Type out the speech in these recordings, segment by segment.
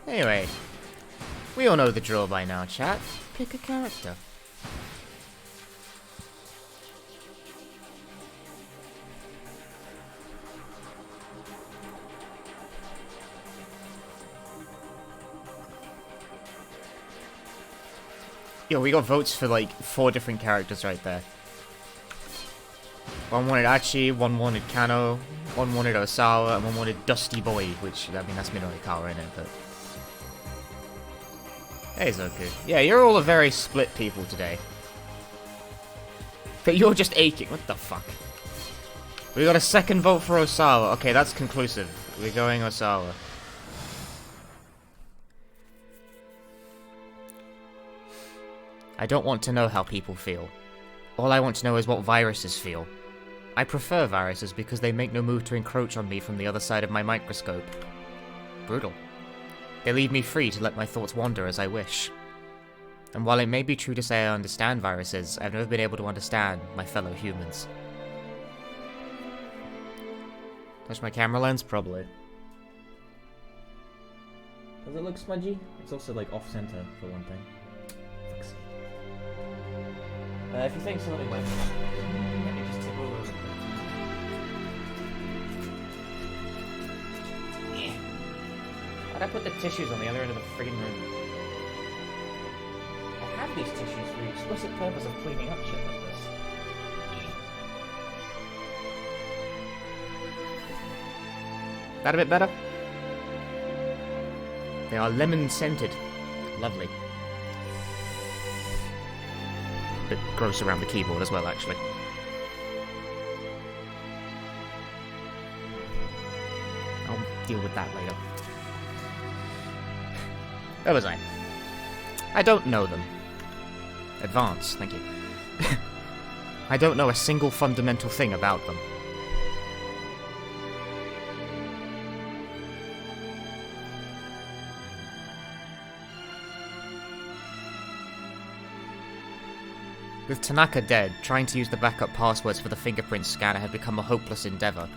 Anyway, we all know the drill by now, chat. Pick a character. Yo, we got votes for like 4 different characters right there. One wanted Achi, one wanted Kano, one wanted Osawa, and one wanted Dusty Boy, which, I mean, that's Midorikawa in it, but... It's okay. Yeah, you're all a very split people today. But you're just aching. What the fuck? We got a second vote for Osawa. Okay, that's conclusive. We're going Osawa. I don't want to know how people feel. All I want to know is what viruses feel. I prefer viruses because they make no move to encroach on me from the other side of my microscope. Brutal. They leave me free to let my thoughts wander as I wish. And while it may be true to say I understand viruses, I've never been able to understand my fellow humans. Touch my camera lens? Probably. Does it look smudgy? It's also like off-center for one thing. Fuck's sake. If you think something like that, let me just tip over. Why'd I put the tissues on the other end of the friggin' room? I have these tissues for the explicit purpose of cleaning up shit like this. That a bit better? They are lemon scented. Lovely. Bit gross around the keyboard as well, actually. I'll deal with that later. Where was I? I don't know them. Advance, thank you. I don't know a single fundamental thing about them. With Tanaka dead, trying to use the backup passwords for the fingerprint scanner had become a hopeless endeavor.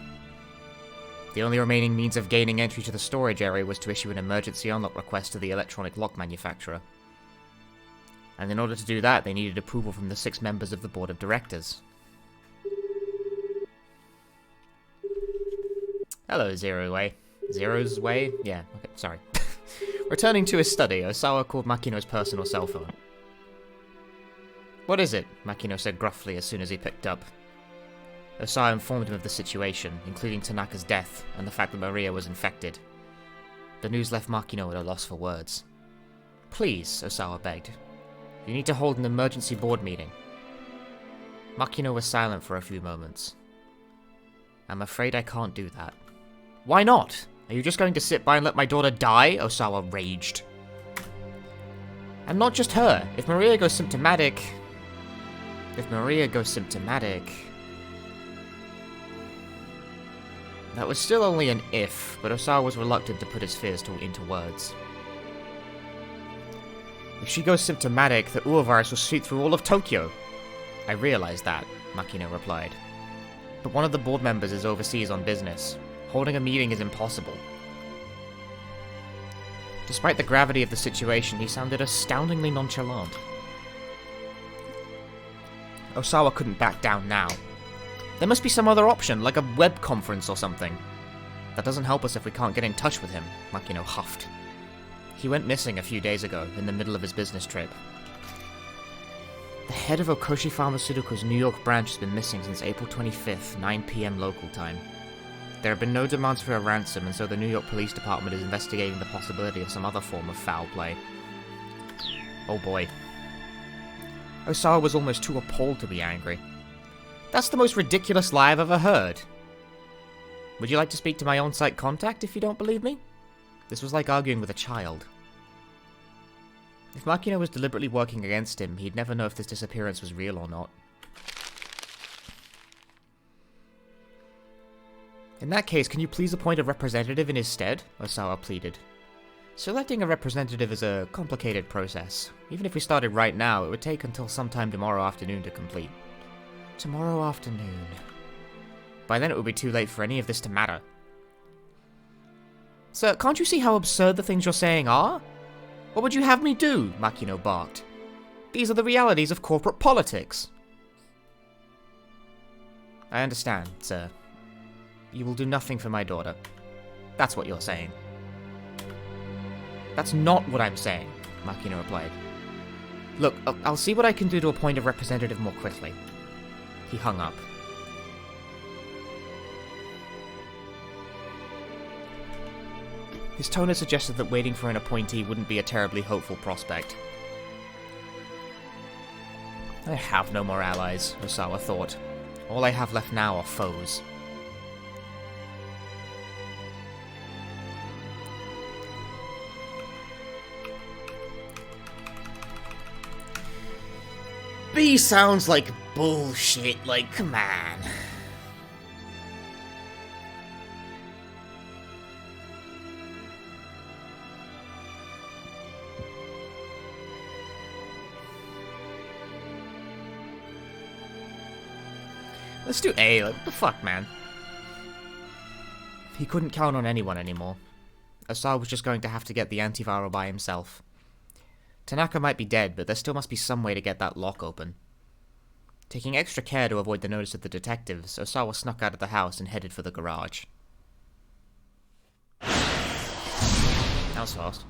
The only remaining means of gaining entry to the storage area was to issue an emergency unlock request to the electronic lock manufacturer. And in order to do that, they needed approval from the 6 members of the board of directors. Hello, Zero Way. Zero's Way? Yeah, okay, sorry. Returning to his study, Osawa called Makino's personal cell phone. What is it? Makino said gruffly as soon as he picked up. Osawa informed him of the situation, including Tanaka's death and the fact that Maria was infected. The news left Makino at a loss for words. Please, Osawa begged. You need to hold an emergency board meeting. Makino was silent for a few moments. I'm afraid I can't do that. Why not? Are you just going to sit by and let my daughter die? Osawa raged. And not just her. If Maria goes symptomatic... That was still only an if, but Osawa was reluctant to put his fears into words. If she goes symptomatic, the Ua virus will sweep through all of Tokyo. I realize that, Makino replied. But one of the board members is overseas on business. Holding a meeting is impossible. Despite the gravity of the situation, he sounded astoundingly nonchalant. Osawa couldn't back down now. There must be some other option, like a web conference or something. That doesn't help us if we can't get in touch with him, Makino huffed. He went missing a few days ago, in the middle of his business trip. The head of Okoshi Pharmaceuticals' New York branch has been missing since April 25th, 9 PM local time. There have been no demands for a ransom, and so the New York Police Department is investigating the possibility of some other form of foul play. Oh boy. Osawa was almost too appalled to be angry. That's the most ridiculous lie I've ever heard. Would you like to speak to my on-site contact if you don't believe me? This was like arguing with a child. If Makino was deliberately working against him, he'd never know if this disappearance was real or not. In that case, can you please appoint a representative in his stead? Osawa pleaded. Selecting a representative is a complicated process. Even if we started right now, it would take until sometime tomorrow afternoon to complete. Tomorrow afternoon. By then it would be too late for any of this to matter. Sir, can't you see how absurd the things you're saying are? What would you have me do? Makino barked. These are the realities of corporate politics. I understand, sir. You will do nothing for my daughter. That's what you're saying. That's not what I'm saying, Makino replied. Look, I'll see what I can do to appoint a representative more quickly. He hung up. His tone had suggested that waiting for an appointee wouldn't be a terribly hopeful prospect. I have no more allies, Osawa thought. All I have left now are foes. B sounds like bullshit, like, come on. Let's do A, like, what the fuck, man? He couldn't count on anyone anymore. Osawa was just going to have to get the antiviral by himself. Tanaka might be dead, but there still must be some way to get that lock open. Taking extra care to avoid the notice of the detectives, Osawa snuck out of the house and headed for the garage. That was fast.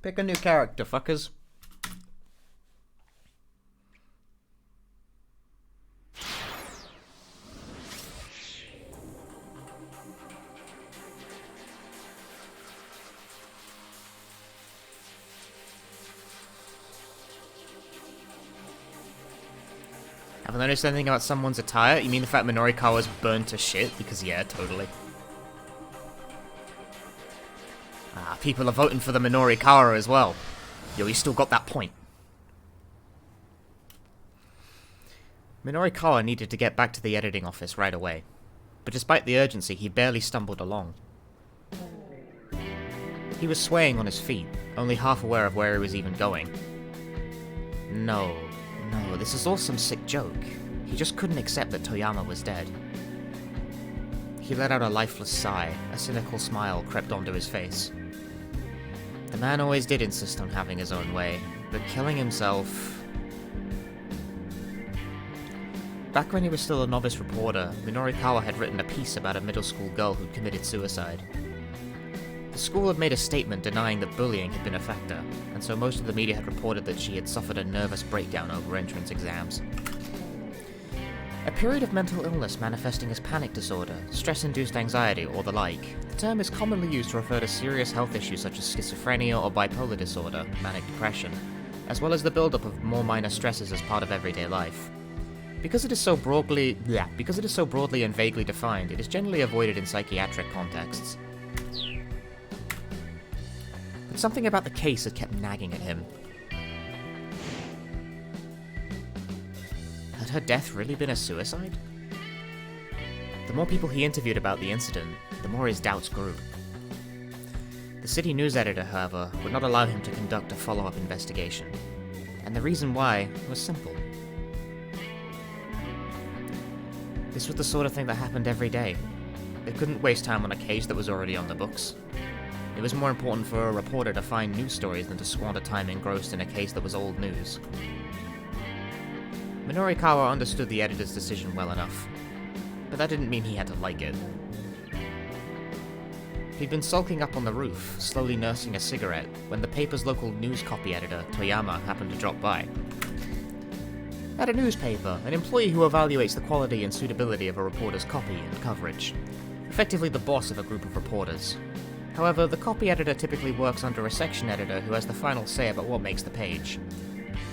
Pick a new character, fuckers. Haven't noticed anything about someone's attire? You mean the fact Minorikawa's burned to shit? Because yeah, totally. Ah, people are voting for the Minorikawa as well. Yo, he still got that point. Minorikawa needed to get back to the editing office right away. But despite the urgency, he barely stumbled along. He was swaying on his feet, only half aware of where he was even going. No, this is all some sick joke. He just couldn't accept that Toyama was dead. He let out a lifeless sigh. A cynical smile crept onto his face. The man always did insist on having his own way, but killing himself... Back when he was still a novice reporter, Minorikawa had written a piece about a middle school girl who'd committed suicide. The school had made a statement denying that bullying had been a factor, and so most of the media had reported that she had suffered a nervous breakdown over entrance exams. A period of mental illness manifesting as panic disorder, stress-induced anxiety, or the like. The term is commonly used to refer to serious health issues such as schizophrenia or bipolar disorder, manic depression, as well as the buildup of more minor stresses as part of everyday life. Because it is so broadly and vaguely defined, it is generally avoided in psychiatric contexts. But something about the case had kept nagging at him. Had her death really been a suicide? The more people he interviewed about the incident, the more his doubts grew. The city news editor, however, would not allow him to conduct a follow-up investigation. And the reason why was simple. This was the sort of thing that happened every day. They couldn't waste time on a case that was already on the books. It was more important for a reporter to find news stories than to squander time engrossed in a case that was old news. Minorikawa understood the editor's decision well enough, but that didn't mean he had to like it. He'd been sulking up on the roof, slowly nursing a cigarette, when the paper's local news copy editor, Toyama, happened to drop by. At a newspaper, an employee who evaluates the quality and suitability of a reporter's copy and coverage. Effectively the boss of a group of reporters. However, the copy editor typically works under a section editor who has the final say about what makes the page.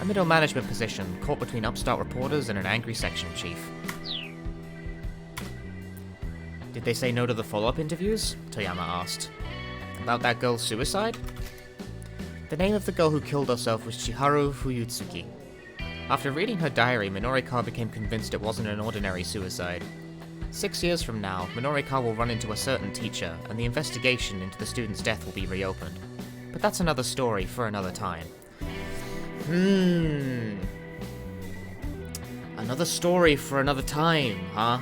A middle management position, caught between upstart reporters and an angry section chief. Did they say no to the follow-up interviews? Toyama asked. About that girl's suicide? The name of the girl who killed herself was Chiharu Fuyutsuki. After reading her diary, Minorikawa became convinced it wasn't an ordinary suicide. 6 years from now, Minorikawa will run into a certain teacher, and the investigation into the student's death will be reopened. But that's another story for another time. Another story for another time, huh?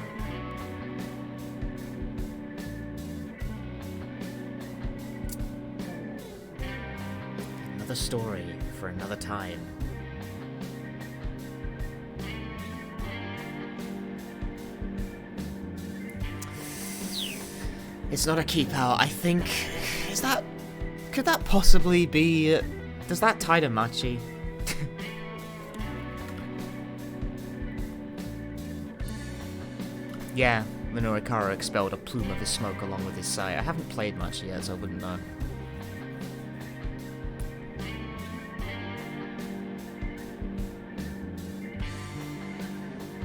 Another story for another time. It's not a keep out. I think... Is that... Could that possibly be... Does that tie to Machi? Yeah, Minorikawa expelled a plume of his smoke along with his sigh. I haven't played much yet, so I wouldn't know.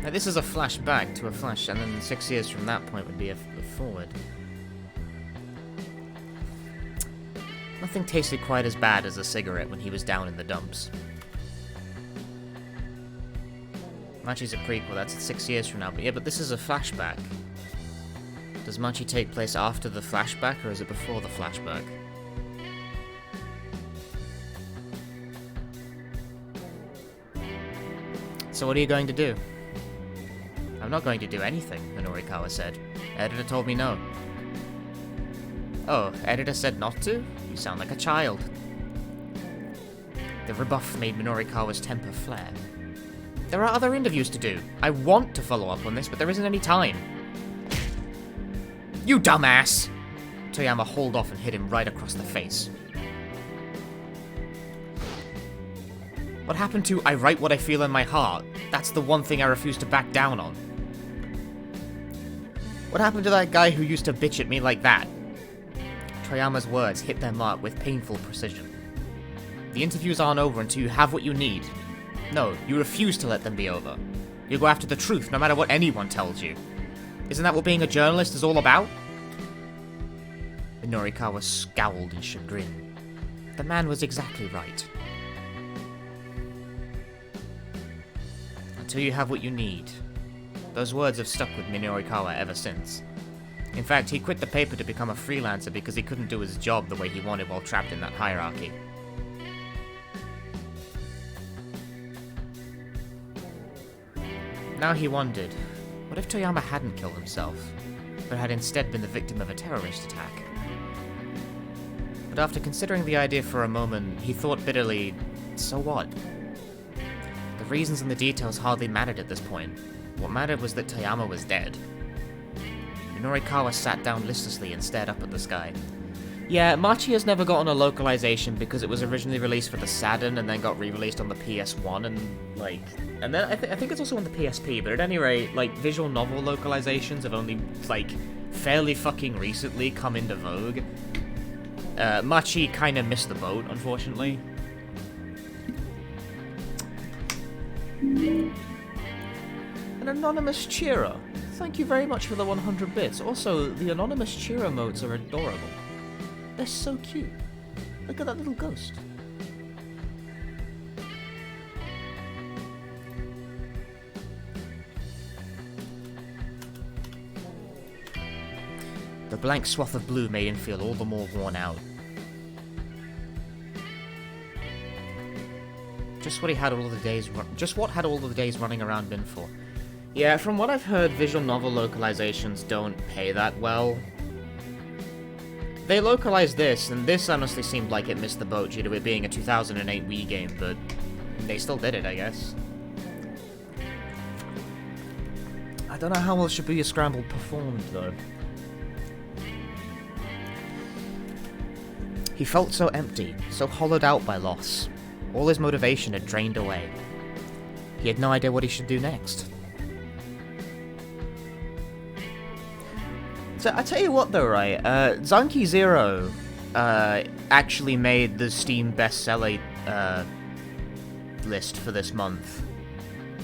Now, this is a flashback to a flash, and then 6 years from that point would be a forward. Nothing tasted quite as bad as a cigarette when he was down in the dumps. Machi's a prequel, that's 6 years from now, but yeah, but this is a flashback. Does Machi take place after the flashback, or is it before the flashback? So what are you going to do? I'm not going to do anything, Minorikawa said. Editor told me no. Oh, editor said not to? You sound like a child. The rebuff made Minorikawa's temper flare. There are other interviews to do. I want to follow up on this, but there isn't any time. You dumbass! Toyama hauled off and hit him right across the face. What happened to I write what I feel in my heart? That's the one thing I refuse to back down on. What happened to that guy who used to bitch at me like that? Toyama's words hit their mark with painful precision. The interviews aren't over until you have what you need. No, you refuse to let them be over. You go after the truth, no matter what anyone tells you. Isn't that what being a journalist is all about? Minorikawa scowled in chagrin. The man was exactly right. Until you have what you need. Those words have stuck with Minorikawa ever since. In fact, he quit the paper to become a freelancer because he couldn't do his job the way he wanted while trapped in that hierarchy. Now he wondered, what if Toyama hadn't killed himself, but had instead been the victim of a terrorist attack? But after considering the idea for a moment, he thought bitterly, so what? The reasons and the details hardly mattered at this point. What mattered was that Toyama was dead. Minorikawa sat down listlessly and stared up at the sky. Yeah, Machi has never gotten a localization because it was originally released for the Saturn and then got re-released on the PS1 and then I think it's also on the PSP, but at any rate, visual novel localizations have only, fairly fucking recently come into vogue. Machi kinda missed the boat, unfortunately. An anonymous cheerer. Thank you very much for the 100 bits. Also, the anonymous cheerer modes are adorable. They're so cute. Look at that little ghost. The blank swath of blue made him feel all the more worn out. Just what had all the days running around been for? Yeah, from what I've heard, visual novel localizations don't pay that well. They localized this, and this honestly seemed like it missed the boat due to it being a 2008 Wii game, but they still did it, I guess. I don't know how well Shibuya Scramble performed, though. He felt so empty, so hollowed out by loss. All his motivation had drained away. He had no idea what he should do next. So, I tell you what though, right, Zanki Zero, actually made the Steam bestseller, list for this month.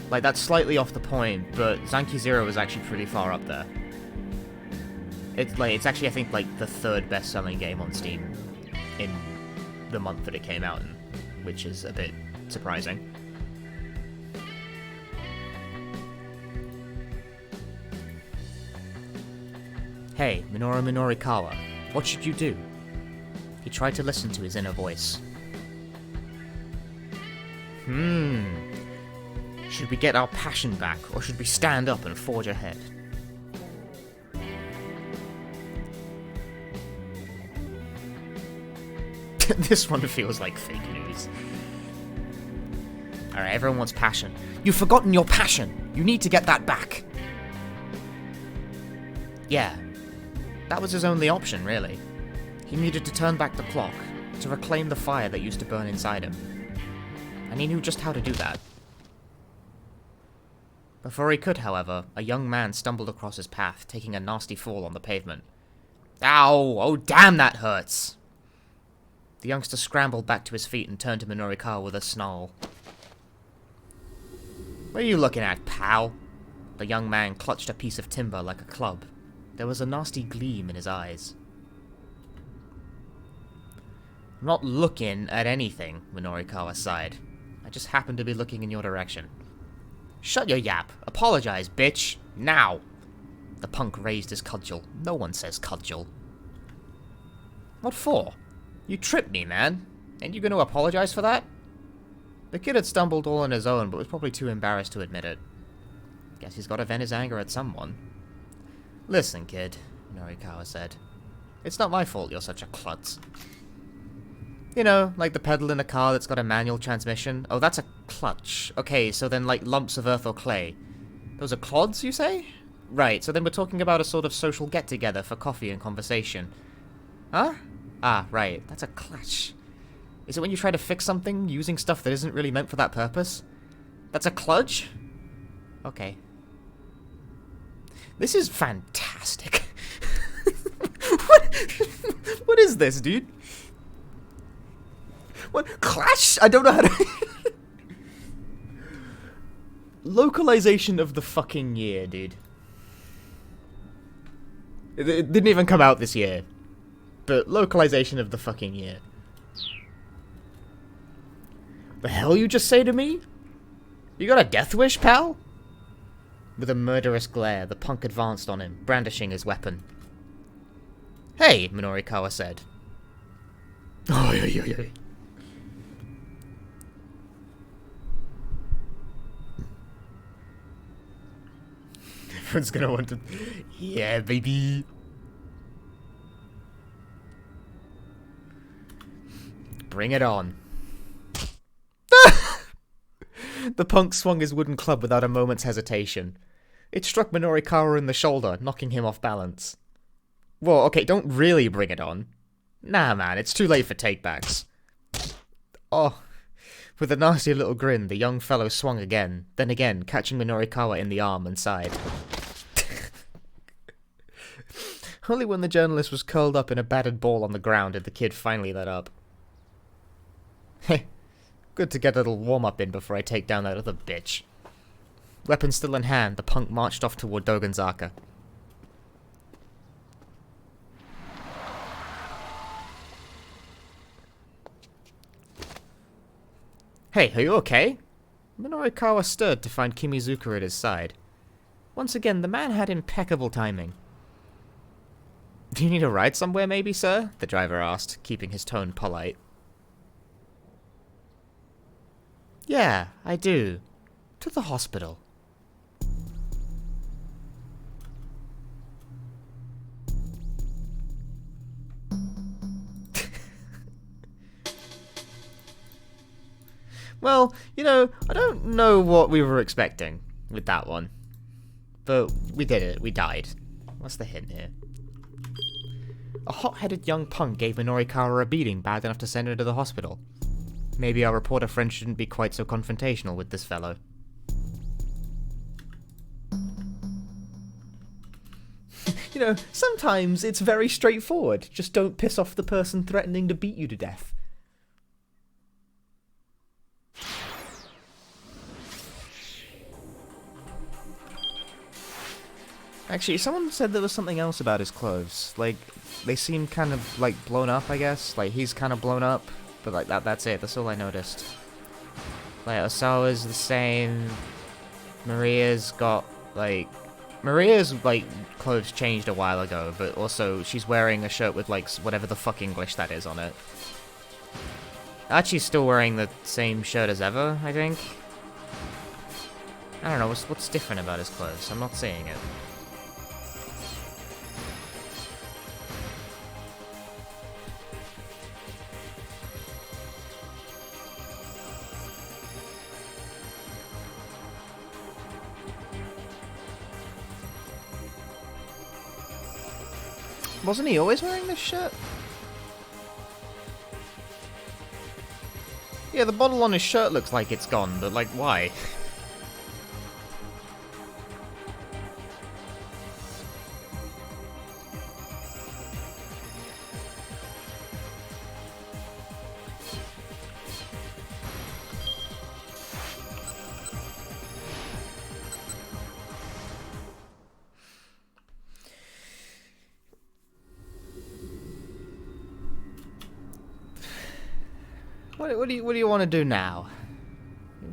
That's slightly off the point, but Zanki Zero is actually pretty far up there. It's actually, I think, the third best-selling game on Steam in the month that it came out in, which is a bit surprising. Hey, Minoru Minorikawa, what should you do? He tried to listen to his inner voice. Should we get our passion back, or should we stand up and forge ahead? This one feels like fake news. Alright, everyone wants passion. You've forgotten your passion! You need to get that back! Yeah. That was his only option, really. He needed to turn back the clock, to reclaim the fire that used to burn inside him. And he knew just how to do that. Before he could, however, a young man stumbled across his path, taking a nasty fall on the pavement. Ow! Oh damn, that hurts! The youngster scrambled back to his feet and turned to Minorikawa with a snarl. What are you looking at, pal? The young man clutched a piece of timber like a club. There was a nasty gleam in his eyes. I'm not looking at anything, Minorikawa sighed. I just happened to be looking in your direction. Shut your yap. Apologize, bitch. Now. The punk raised his cudgel. No one says cudgel. What for? You tripped me, man. Ain't you gonna apologize for that? The kid had stumbled all on his own, but was probably too embarrassed to admit it. Guess he's gotta vent his anger at someone. Listen, kid, Norikawa said. It's not my fault you're such a klutz. You know, like the pedal in a car that's got a manual transmission. Oh, that's a clutch. Okay, so then like lumps of earth or clay. Those are clods, you say? Right, so then we're talking about a sort of social get-together for coffee and conversation. Huh? Ah, right, that's a clutch. Is it when you try to fix something using stuff that isn't really meant for that purpose? That's a kludge? Okay. This is fantastic. What is this, dude? What? Clash? I don't know how to... Localization of the fucking year, dude. It didn't even come out this year. But localization of the fucking year. The hell you just say to me? You got a death wish, pal? With a murderous glare, the punk advanced on him, brandishing his weapon. Hey, Minorikawa said. Oi, oi, oi, oi. Everyone's gonna want to... Yeah, baby. Bring it on. The punk swung his wooden club without a moment's hesitation. It struck Minorikawa in the shoulder, knocking him off balance. Whoa, okay, don't really bring it on. Nah, man, it's too late for takebacks. Oh. With a nasty little grin, the young fellow swung again, then again, catching Minorikawa in the arm and sighed. Only when the journalist was curled up in a battered ball on the ground did the kid finally let up. Heh. Good to get a little warm-up in before I take down that other bitch. Weapon still in hand, the punk marched off toward Dogenzaka. Hey, are you okay? Minorikawa stirred to find Kimizuka at his side. Once again, the man had impeccable timing. Do you need a ride somewhere, maybe, sir? The driver asked, keeping his tone polite. Yeah, I do. To the hospital. Well, you know, I don't know what we were expecting with that one. But we did it. We died. What's the hint here? A hot-headed young punk gave Minorikawa a beating bad enough to send her to the hospital. Maybe our reporter friend shouldn't be quite so confrontational with this fellow. You know, sometimes it's very straightforward. Just don't piss off the person threatening to beat you to death. Actually, someone said there was something else about his clothes. Like, they seem kind of, like, blown up, I guess. Like, he's kind of blown up. But, like, that's it. That's all I noticed. Like, Osawa's the same. Maria's got, like... Maria's, like, clothes changed a while ago. But also, she's wearing a shirt with, like, whatever the fuck English that is on it. Archie's still wearing the same shirt as ever, I think. I don't know. What's different about his clothes? I'm not seeing it. Wasn't he always wearing this shirt? Yeah, the bottle on his shirt looks like it's gone, but like, why? What do you want to do now?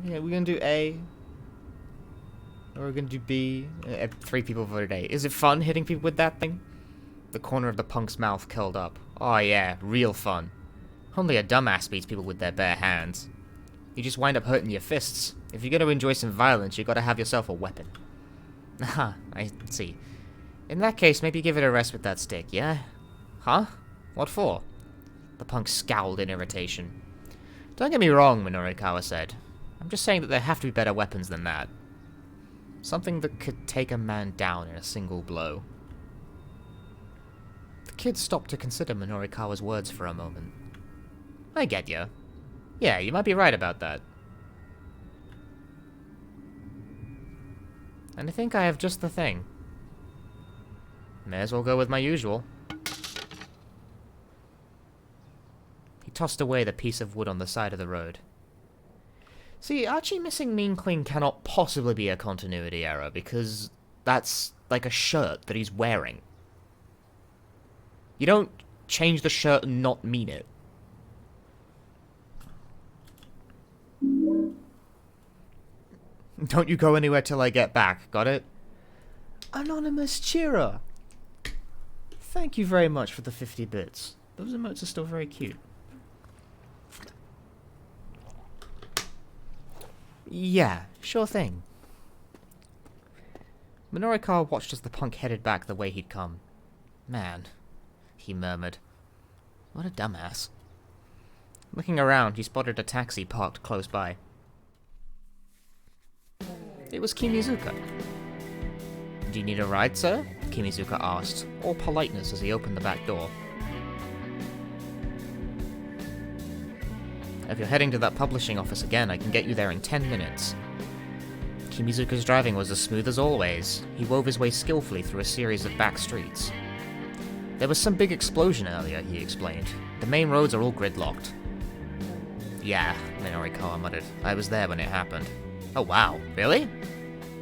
Yeah, we're gonna do A, or we're gonna do B. 3 people voted A. Is it fun hitting people with that thing? The corner of the punk's mouth curled up. Oh yeah, real fun. Only a dumbass beats people with their bare hands. You just wind up hurting your fists. If you're gonna enjoy some violence, you gotta have yourself a weapon. Aha, I see. In that case, maybe give it a rest with that stick, yeah? Huh? What for? The punk scowled in irritation. Don't get me wrong, Minorikawa said. I'm just saying that there have to be better weapons than that. Something that could take a man down in a single blow. The kid stopped to consider Minorikawa's words for a moment. I get ya. Yeah, you might be right about that. And I think I have just the thing. May as well go with my usual. He tossed away the piece of wood on the side of the road. See, Archie missing Mean Clean cannot possibly be a continuity error, because that's like a shirt that he's wearing. You don't change the shirt and not mean it. Don't you go anywhere till I get back, got it? Anonymous Cheerer! Thank you very much for the 50 bits. Those emotes are still very cute. Yeah, sure thing. Minorikawa watched as the punk headed back the way he'd come. Man, he murmured. What a dumbass. Looking around, he spotted a taxi parked close by. It was Kimizuka. Do you need a ride, sir? Kimizuka asked, all politeness as he opened the back door. If you're heading to that publishing office again, I can get you there in 10 minutes. Kimizuka's driving was as smooth as always. He wove his way skillfully through a series of back streets. There was some big explosion earlier, he explained. The main roads are all gridlocked. Yeah, Minorikawa muttered. I was there when it happened. Oh wow, really?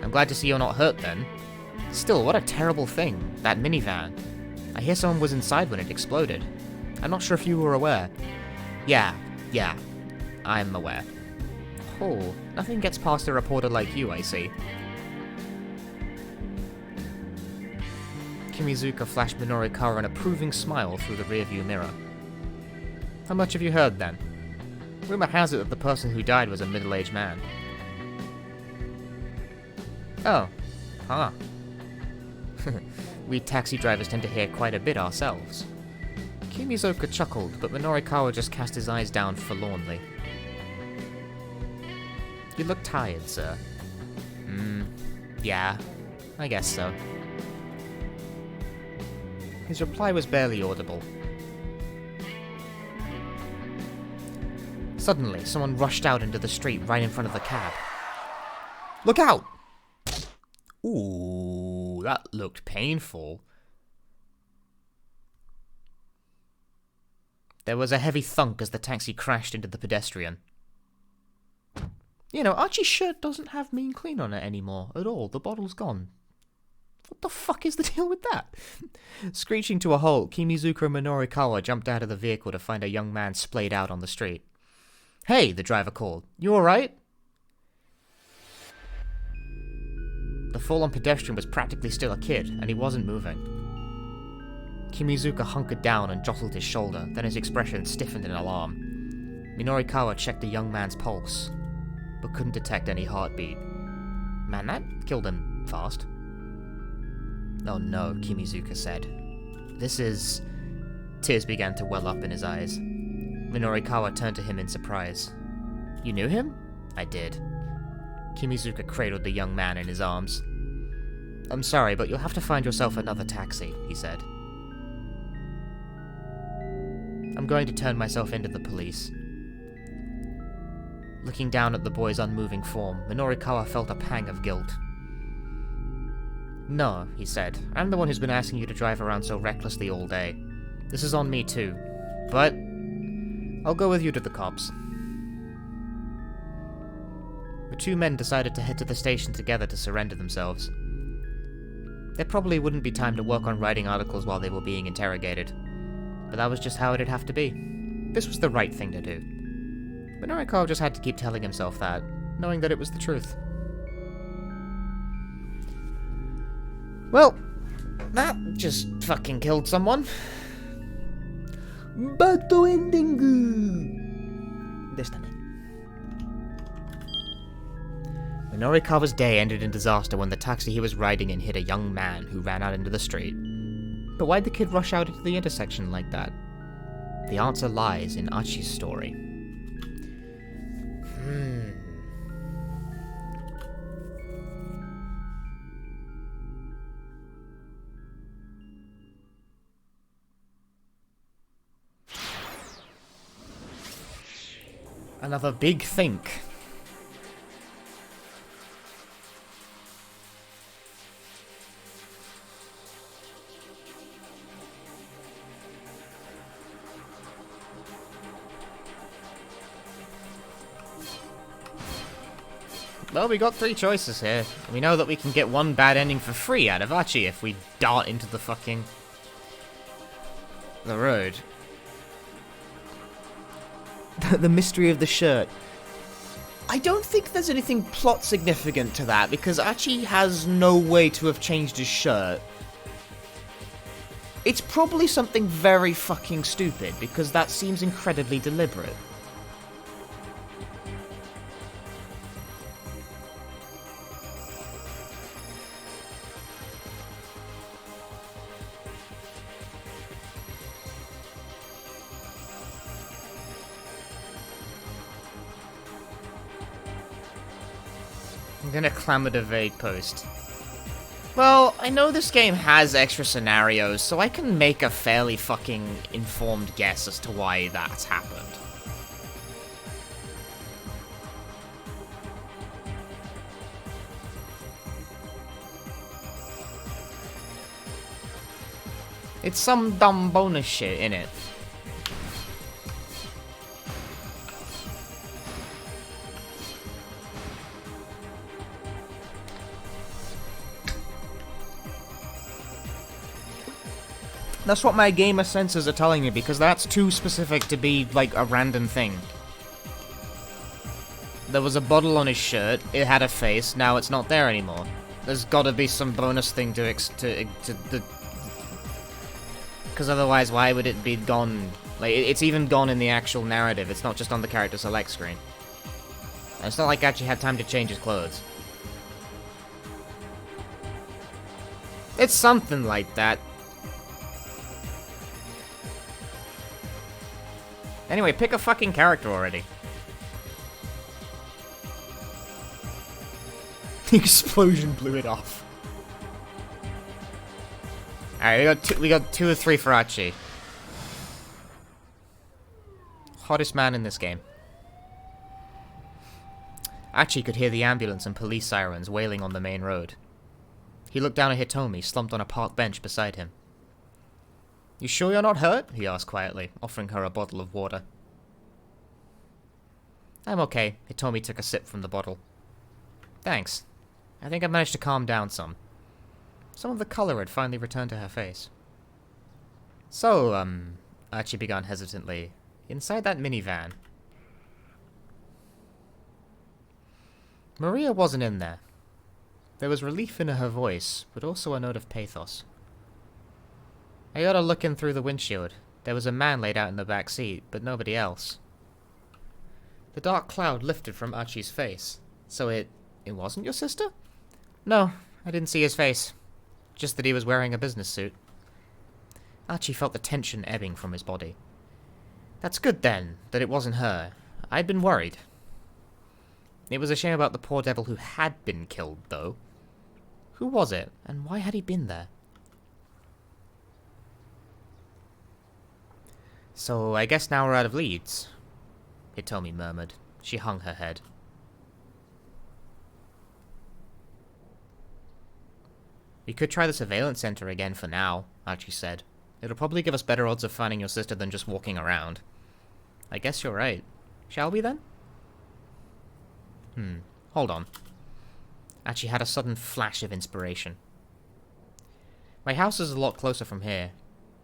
I'm glad to see you're not hurt then. Still, what a terrible thing, that minivan. I hear someone was inside when it exploded. I'm not sure if you were aware. Yeah, I'm aware. Oh, nothing gets past a reporter like you, I see. Kimizuka flashed Minorikawa an approving smile through the rearview mirror. How much have you heard, then? Rumor has it that the person who died was a middle-aged man. Oh, huh. We taxi drivers tend to hear quite a bit ourselves. Kimizuka chuckled, but Minorikawa just cast his eyes down forlornly. You look tired, sir. Yeah, I guess so. His reply was barely audible. Suddenly, someone rushed out into the street right in front of the cab. Look out! Ooh, that looked painful. There was a heavy thunk as the taxi crashed into the pedestrian. You know, Archie's shirt doesn't have Mean Clean on it anymore at all. The bottle's gone. What the fuck is the deal with that? Screeching to a halt, Kimizuka and Minorikawa jumped out of the vehicle to find a young man splayed out on the street. Hey, the driver called. You alright? The fallen pedestrian was practically still a kid, and he wasn't moving. Kimizuka hunkered down and jostled his shoulder, then his expression stiffened in alarm. Minorikawa checked the young man's pulse, but couldn't detect any heartbeat. Man, that killed him fast. Oh no, Kimizuka said. This is... Tears began to well up in his eyes. Minorikawa turned to him in surprise. You knew him? I did. Kimizuka cradled the young man in his arms. I'm sorry, but you'll have to find yourself another taxi, he said. I'm going to turn myself into the police. Looking down at the boy's unmoving form, Minorikawa felt a pang of guilt. No, he said. I'm the one who's been asking you to drive around so recklessly all day. This is on me too. But I'll go with you to the cops. The two men decided to head to the station together to surrender themselves. There probably wouldn't be time to work on writing articles while they were being interrogated, but that was just how it'd have to be. This was the right thing to do. But Noriko just had to keep telling himself that, knowing that it was the truth. Well, that just fucking killed someone. Bato ending. Minorikawa's day ended in disaster when the taxi he was riding in hit a young man who ran out into the street. But why'd the kid rush out into the intersection like that? The answer lies in Achi's story. Another big think. Well, we got 3 choices here. We know that we can get one bad ending for free out of Achi if we dart into the fucking... the road. The mystery of the shirt. I don't think there's anything plot significant to that, because Achi has no way to have changed his shirt. It's probably something very fucking stupid, because that seems incredibly deliberate. I'm gonna clamor to vague post. Well, I know this game has extra scenarios, so I can make a fairly fucking informed guess as to why that's happened. It's some dumb bonus shit in it. That's what my gamer senses are telling me, because that's too specific to be, like, a random thing. There was a bottle on his shirt, it had a face, now it's not there anymore. There's gotta be some bonus thing to the... Because otherwise, why would it be gone? Like, it's even gone in the actual narrative, it's not just on the character select screen. And it's not like I actually had time to change his clothes. It's something like that. Anyway, pick a fucking character already. The explosion blew it off. Alright, we got two or three for Achi. Hottest man in this game. Achi could hear the ambulance and police sirens wailing on the main road. He looked down at Hitomi, slumped on a park bench beside him. "You sure you're not hurt?" he asked quietly, offering her a bottle of water. "I'm okay." Hitomi took a sip from the bottle. "Thanks. I think I've managed to calm down some." Some of the color had finally returned to her face. "So, Archie began hesitantly, inside that minivan." Maria wasn't in there. There was relief in her voice, but also a note of pathos. "I got a look in through the windshield. There was a man laid out in the back seat, but nobody else." The dark cloud lifted from Archie's face. "So it wasn't your sister?" "No, I didn't see his face. Just that he was wearing a business suit." Archie felt the tension ebbing from his body. "That's good then, that it wasn't her. I'd been worried." It was a shame about the poor devil who had been killed, though. Who was it, and why had he been there? So, I guess now we're out of leads, Hitomi murmured. She hung her head. We could try the surveillance center again for now, Archie said. It'll probably give us better odds of finding your sister than just walking around. I guess you're right. Shall we then? Hold on. Archie had a sudden flash of inspiration. My house is a lot closer from here.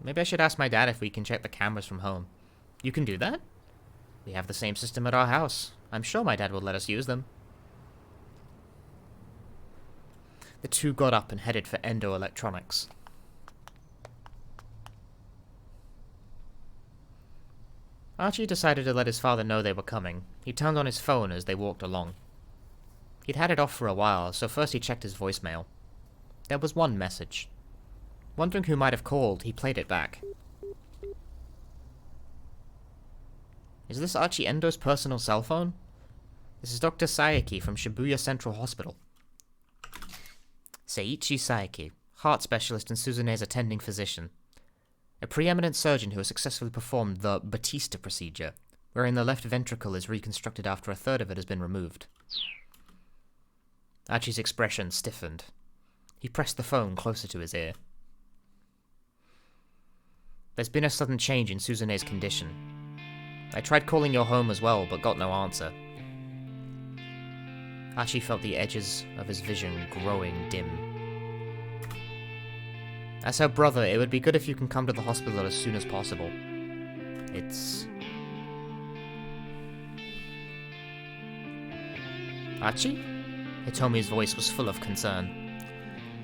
Maybe I should ask my dad if we can check the cameras from home. You can do that? We have the same system at our house. I'm sure my dad will let us use them. The two got up and headed for Endo Electronics. Archie decided to let his father know they were coming. He turned on his phone as they walked along. He'd had it off for a while, so first he checked his voicemail. There was one message. Wondering who might have called, he played it back. Is this Archie Endo's personal cell phone? This is Dr. Saeki from Shibuya Central Hospital. Seiichi Saeki, heart specialist and Suzune's attending physician. A preeminent surgeon who has successfully performed the Batista procedure, wherein the left ventricle is reconstructed after a third of it has been removed. Archie's expression stiffened. He pressed the phone closer to his ear. There's been a sudden change in Suzune's condition. I tried calling your home as well, but got no answer. Archie felt the edges of his vision growing dim. As her brother, it would be good if you can come to the hospital as soon as possible. It's... Archie? Hitomi's voice was full of concern.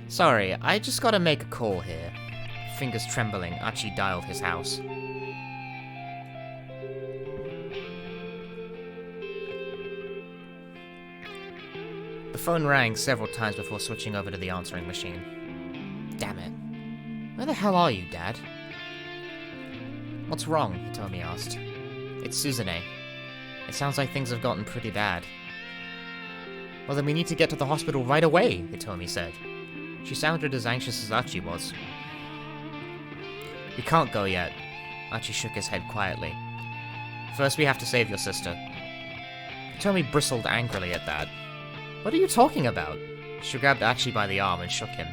Sorry, I just gotta make a call here. Fingers trembling, Archie dialed his house. The phone rang several times before switching over to the answering machine. Damn it. Where the hell are you, Dad? What's wrong? Hitomi asked. It's Suzune. It sounds like things have gotten pretty bad. Well, then we need to get to the hospital right away, Hitomi said. She sounded as anxious as Archie was. We can't go yet. Archie shook his head quietly. First, we have to save your sister. Hitomi bristled angrily at that. What are you talking about? She grabbed Archie by the arm and shook him.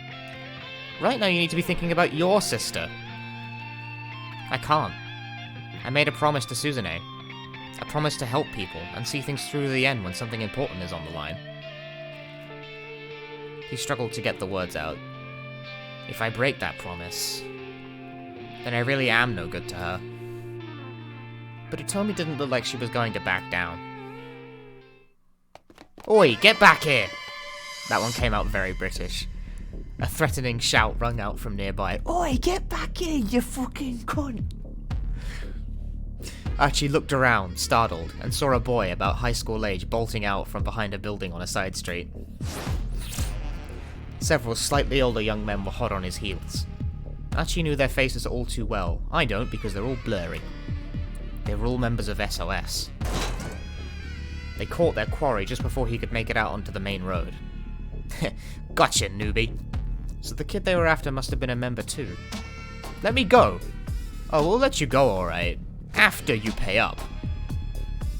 Right now you need to be thinking about your sister. I can't. I made a promise to Suzune. A promise to help people and see things through to the end when something important is on the line. He struggled to get the words out. If I break that promise, then I really am no good to her. But Hitomi didn't look like she was going to back down. Oi, get back here! That one came out very British. A threatening shout rung out from nearby. Oi, get back here, you fucking cunt! Archie looked around, startled, and saw a boy about high school age bolting out from behind a building on a side street. Several slightly older young men were hot on his heels. Archie knew their faces all too well. I don't, because they're all blurry. They were all members of SOS. They caught their quarry just before he could make it out onto the main road. Gotcha, newbie. So the kid they were after must have been a member too. Let me go! Oh, we'll let you go, alright. After you pay up.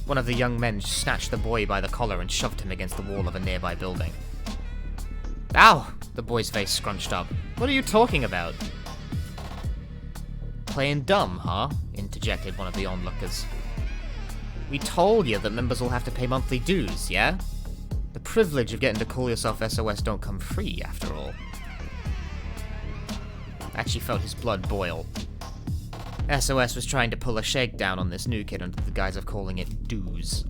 One of the young men snatched the boy by the collar and shoved him against the wall of a nearby building. Ow! The boy's face scrunched up. What are you talking about? Playing dumb, huh? Interjected one of the onlookers. We told you that members will have to pay monthly dues, yeah? The privilege of getting to call yourself SOS don't come free, after all. Archie felt his blood boil. SOS was trying to pull a shakedown on this new kid under the guise of calling it dues.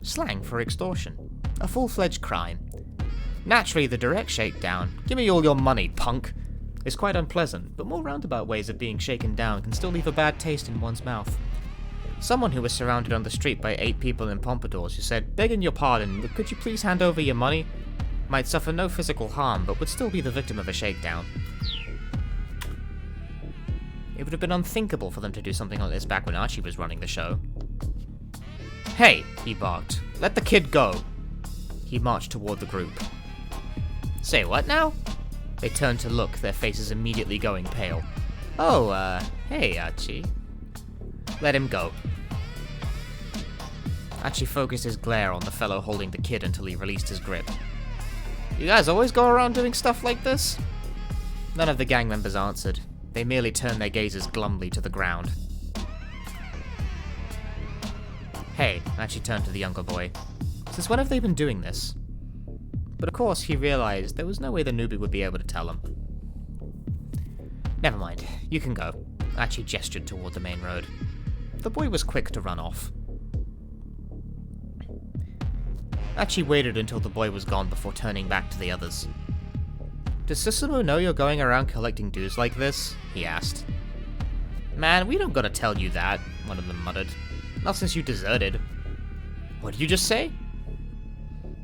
Slang for extortion. A full-fledged crime. Naturally, the direct shakedown, give me all your money, punk, is quite unpleasant, but more roundabout ways of being shaken down can still leave a bad taste in one's mouth. Someone who was surrounded on the street by 8 people in pompadours who said, begging your pardon, but could you please hand over your money, might suffer no physical harm, but would still be the victim of a shakedown. It would have been unthinkable for them to do something like this back when Archie was running the show. Hey, he barked. Let the kid go. He marched toward the group. Say what now? They turned to look, their faces immediately going pale. Oh, hey, Archie. Let him go. Archie focused his glare on the fellow holding the kid until he released his grip. You guys always go around doing stuff like this? None of the gang members answered. They merely turned their gazes glumly to the ground. Hey, Archie turned to the younger boy. Since when have they been doing this? But of course he realized there was no way the newbie would be able to tell him. Never mind, you can go. Archie gestured toward the main road. The boy was quick to run off. Archie waited until the boy was gone before turning back to the others. Does Susumu know you're going around collecting dues like this? He asked. Man, we don't gotta tell you that, one of them muttered. Not since you deserted. What did you just say?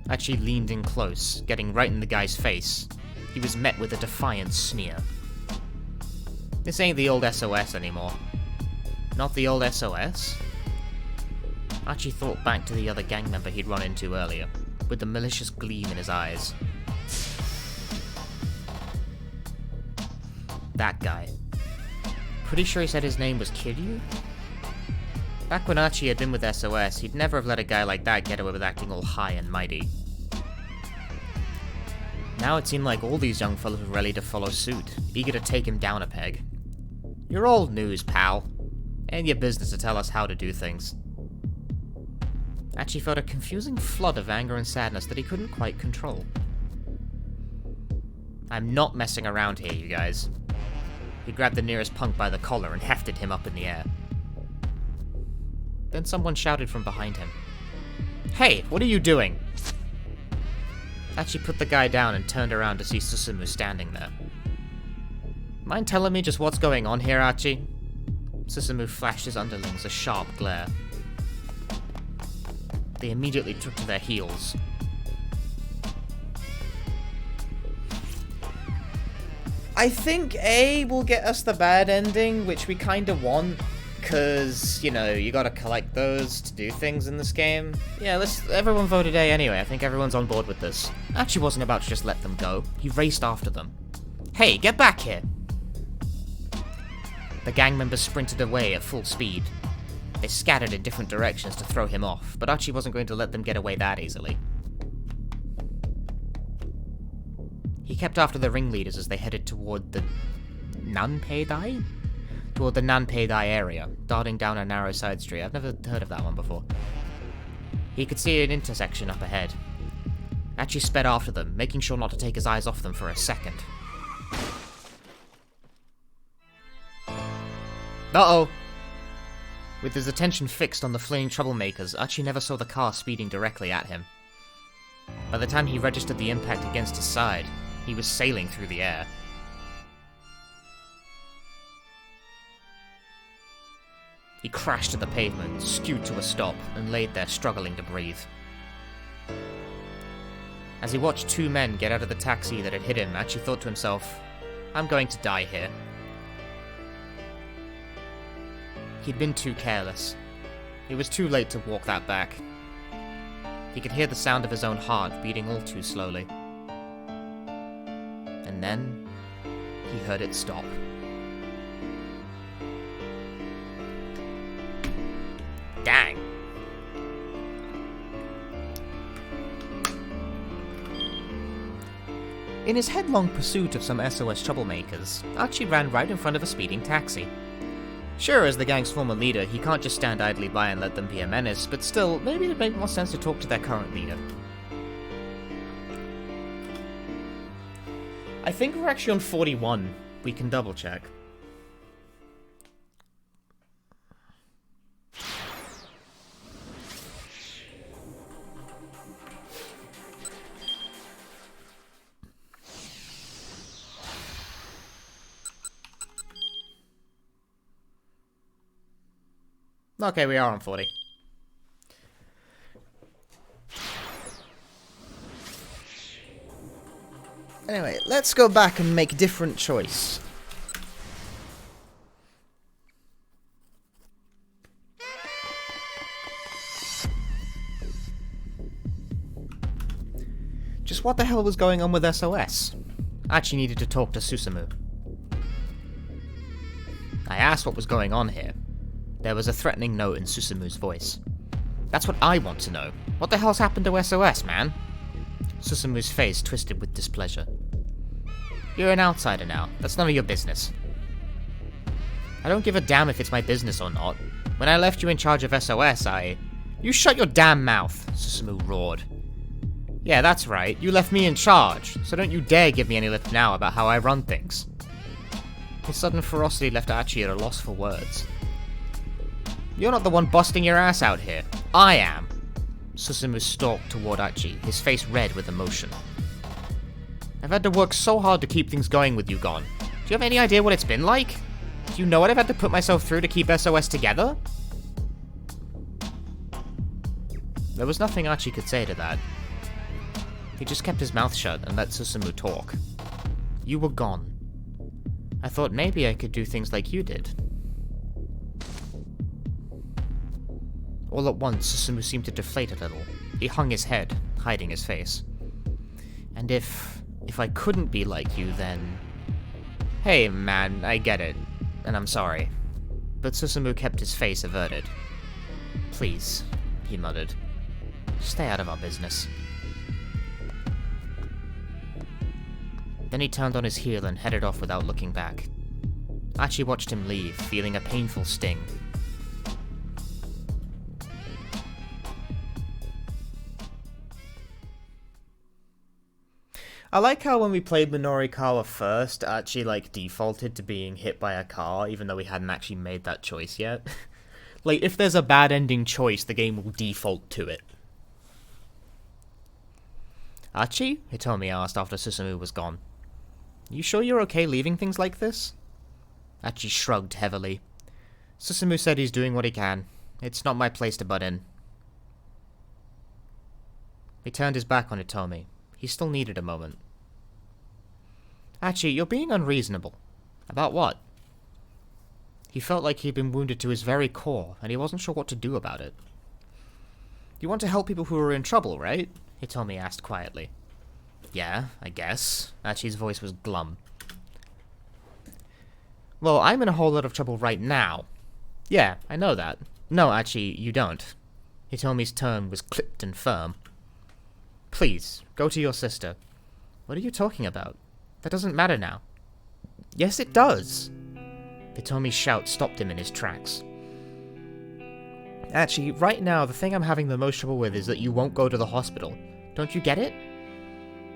Archie leaned in close, getting right in the guy's face. He was met with a defiant sneer. This ain't the old SOS anymore. Not the old SOS? Archie thought back to the other gang member he'd run into earlier, with the malicious gleam in his eyes. That guy. Pretty sure he said his name was Kiryu? Back when Archie had been with SOS, he'd never have let a guy like that get away with acting all high and mighty. Now it seemed like all these young fellows were ready to follow suit, eager to take him down a peg. You're old news, pal. Ain't your business to tell us how to do things. Archie felt a confusing flood of anger and sadness that he couldn't quite control. I'm not messing around here, you guys. He grabbed the nearest punk by the collar and hefted him up in the air. Then someone shouted from behind him. Hey, what are you doing? Archie put the guy down and turned around to see Susumu standing there. Mind telling me just what's going on here, Archie? Susumu flashed his underlings a sharp glare. They immediately took to their heels. I think A will get us the bad ending, which we kinda want, cause, you know, you gotta collect those to do things in this game. Yeah, everyone voted A anyway, I think everyone's on board with this. Archie wasn't about to just let them go, he raced after them. Hey, get back here! The gang members sprinted away at full speed. They scattered in different directions to throw him off, but Archie wasn't going to let them get away that easily. He kept after the ringleaders as they headed toward the Nanpei-dai? Toward the Nanpei-dai area, darting down a narrow side street. I've never heard of that one before. He could see an intersection up ahead. Archie sped after them, making sure not to take his eyes off them for a second. Uh-oh! With his attention fixed on the fleeing troublemakers, Archie never saw the car speeding directly at him. By the time he registered the impact against his side, he was sailing through the air. He crashed to the pavement, skewed to a stop, and laid there struggling to breathe. As he watched two men get out of the taxi that had hit him, Archie thought to himself, I'm going to die here. He'd been too careless. It was too late to walk that back. He could hear the sound of his own heart beating all too slowly. And then, he heard it stop. Dang! In his headlong pursuit of some SOS troublemakers, Archie ran right in front of a speeding taxi. Sure, as the gang's former leader, he can't just stand idly by and let them be a menace, but still, maybe it'd make more sense to talk to their current leader. I think we're actually on 41. We can double check. Okay, we are on 40. Anyway, let's go back and make a different choice. Just what the hell was going on with SOS? I actually needed to talk to Susumu. I asked what was going on here. There was a threatening note in Susumu's voice. That's what I want to know. What the hell's happened to SOS, man? Susumu's face twisted with displeasure. You're an outsider now. That's none of your business. I don't give a damn if it's my business or not. When I left you in charge of SOS, You shut your damn mouth, Susumu roared. Yeah, that's right. You left me in charge, so don't you dare give me any lip now about how I run things. His sudden ferocity left Achi at a loss for words. You're not the one busting your ass out here. I am. Susumu stalked toward Achi, his face red with emotion. I've had to work so hard to keep things going with you gone. Do you have any idea what it's been like? Do you know what I've had to put myself through to keep SOS together? There was nothing Achi could say to that. He just kept his mouth shut and let Susumu talk. You were gone. I thought maybe I could do things like you did. All at once, Susumu seemed to deflate a little. He hung his head, hiding his face. And if I couldn't be like you, then... Hey, man, I get it. And I'm sorry. But Susumu kept his face averted. Please, he muttered. Stay out of our business. Then he turned on his heel and headed off without looking back. Achi watched him leave, feeling a painful sting. I like how when we played Minorikawa first, Achi, defaulted to being hit by a car, even though we hadn't actually made that choice yet. If there's a bad ending choice, the game will default to it. Achi? Hitomi asked after Susumu was gone. You sure you're okay leaving things like this? Achi shrugged heavily. Susumu said he's doing what he can. It's not my place to butt in. He turned his back on Hitomi. He still needed a moment. Achi, you're being unreasonable. About what? He felt like he'd been wounded to his very core, and he wasn't sure what to do about it. You want to help people who are in trouble, right? Hitomi asked quietly. Yeah, I guess. Achi's voice was glum. Well, I'm in a whole lot of trouble right now. Yeah, I know that. No, Achi, you don't. Hitomi's tone was clipped and firm. Please, go to your sister. What are you talking about? That doesn't matter now. Yes, it does. Hitomi's shout stopped him in his tracks. Achi, right now, the thing I'm having the most trouble with is that you won't go to the hospital. Don't you get it?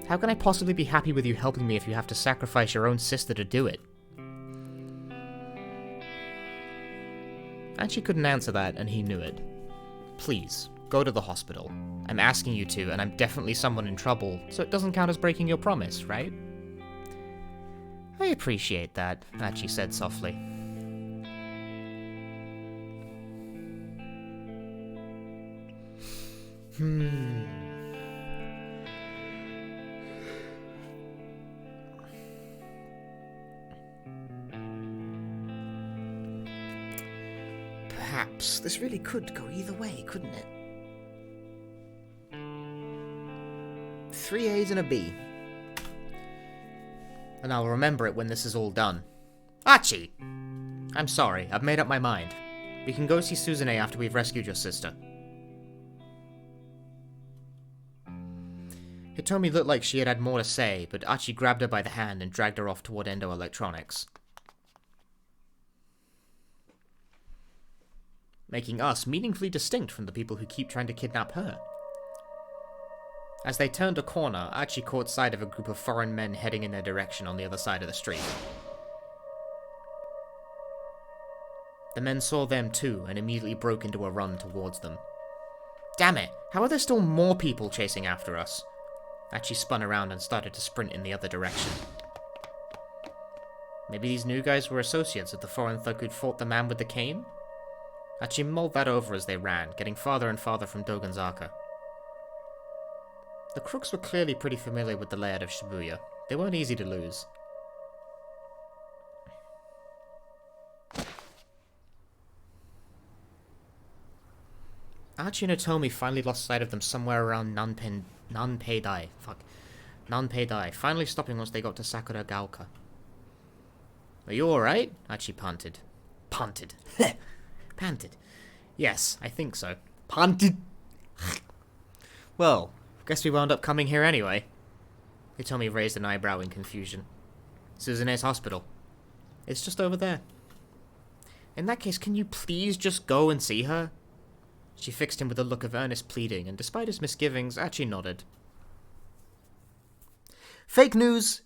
How can I possibly be happy with you helping me if you have to sacrifice your own sister to do it? Achi couldn't answer that, and he knew it. Please, go to the hospital. I'm asking you to, and I'm definitely someone in trouble, so it doesn't count as breaking your promise, right? I appreciate that, Achi said softly. Perhaps this really could go either way, couldn't it? 3 A's and a B. And I'll remember it when this is all done. Achi! I'm sorry, I've made up my mind. We can go see Suzune after we've rescued your sister. Hitomi looked like she had more to say, but Achi grabbed her by the hand and dragged her off toward Endo Electronics. Making us meaningfully distinct from the people who keep trying to kidnap her. As they turned a corner, Achi caught sight of a group of foreign men heading in their direction on the other side of the street. The men saw them too, and immediately broke into a run towards them. Damn it! How are there still more people chasing after us? Achi spun around and started to sprint in the other direction. Maybe these new guys were associates of the foreign thug who'd fought the man with the cane? Achi mulled that over as they ran, getting farther and farther from Dogonzaka. The crooks were clearly pretty familiar with the layout of Shibuya. They weren't easy to lose. Achi and Hitomi finally lost sight of them somewhere around Nanpei-dai, finally stopping once they got to Sakuragaoka. Are you alright? Achi punted. Punted. Panted. Yes, I think so. Panted. Well, guess we wound up coming here anyway. Hitomi raised an eyebrow in confusion. Suzune's hospital. It's just over there. In that case, can you please just go and see her? She fixed him with a look of earnest pleading, and despite his misgivings, Archie nodded. Fake news!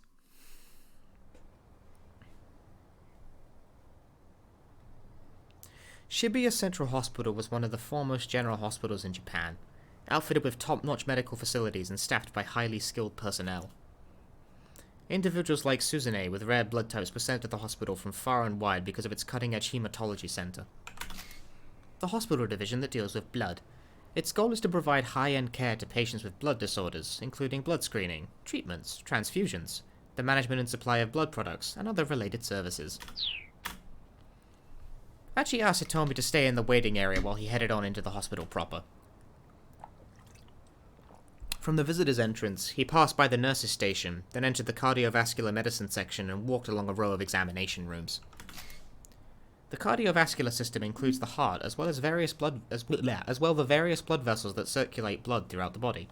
Shibuya Central Hospital was one of the foremost general hospitals in Japan, outfitted with top-notch medical facilities and staffed by highly skilled personnel. Individuals like Suzune with rare blood types were sent to the hospital from far and wide because of its cutting-edge hematology center. The hospital division that deals with blood. Its goal is to provide high-end care to patients with blood disorders, including blood screening, treatments, transfusions, the management and supply of blood products, and other related services. Archie asked Hitomi to stay in the waiting area while he headed on into the hospital proper. From the visitor's entrance, he passed by the nurse's station, then entered the cardiovascular medicine section and walked along a row of examination rooms. The cardiovascular system includes the heart, as well the various blood vessels that circulate blood throughout the body.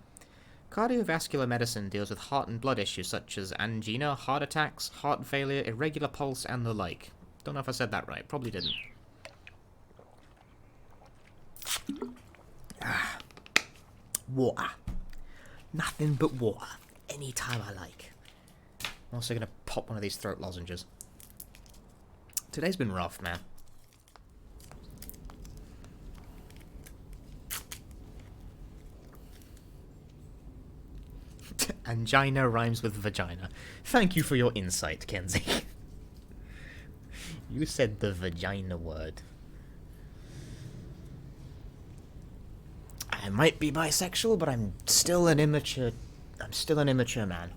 Cardiovascular medicine deals with heart and blood issues such as angina, heart attacks, heart failure, irregular pulse, and the like. Don't know if I said that right. Probably didn't. Water. Nothing but water. Anytime I like. I'm also going to pop one of these throat lozenges. Today's been rough, man. Angina rhymes with vagina. Thank you for your insight, Kenzie. You said the vagina word. I might be bisexual, but I'm still an immature man.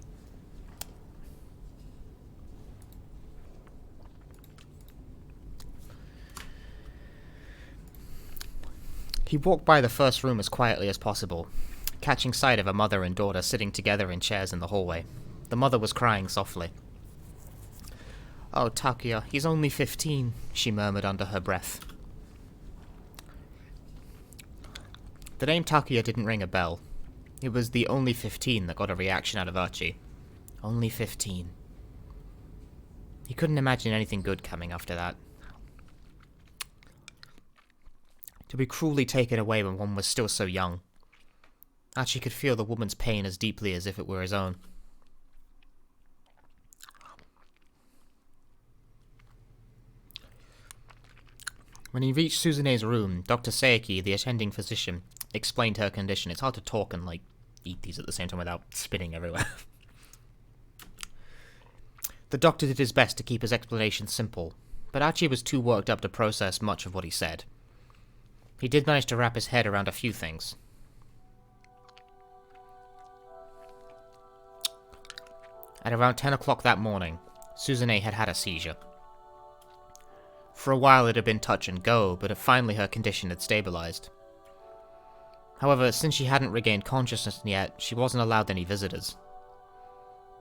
He walked by the first room as quietly as possible, catching sight of a mother and daughter sitting together in chairs in the hallway. The mother was crying softly. "Oh, Takuya, he's only 15, she murmured under her breath. The name Takuya didn't ring a bell. It was the only 15 that got a reaction out of Archie. Only 15. He couldn't imagine anything good coming after that. To be cruelly taken away when one was still so young. Archie could feel the woman's pain as deeply as if it were his own. When he reached Suzune's room, Dr. Seiki, the attending physician, explained her condition. It's hard to talk and, eat these at the same time without spitting everywhere. The doctor did his best to keep his explanation simple, but Archie was too worked up to process much of what he said. He did manage to wrap his head around a few things. At around 10 o'clock that morning, Suzune had had a seizure. For a while it had been touch and go, but finally her condition had stabilized. However, since she hadn't regained consciousness yet, she wasn't allowed any visitors.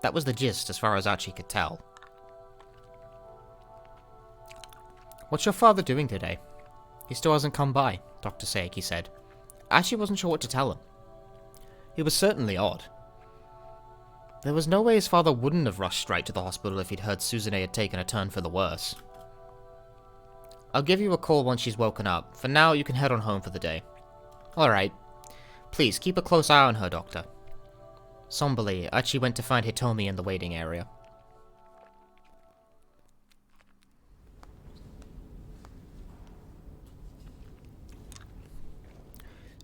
That was the gist, as far as Archie could tell. "What's your father doing today? He still hasn't come by," Dr. Seiki said. Archie wasn't sure what to tell him. It was certainly odd. There was no way his father wouldn't have rushed straight to the hospital if he'd heard Suzune had taken a turn for the worse. "I'll give you a call once she's woken up. For now, you can head on home for the day." "Alright. Please, keep a close eye on her, Doctor." Somberly, Archie went to find Hitomi in the waiting area.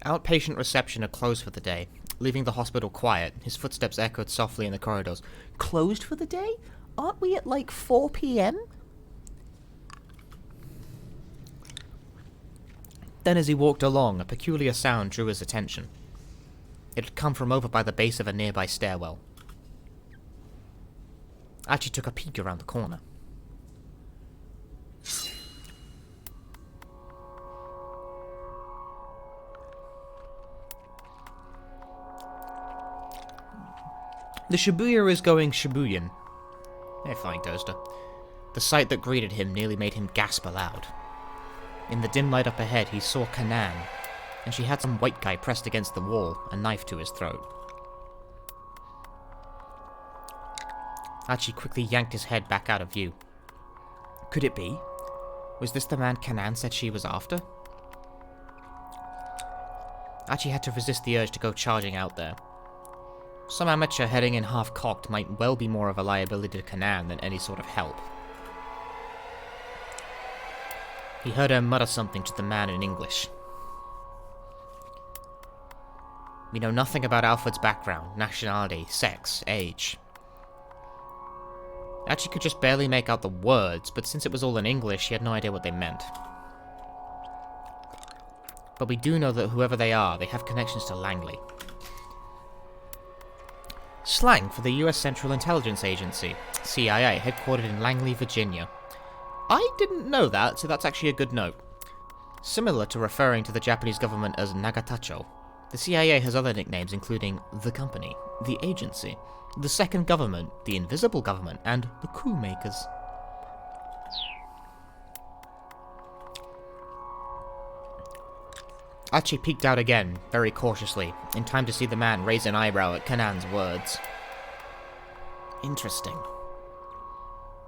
Outpatient reception had closed for the day, leaving the hospital quiet. His footsteps echoed softly in the corridors. "Closed for the day? Aren't we at 4 p.m? Then as he walked along, a peculiar sound drew his attention. It had come from over by the base of a nearby stairwell. Archie took a peek around the corner. The Shibuya is going Shibuyan. Hey, Flying Toaster. The sight that greeted him nearly made him gasp aloud. In the dim light up ahead, he saw Kanan, and she had some white guy pressed against the wall, a knife to his throat. Archie quickly yanked his head back out of view. Could it be? Was this the man Kanan said she was after? Archie had to resist the urge to go charging out there. Some amateur heading in half-cocked might well be more of a liability to Kanan than any sort of help. He heard her mutter something to the man in English. We know nothing about Alfred's background, nationality, sex, age. Archie could just barely make out the words, but since it was all in English, he had no idea what they meant. But we do know that whoever they are, they have connections to Langley. Slang for the US Central Intelligence Agency, CIA, headquartered in Langley, Virginia. I didn't know that, so that's actually a good note. Similar to referring to the Japanese government as Nagatacho, the CIA has other nicknames including the Company, the Agency, the Second Government, the Invisible Government, and the Coup Makers. Archie peeked out again, very cautiously, in time to see the man raise an eyebrow at Kanan's words. Interesting.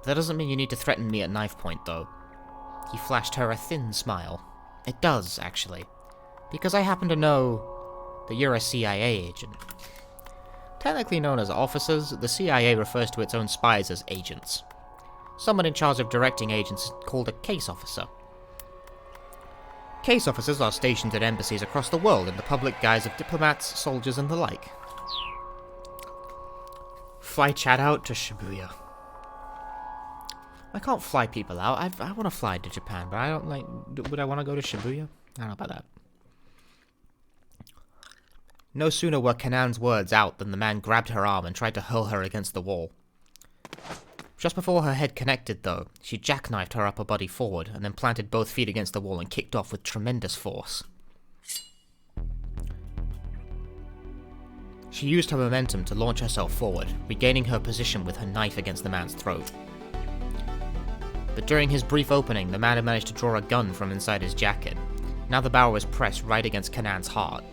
That doesn't mean you need to threaten me at knife point, though. He flashed her a thin smile. It does, actually. Because I happen to know that you're a CIA agent. Technically known as officers, the CIA refers to its own spies as agents. Someone in charge of directing agents is called a case officer. Case officers are stationed at embassies across the world in the public guise of diplomats, soldiers, and the like. Fly Chad out to Shibuya. I can't fly people out. I want to fly to Japan, but I don't like... Would I want to go to Shibuya? I don't know about that. No sooner were Kanan's words out than the man grabbed her arm and tried to hurl her against the wall. Just before her head connected, though, she jackknifed her upper body forward and then planted both feet against the wall and kicked off with tremendous force. She used her momentum to launch herself forward, regaining her position with her knife against the man's throat. But during his brief opening, the man had managed to draw a gun from inside his jacket. Now the barrel was pressed right against Kanan's heart.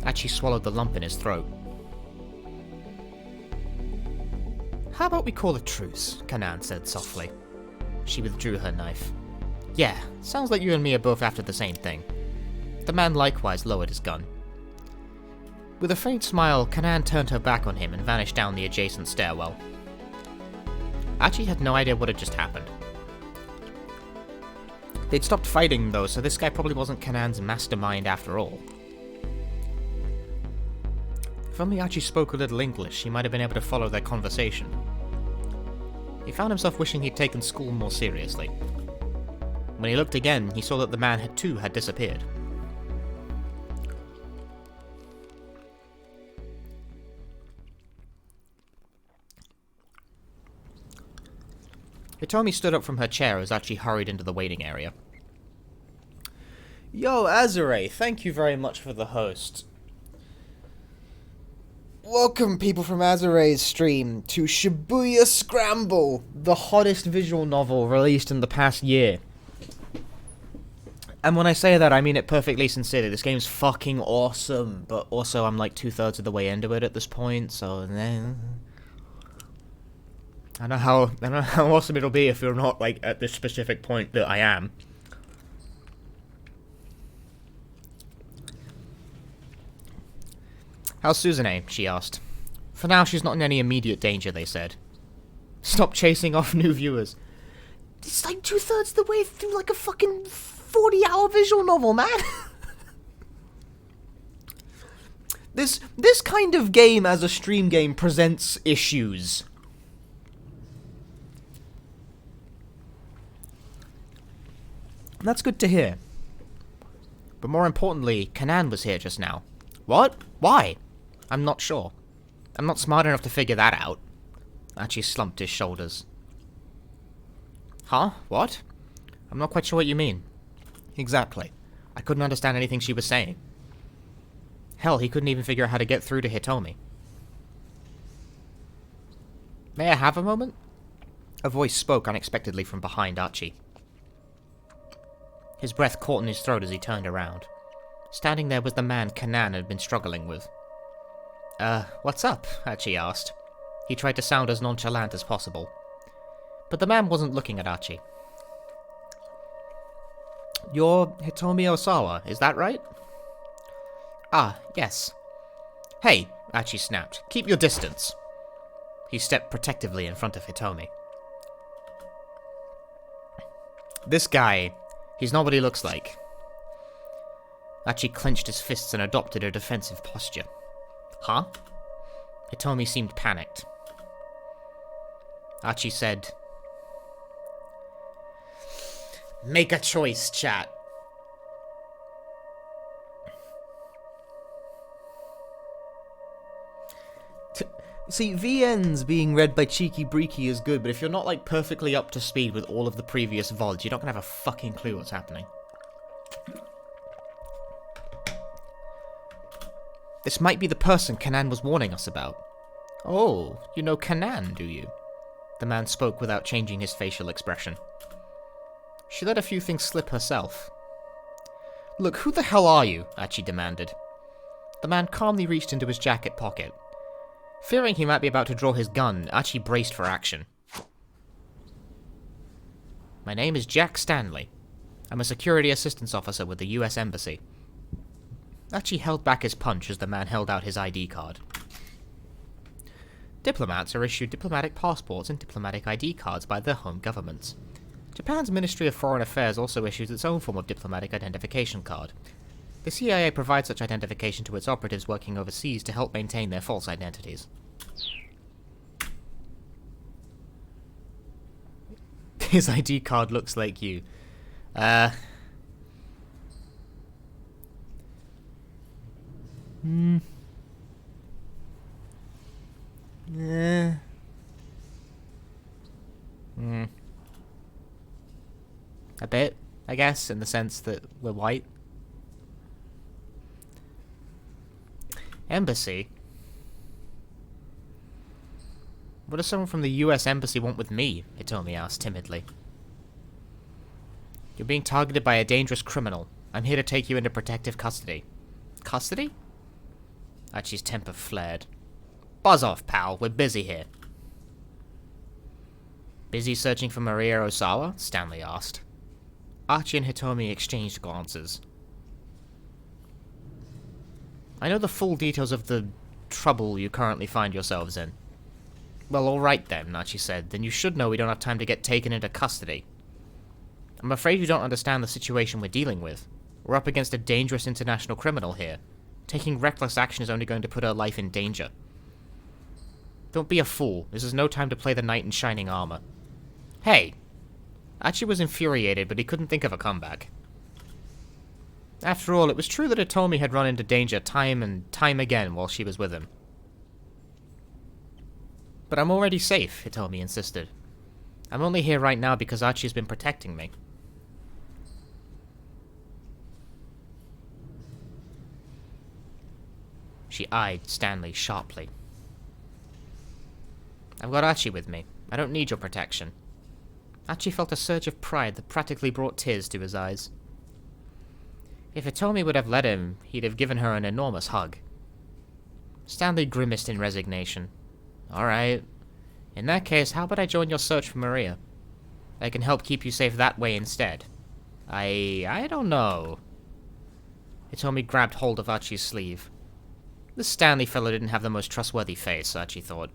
Archie swallowed the lump in his throat. How about we call a truce? Kanan said softly. She withdrew her knife. Yeah, sounds like you and me are both after the same thing. The man likewise lowered his gun. With a faint smile, Kanan turned her back on him and vanished down the adjacent stairwell. Archie had no idea what had just happened. They'd stopped fighting though, so this guy probably wasn't Kanan's mastermind after all. If only Archie spoke a little English, he might have been able to follow their conversation. He found himself wishing he'd taken school more seriously. When he looked again, he saw that the man had disappeared. Hitomi stood up from her chair as Archie hurried into the waiting area. Yo, Azure, thank you very much for the host. Welcome, people from Azure's stream, to Shibuya Scramble, the hottest visual novel released in the past year. And when I say that, I mean it perfectly sincerely. This game's fucking awesome, but also I'm like 2/3 of the way into it at this point, so... I don't know how awesome it'll be if you're not, like, at this specific point that I am. How's Suzune? She asked. For now, she's not in any immediate danger, they said. Stop chasing off new viewers. It's like 2/3 of the way through, like, a fucking 40-hour visual novel, man! This kind of game as a stream game presents issues. That's good to hear. But more importantly, Kanan was here just now. What? Why? I'm not sure. I'm not smart enough to figure that out. Archie slumped his shoulders. Huh? What? I'm not quite sure what you mean. Exactly. I couldn't understand anything she was saying. Hell, he couldn't even figure out how to get through to Hitomi. May I have a moment? A voice spoke unexpectedly from behind Archie. His breath caught in his throat as he turned around. Standing there was the man Kanan had been struggling with. What's up? Archie asked. He tried to sound as nonchalant as possible. But the man wasn't looking at Archie. You're Hitomi Osawa, is that right? Ah, yes. Hey, Archie snapped. Keep your distance. He stepped protectively in front of Hitomi. This guy, he's not what he looks like. Archie clenched his fists and adopted a defensive posture. Huh? Hitomi seemed panicked. Archie said, "Make a choice, chat." See, VNs being read by Cheeky Breeky is good, but if you're not, like, perfectly up to speed with all of the previous VODs, you're not gonna have a fucking clue what's happening. This might be the person Kanan was warning us about. Oh, you know Kanan, do you? The man spoke without changing his facial expression. She let a few things slip herself. Look, who the hell are you? Archie demanded. The man calmly reached into his jacket pocket. Fearing he might be about to draw his gun, Archie braced for action. My name is Jack Stanley. I'm a security assistance officer with the US Embassy. Archie held back his punch as the man held out his ID card. Diplomats are issued diplomatic passports and diplomatic ID cards by their home governments. Japan's Ministry of Foreign Affairs also issues its own form of diplomatic identification card. The CIA provides such identification to its operatives working overseas to help maintain their false identities. His ID card looks like you. Yeah. A bit, I guess, in the sense that we're white. Embassy? What does someone from the US Embassy want with me? Hitomi asked timidly. You're being targeted by a dangerous criminal. I'm here to take you into protective custody. Custody? Archie's temper flared. Buzz off, pal. We're busy here. Busy searching for Maria Osawa? Stanley asked. Archie and Hitomi exchanged glances. I know the full details of the trouble you currently find yourselves in. Well, alright then, Archie said. Then you should know we don't have time to get taken into custody. I'm afraid you don't understand the situation we're dealing with. We're up against a dangerous international criminal here. Taking reckless action is only going to put her life in danger. Don't be a fool. This is no time to play the knight in shining armor. Hey! Archie was infuriated, but he couldn't think of a comeback. After all, it was true that Hitomi had run into danger time and time again while she was with him. But I'm already safe, Hitomi insisted. I'm only here right now because Archie's been protecting me. She eyed Stanley sharply. I've got Archie with me. I don't need your protection. Archie felt a surge of pride that practically brought tears to his eyes. If Hitomi would have let him, he'd have given her an enormous hug. Stanley grimaced in resignation. Alright. In that case, how about I join your search for Maria? I can help keep you safe that way instead. I don't know. Hitomi grabbed hold of Archie's sleeve. This Stanley fellow didn't have the most trustworthy face, Archie thought.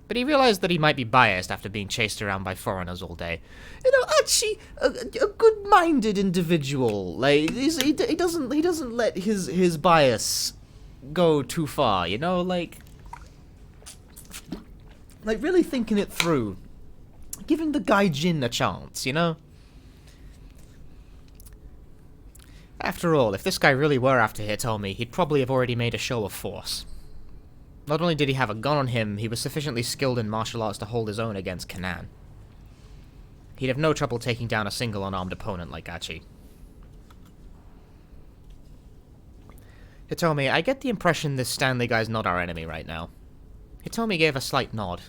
But he realized that he might be biased after being chased around by foreigners all day. You know, Archie, a good-minded individual. Like, he doesn't let his bias go too far, you know? Like really thinking it through. Giving the guy Jin a chance, you know? After all, if this guy really were after Hitomi, he'd probably have already made a show of force. Not only did he have a gun on him, he was sufficiently skilled in martial arts to hold his own against Kanan. He'd have no trouble taking down a single unarmed opponent like Archie. Hitomi, I get the impression this Stanley guy's not our enemy right now. Hitomi gave a slight nod.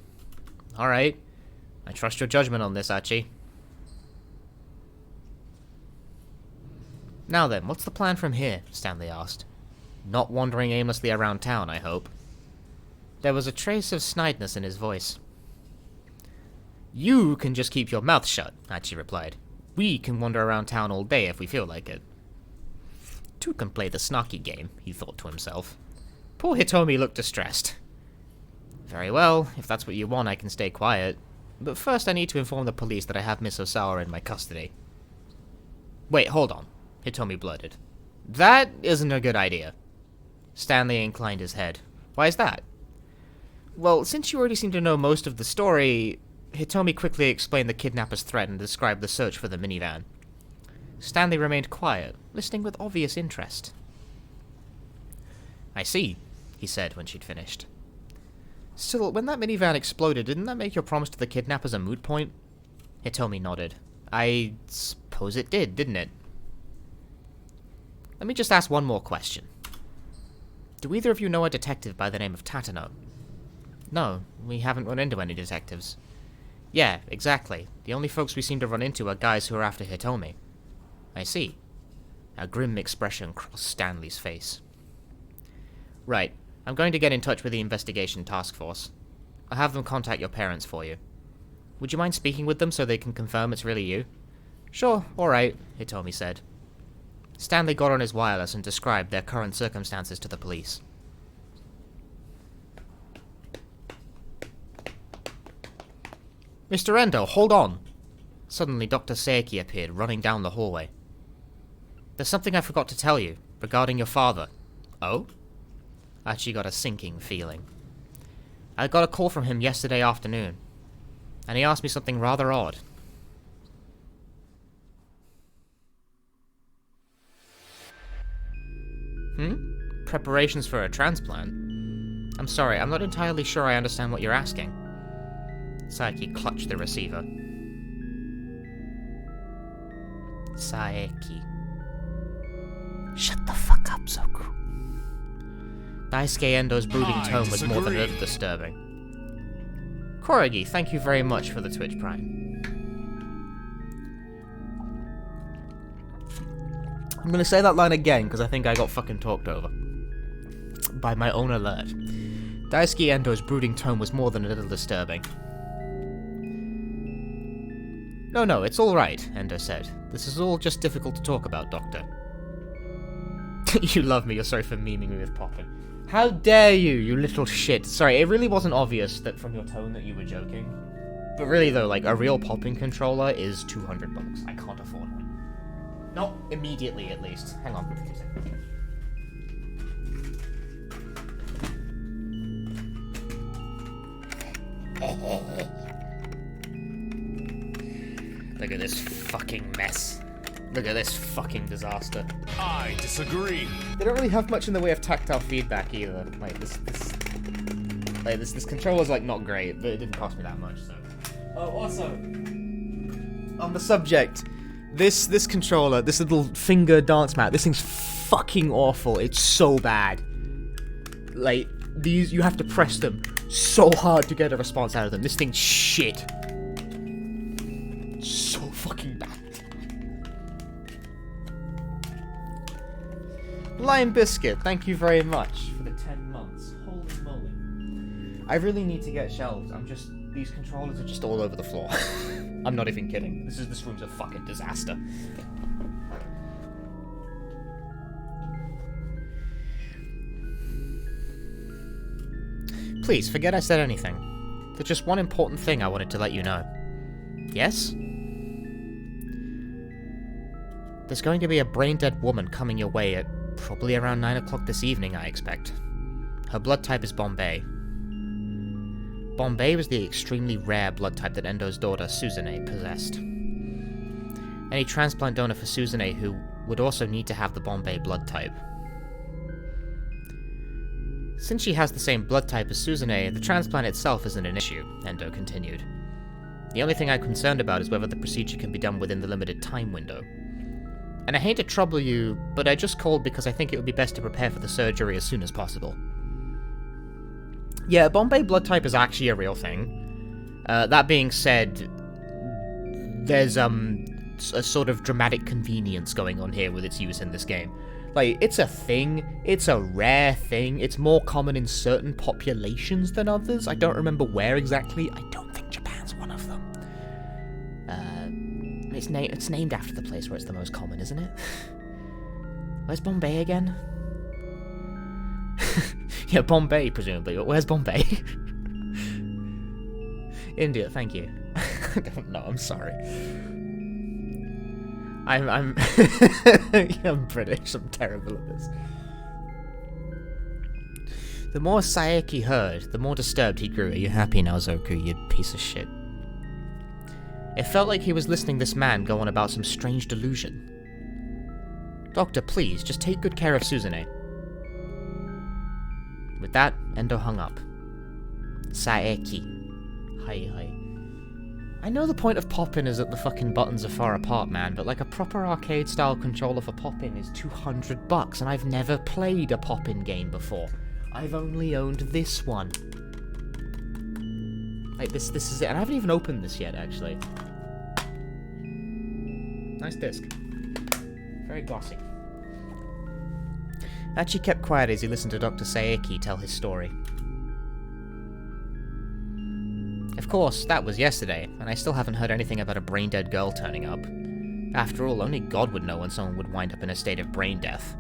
Alright. I trust your judgment on this, Archie. Now then, what's the plan from here? Stanley asked. Not wandering aimlessly around town, I hope. There was a trace of snideness in his voice. You can just keep your mouth shut, Archie replied. We can wander around town all day if we feel like it. Two can play the snarky game, he thought to himself. Poor Hitomi looked distressed. Very well, if that's what you want, I can stay quiet. But first I need to inform the police that I have Miss Osawa in my custody. Wait, hold on, Hitomi blurted. That isn't a good idea. Stanley inclined his head. Why is that? Well, since you already seem to know most of the story, Hitomi quickly explained the kidnapper's threat and described the search for the minivan. Stanley remained quiet, listening with obvious interest. I see, he said when she'd finished. Still, when that minivan exploded, didn't that make your promise to the kidnappers a moot point? Hitomi nodded. I suppose it did, didn't it? Let me just ask one more question. Do either of you know a detective by the name of Tatano? No, we haven't run into any detectives. Yeah, exactly. The only folks we seem to run into are guys who are after Hitomi. I see. A grim expression crossed Stanley's face. Right. I'm going to get in touch with the investigation task force. I'll have them contact your parents for you. Would you mind speaking with them so they can confirm it's really you? Sure, alright, Hitomi said. Stanley got on his wireless and described their current circumstances to the police. Mr. Endo, hold on! Suddenly, Dr. Seiki appeared, running down the hallway. There's something I forgot to tell you, regarding your father. Oh? Archie got a sinking feeling. I got a call from him yesterday afternoon, and he asked me something rather odd. Preparations for a transplant? I'm sorry, I'm not entirely sure I understand what you're asking. Saeki clutched the receiver. Saeki. Shut the fuck up, Zoku. Daisuke Endo's brooding tone was more than a little disturbing. Koragi, thank you very much for the Twitch Prime. I'm gonna say that line again, because I think I got fucking talked over. By my own alert. Daisuke Endo's brooding tone was more than a little disturbing. No, it's alright, Endo said. This is all just difficult to talk about, Doctor. You love me, you're sorry for memeing me with popping. How dare you, you little shit. Sorry, it really wasn't obvious that from your tone that you were joking. But really though, like, a real popping controller is $200. I can't afford one. Not immediately, at least. Hang on. Look at this fucking mess. Look at this fucking disaster. I disagree. They don't really have much in the way of tactile feedback either. Like this controller's like not great, but it didn't cost me that much, so. Oh, also, on the subject, this controller, this little finger dance mat, this thing's fucking awful. It's so bad. Like, these, you have to press them so hard to get a response out of them. This thing's shit. So fucking bad. Lion Biscuit, thank you very much for the 10 months. Holy moly. I really need to get shelves. These controllers are just all over the floor. I'm not even kidding. This room's a fucking disaster. Please, forget I said anything. There's just one important thing I wanted to let you know. Yes? There's going to be a brain-dead woman coming your way at probably around 9 o'clock this evening, I expect. Her blood type is Bombay. Bombay was the extremely rare blood type that Endo's daughter, Suzune, possessed. Any transplant donor for Suzune who would also need to have the Bombay blood type. Since she has the same blood type as Suzune, the transplant itself isn't an issue, Endo continued. The only thing I'm concerned about is whether the procedure can be done within the limited time window. And I hate to trouble you, but I just called because I think it would be best to prepare for the surgery as soon as possible. Yeah, Bombay blood type is actually a real thing. That being said, there's a sort of dramatic convenience going on here with its use in this game. Like, it's a thing, it's a rare thing, it's more common in certain populations than others. I don't remember where exactly. I don't think Japan's one of them. It's named after the place where it's the most common, isn't it? Where's Bombay again? Yeah, Bombay, presumably. But where's Bombay? India, thank you. I don't know, I'm sorry. I'm I'm British, I'm terrible at this. The more Saeki heard, the more disturbed he grew. Are you happy now, Zoku, you piece of shit? It felt like he was listening to this man go on about some strange delusion. Doctor, please, just take good care of Suzune. With that, Endo hung up. Saeki. Hi. I know the point of popping is that the fucking buttons are far apart, man, but like a proper arcade-style controller for popping is $200, and I've never played a poppin' game before. I've only owned this one. Like, this is it, and I haven't even opened this yet, actually. Nice disc. Very glossy. Hachi kept quiet as he listened to Dr. Saeki tell his story. Of course, that was yesterday, and I still haven't heard anything about a brain-dead girl turning up. After all, only God would know when someone would wind up in a state of brain death.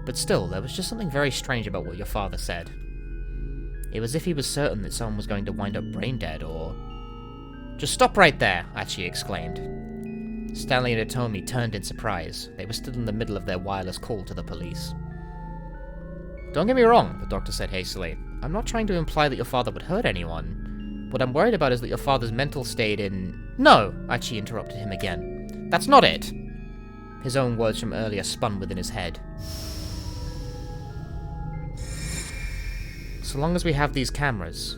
But still, there was just something very strange about what your father said. It was as if he was certain that someone was going to wind up brain dead, or... Just stop right there, Hachi exclaimed. Stanley and Hitomi turned in surprise. They were still in the middle of their wireless call to the police. Don't get me wrong, the doctor said hastily. I'm not trying to imply that your father would hurt anyone. What I'm worried about is that your father's mental state in... No, Hachi interrupted him again. That's not it. His own words from earlier spun within his head. So long as we have these cameras,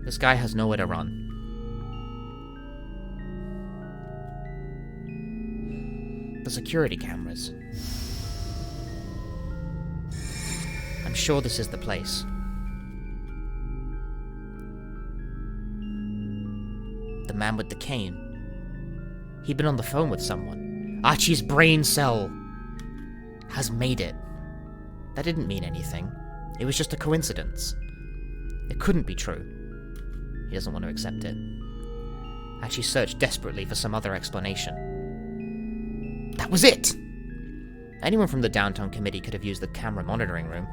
this guy has nowhere to run. The security cameras. I'm sure this is the place. The man with the cane. He'd been on the phone with someone. Hachi's brain cell has made it. That didn't mean anything. It was just a coincidence. It couldn't be true. He doesn't want to accept it. Hachi searched desperately for some other explanation. That was it! Anyone from the downtown committee could have used the camera monitoring room.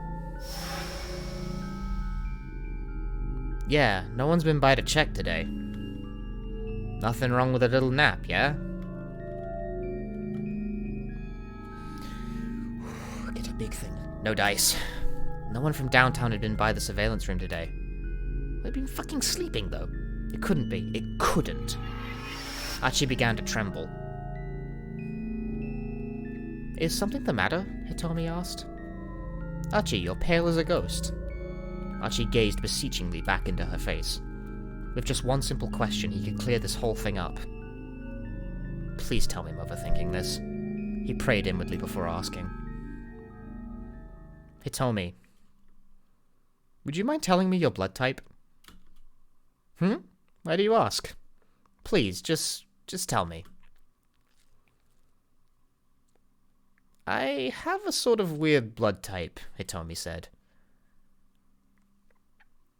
Yeah, no one's been by to check today. Nothing wrong with a little nap, yeah? Get a big thing. No dice. No one from downtown had been by the surveillance room today. They'd been fucking sleeping, though. It couldn't be. It couldn't. Hachi began to tremble. Is something the matter? Hitomi asked. Hachi, you're pale as a ghost. Hachi gazed beseechingly back into her face. With just one simple question, he could clear this whole thing up. Please tell me I'm overthinking this. He prayed inwardly before asking. Hitomi, would you mind telling me your blood type? Why do you ask? Please, just tell me. I have a sort of weird blood type, Hitomi said.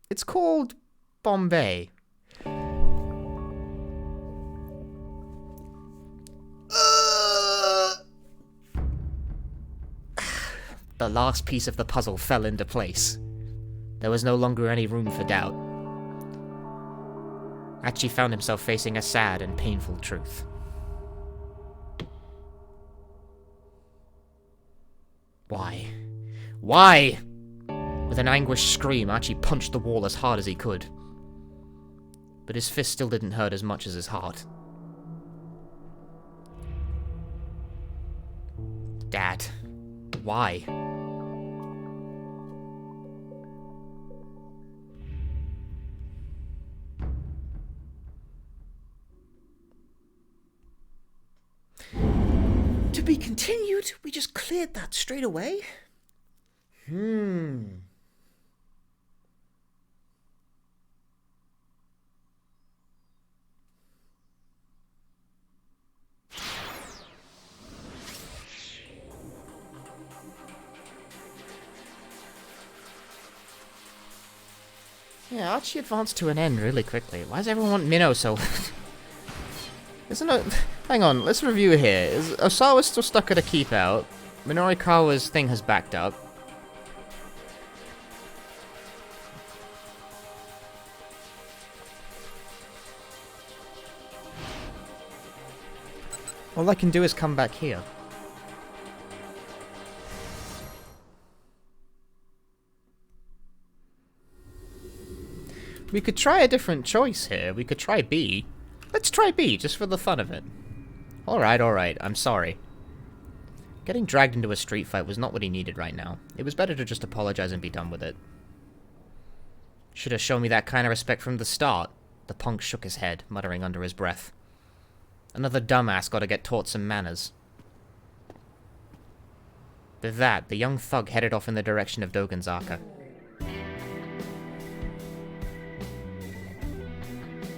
It's called Bombay. The last piece of the puzzle fell into place. There was no longer any room for doubt. Hachi found himself facing a sad and painful truth. Why? Why? With an anguished scream, Hachi punched the wall as hard as he could. But his fist still didn't hurt as much as his heart. Dad, why? To be continued? We just cleared that straight away? Yeah, Archie advanced to an end really quickly. Why does everyone want Minnow so... Isn't it... Hang on, let's review here. Is Osawa still stuck at a keep out? Minorikawa's thing has backed up. All I can do is come back here. We could try a different choice here. We could try B. Let's try B, just for the fun of it. Alright, I'm sorry. Getting dragged into a street fight was not what he needed right now. It was better to just apologize and be done with it. Should have shown me that kind of respect from the start. The punk shook his head, muttering under his breath. Another dumbass gotta get taught some manners. With that, the young thug headed off in the direction of Dogenzaka.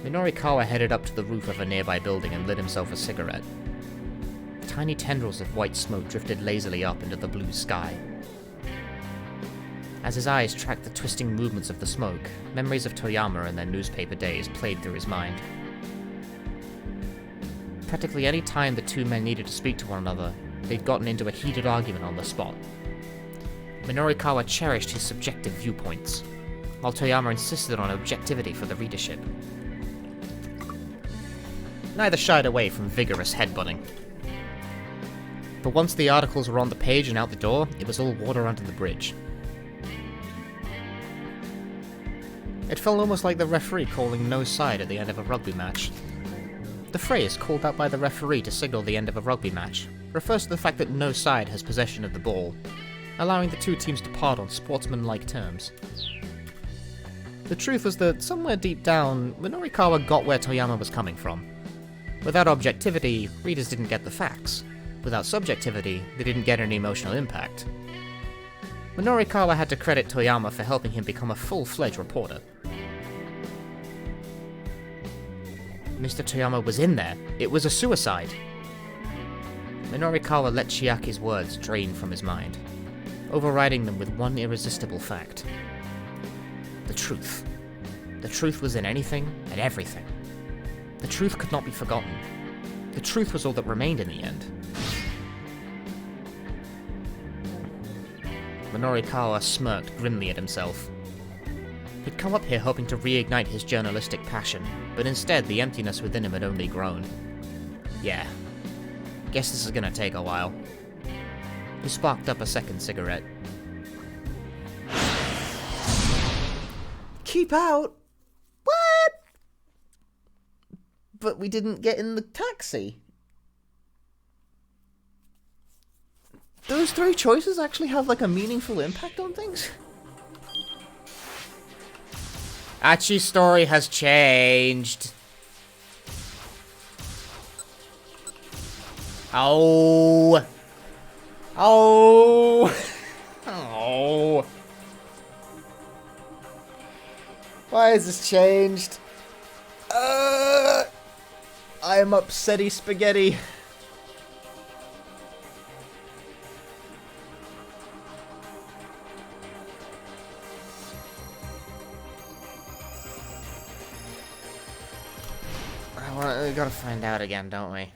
Minorikawa headed up to the roof of a nearby building and lit himself a cigarette. Tiny tendrils of white smoke drifted lazily up into the blue sky. As his eyes tracked the twisting movements of the smoke, memories of Toyama and their newspaper days played through his mind. Practically any time the two men needed to speak to one another, they'd gotten into a heated argument on the spot. Minorikawa cherished his subjective viewpoints, while Toyama insisted on objectivity for the readership. Neither shied away from vigorous headbutting. But once the articles were on the page and out the door, it was all water under the bridge. It felt almost like the referee calling no side at the end of a rugby match. The phrase, called out by the referee to signal the end of a rugby match, refers to the fact that no side has possession of the ball, allowing the two teams to part on sportsmanlike terms. The truth was that, somewhere deep down, Minorikawa got where Toyama was coming from. Without objectivity, readers didn't get the facts. Without subjectivity, they didn't get any emotional impact. Minorikawa had to credit Toyama for helping him become a full-fledged reporter. Mr. Toyama was in there. It was a suicide. Minorikawa let Chiaki's words drain from his mind, overriding them with one irresistible fact. The truth. The truth was in anything and everything. The truth could not be forgotten. The truth was all that remained in the end. Minorikawa smirked grimly at himself. He'd come up here hoping to reignite his journalistic passion, but instead the emptiness within him had only grown. Yeah. Guess this is gonna take a while. He sparked up a second cigarette. Keep out? What? But we didn't get in the taxi. Those three choices actually have like a meaningful impact on things? Achi's story has changed. Oh. Oh. Oh. Why has this changed? I am upsetty spaghetti. We gotta find out again, don't we?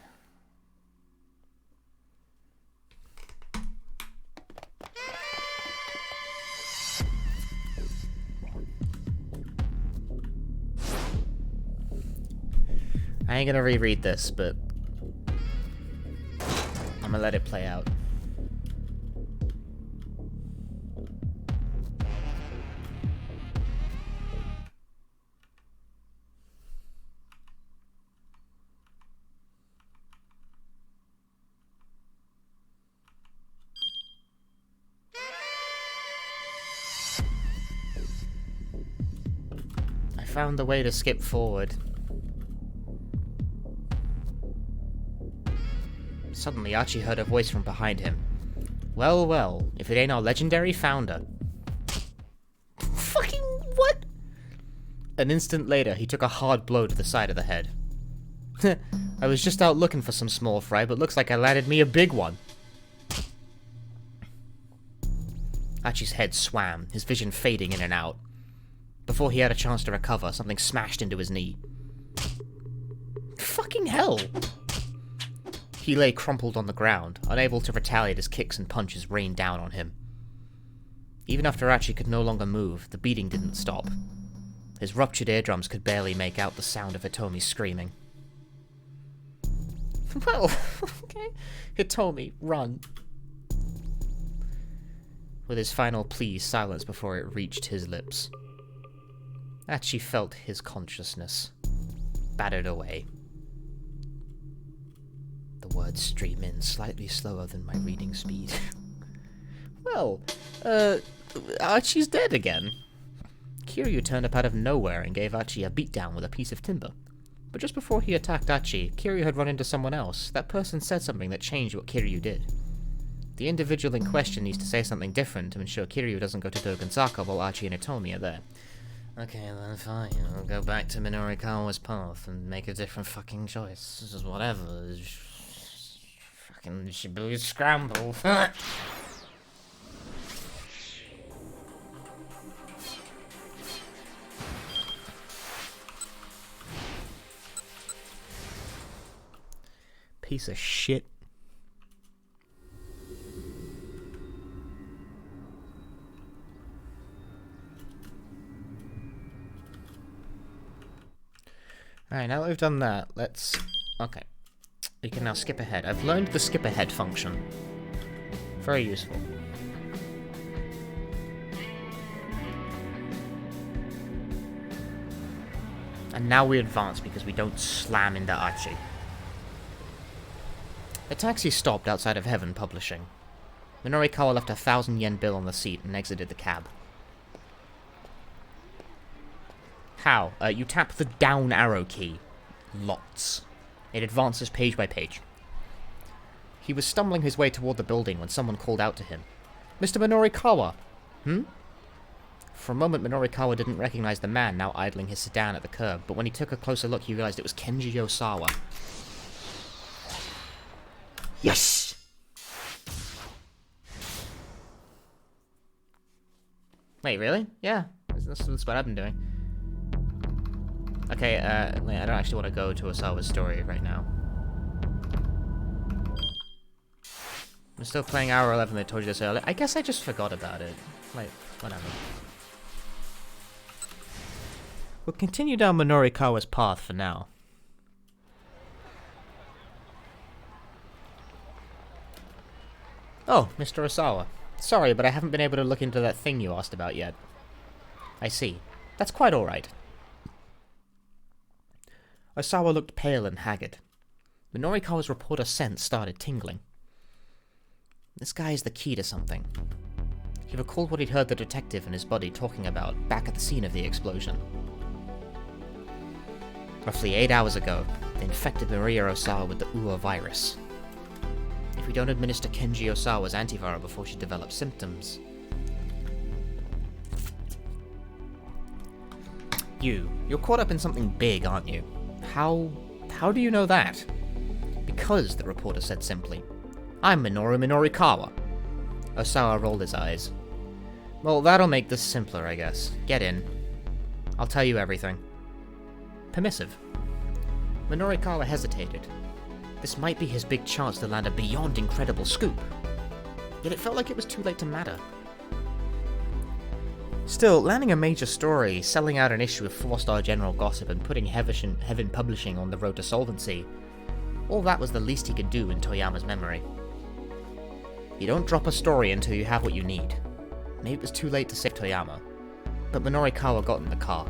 I ain't gonna reread this, but I'm gonna let it play out. I found a way to skip forward. Suddenly, Archie heard a voice from behind him. Well, well, if it ain't our legendary founder. Fucking what? An instant later, he took a hard blow to the side of the head. I was just out looking for some small fry, but looks like I landed me a big one. Archie's head swam, his vision fading in and out. Before he had a chance to recover, something smashed into his knee. Fucking hell! He lay crumpled on the ground, unable to retaliate as kicks and punches rained down on him. Even after Archie could no longer move, the beating didn't stop. His ruptured eardrums could barely make out the sound of Hitomi screaming. Well, okay. Hitomi, run. With his final plea silenced before it reached his lips. Archie felt his consciousness battered away. The words stream in slightly slower than my reading speed. Well, Archie's dead again. Kiryu turned up out of nowhere and gave Archie a beatdown with a piece of timber. But just before he attacked Archie, Kiryu had run into someone else. That person said something that changed what Kiryu did. The individual in question needs to say something different to ensure Kiryu doesn't go to Dogensaka while Archie and Hitomi are there. Okay, then fine. I'll go back to Minorikawa's path and make a different fucking choice. This is whatever. Fucking Shibuya Scramble. Piece of shit. Alright, now that we've done that, let's... Okay. We can now skip ahead. I've learned the skip ahead function. Very useful. And now we advance because we don't slam into Archie. The taxi stopped outside of Heaven Publishing. Minorikawa left a 1,000 yen bill on the seat and exited the cab. How? You tap the down arrow key. Lots. It advances page by page. He was stumbling his way toward the building when someone called out to him. Mr. Minorikawa! For a moment, Minorikawa didn't recognize the man now idling his sedan at the curb, but when he took a closer look, he realized it was Kenji Osawa. Yes! Wait, really? Yeah, that's what I've been doing. Okay, I don't actually want to go to Osawa's story right now. I'm still playing Hour 11, I told you this earlier. I guess I just forgot about it. Like, whatever. We'll continue down Minorikawa's path for now. Oh, Mr. Osawa. Sorry, but I haven't been able to look into that thing you asked about yet. I see. That's quite alright. Osawa looked pale and haggard. Minorikawa's reporter sense started tingling. This guy is the key to something. He recalled what he'd heard the detective and his buddy talking about back at the scene of the explosion. Roughly 8 hours ago, they infected Maria Osawa with the Ua virus. If we don't administer Kenji Osawa's antiviral before she develops symptoms... You're caught up in something big, aren't you? How do you know that? Because, the reporter said simply. I'm Minoru Minorikawa. Osawa rolled his eyes. Well, that'll make this simpler, I guess. Get in. I'll tell you everything. Permissive. Minorikawa hesitated. This might be his big chance to land a beyond incredible scoop. Yet it felt like it was too late to matter. Still, landing a major story, selling out an issue of 4-star general gossip, and putting Heaven Publishing on the road to solvency, all that was the least he could do in Toyama's memory. You don't drop a story until you have what you need. Maybe it was too late to save Toyama, but Minorikawa got in the car.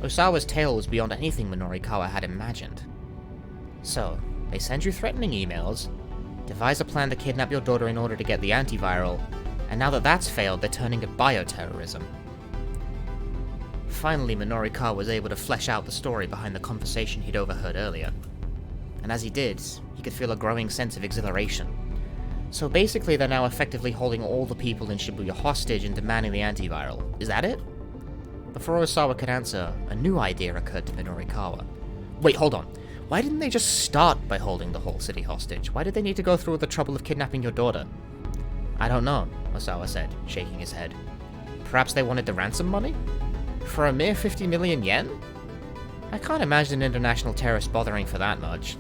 Osawa's tale was beyond anything Minorikawa had imagined. So, they send you threatening emails, devise a plan to kidnap your daughter in order to get the antiviral, and now that that's failed, they're turning to bioterrorism. Finally, Minorikawa was able to flesh out the story behind the conversation he'd overheard earlier. And as he did, he could feel a growing sense of exhilaration. So basically, they're now effectively holding all the people in Shibuya hostage and demanding the antiviral. Is that it? Before Osawa could answer, a new idea occurred to Minorikawa. Wait, hold on. Why didn't they just start by holding the whole city hostage? Why did they need to go through the trouble of kidnapping your daughter? I don't know, Osawa said, shaking his head. Perhaps they wanted the ransom money? For a mere 50 million yen? I can't imagine an international terrorist bothering for that much.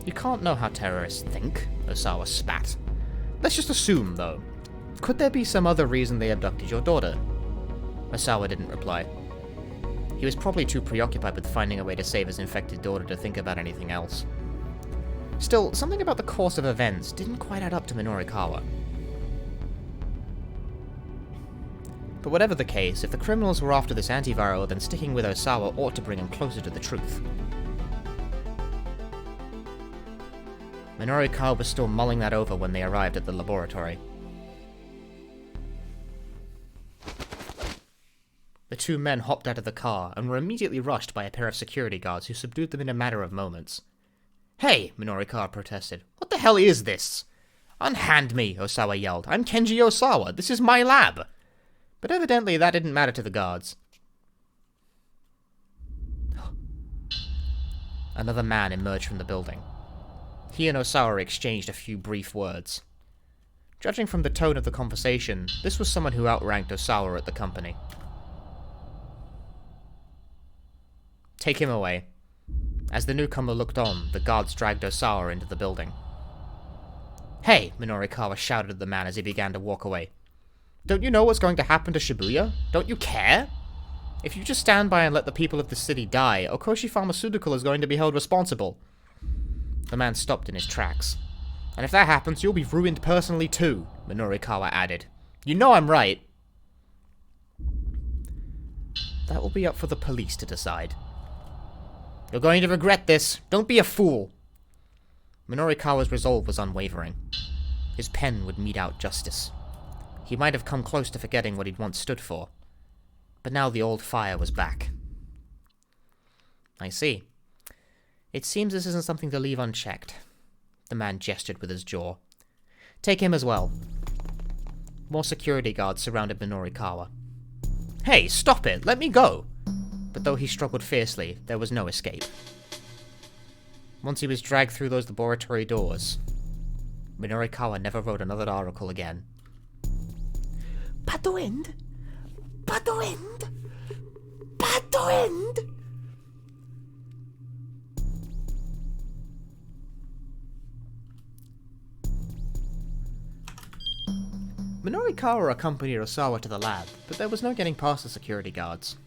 You can't know how terrorists think, Osawa spat. Let's just assume, though. Could there be some other reason they abducted your daughter? Osawa didn't reply. He was probably too preoccupied with finding a way to save his infected daughter to think about anything else. Still, something about the course of events didn't quite add up to Minorikawa. But whatever the case, if the criminals were after this antiviral, then sticking with Osawa ought to bring him closer to the truth. Minorikawa was still mulling that over when they arrived at the laboratory. The two men hopped out of the car and were immediately rushed by a pair of security guards who subdued them in a matter of moments. "Hey!" Minorikawa protested. "What the hell is this?" "Unhand me!" Osawa yelled. "I'm Kenji Osawa. This is my lab!" But evidently that didn't matter to the guards. Another man emerged from the building. He and Osawa exchanged a few brief words. Judging from the tone of the conversation, this was someone who outranked Osawa at the company. "Take him away." As the newcomer looked on, the guards dragged Osawa into the building. "Hey!" Minorikawa shouted at the man as he began to walk away. "Don't you know what's going to happen to Shibuya? Don't you care? If you just stand by and let the people of the city die, Okoshi Pharmaceutical is going to be held responsible." The man stopped in his tracks. "And if that happens, you'll be ruined personally too," Minorikawa added. "You know I'm right." "That will be up for the police to decide." "You're going to regret this. Don't be a fool." Minorikawa's resolve was unwavering. His pen would mete out justice. He might have come close to forgetting what he'd once stood for. But now the old fire was back. "I see. It seems this isn't something to leave unchecked." The man gestured with his jaw. "Take him as well." More security guards surrounded Minorikawa. "Hey, stop it! Let me go!" But though he struggled fiercely, there was no escape. Once he was dragged through those laboratory doors, Minorikawa never wrote another article again. Bad wind! Bad wind! Bad wind! Minorikawa accompanied Osawa to the lab, but there was no getting past the security guards.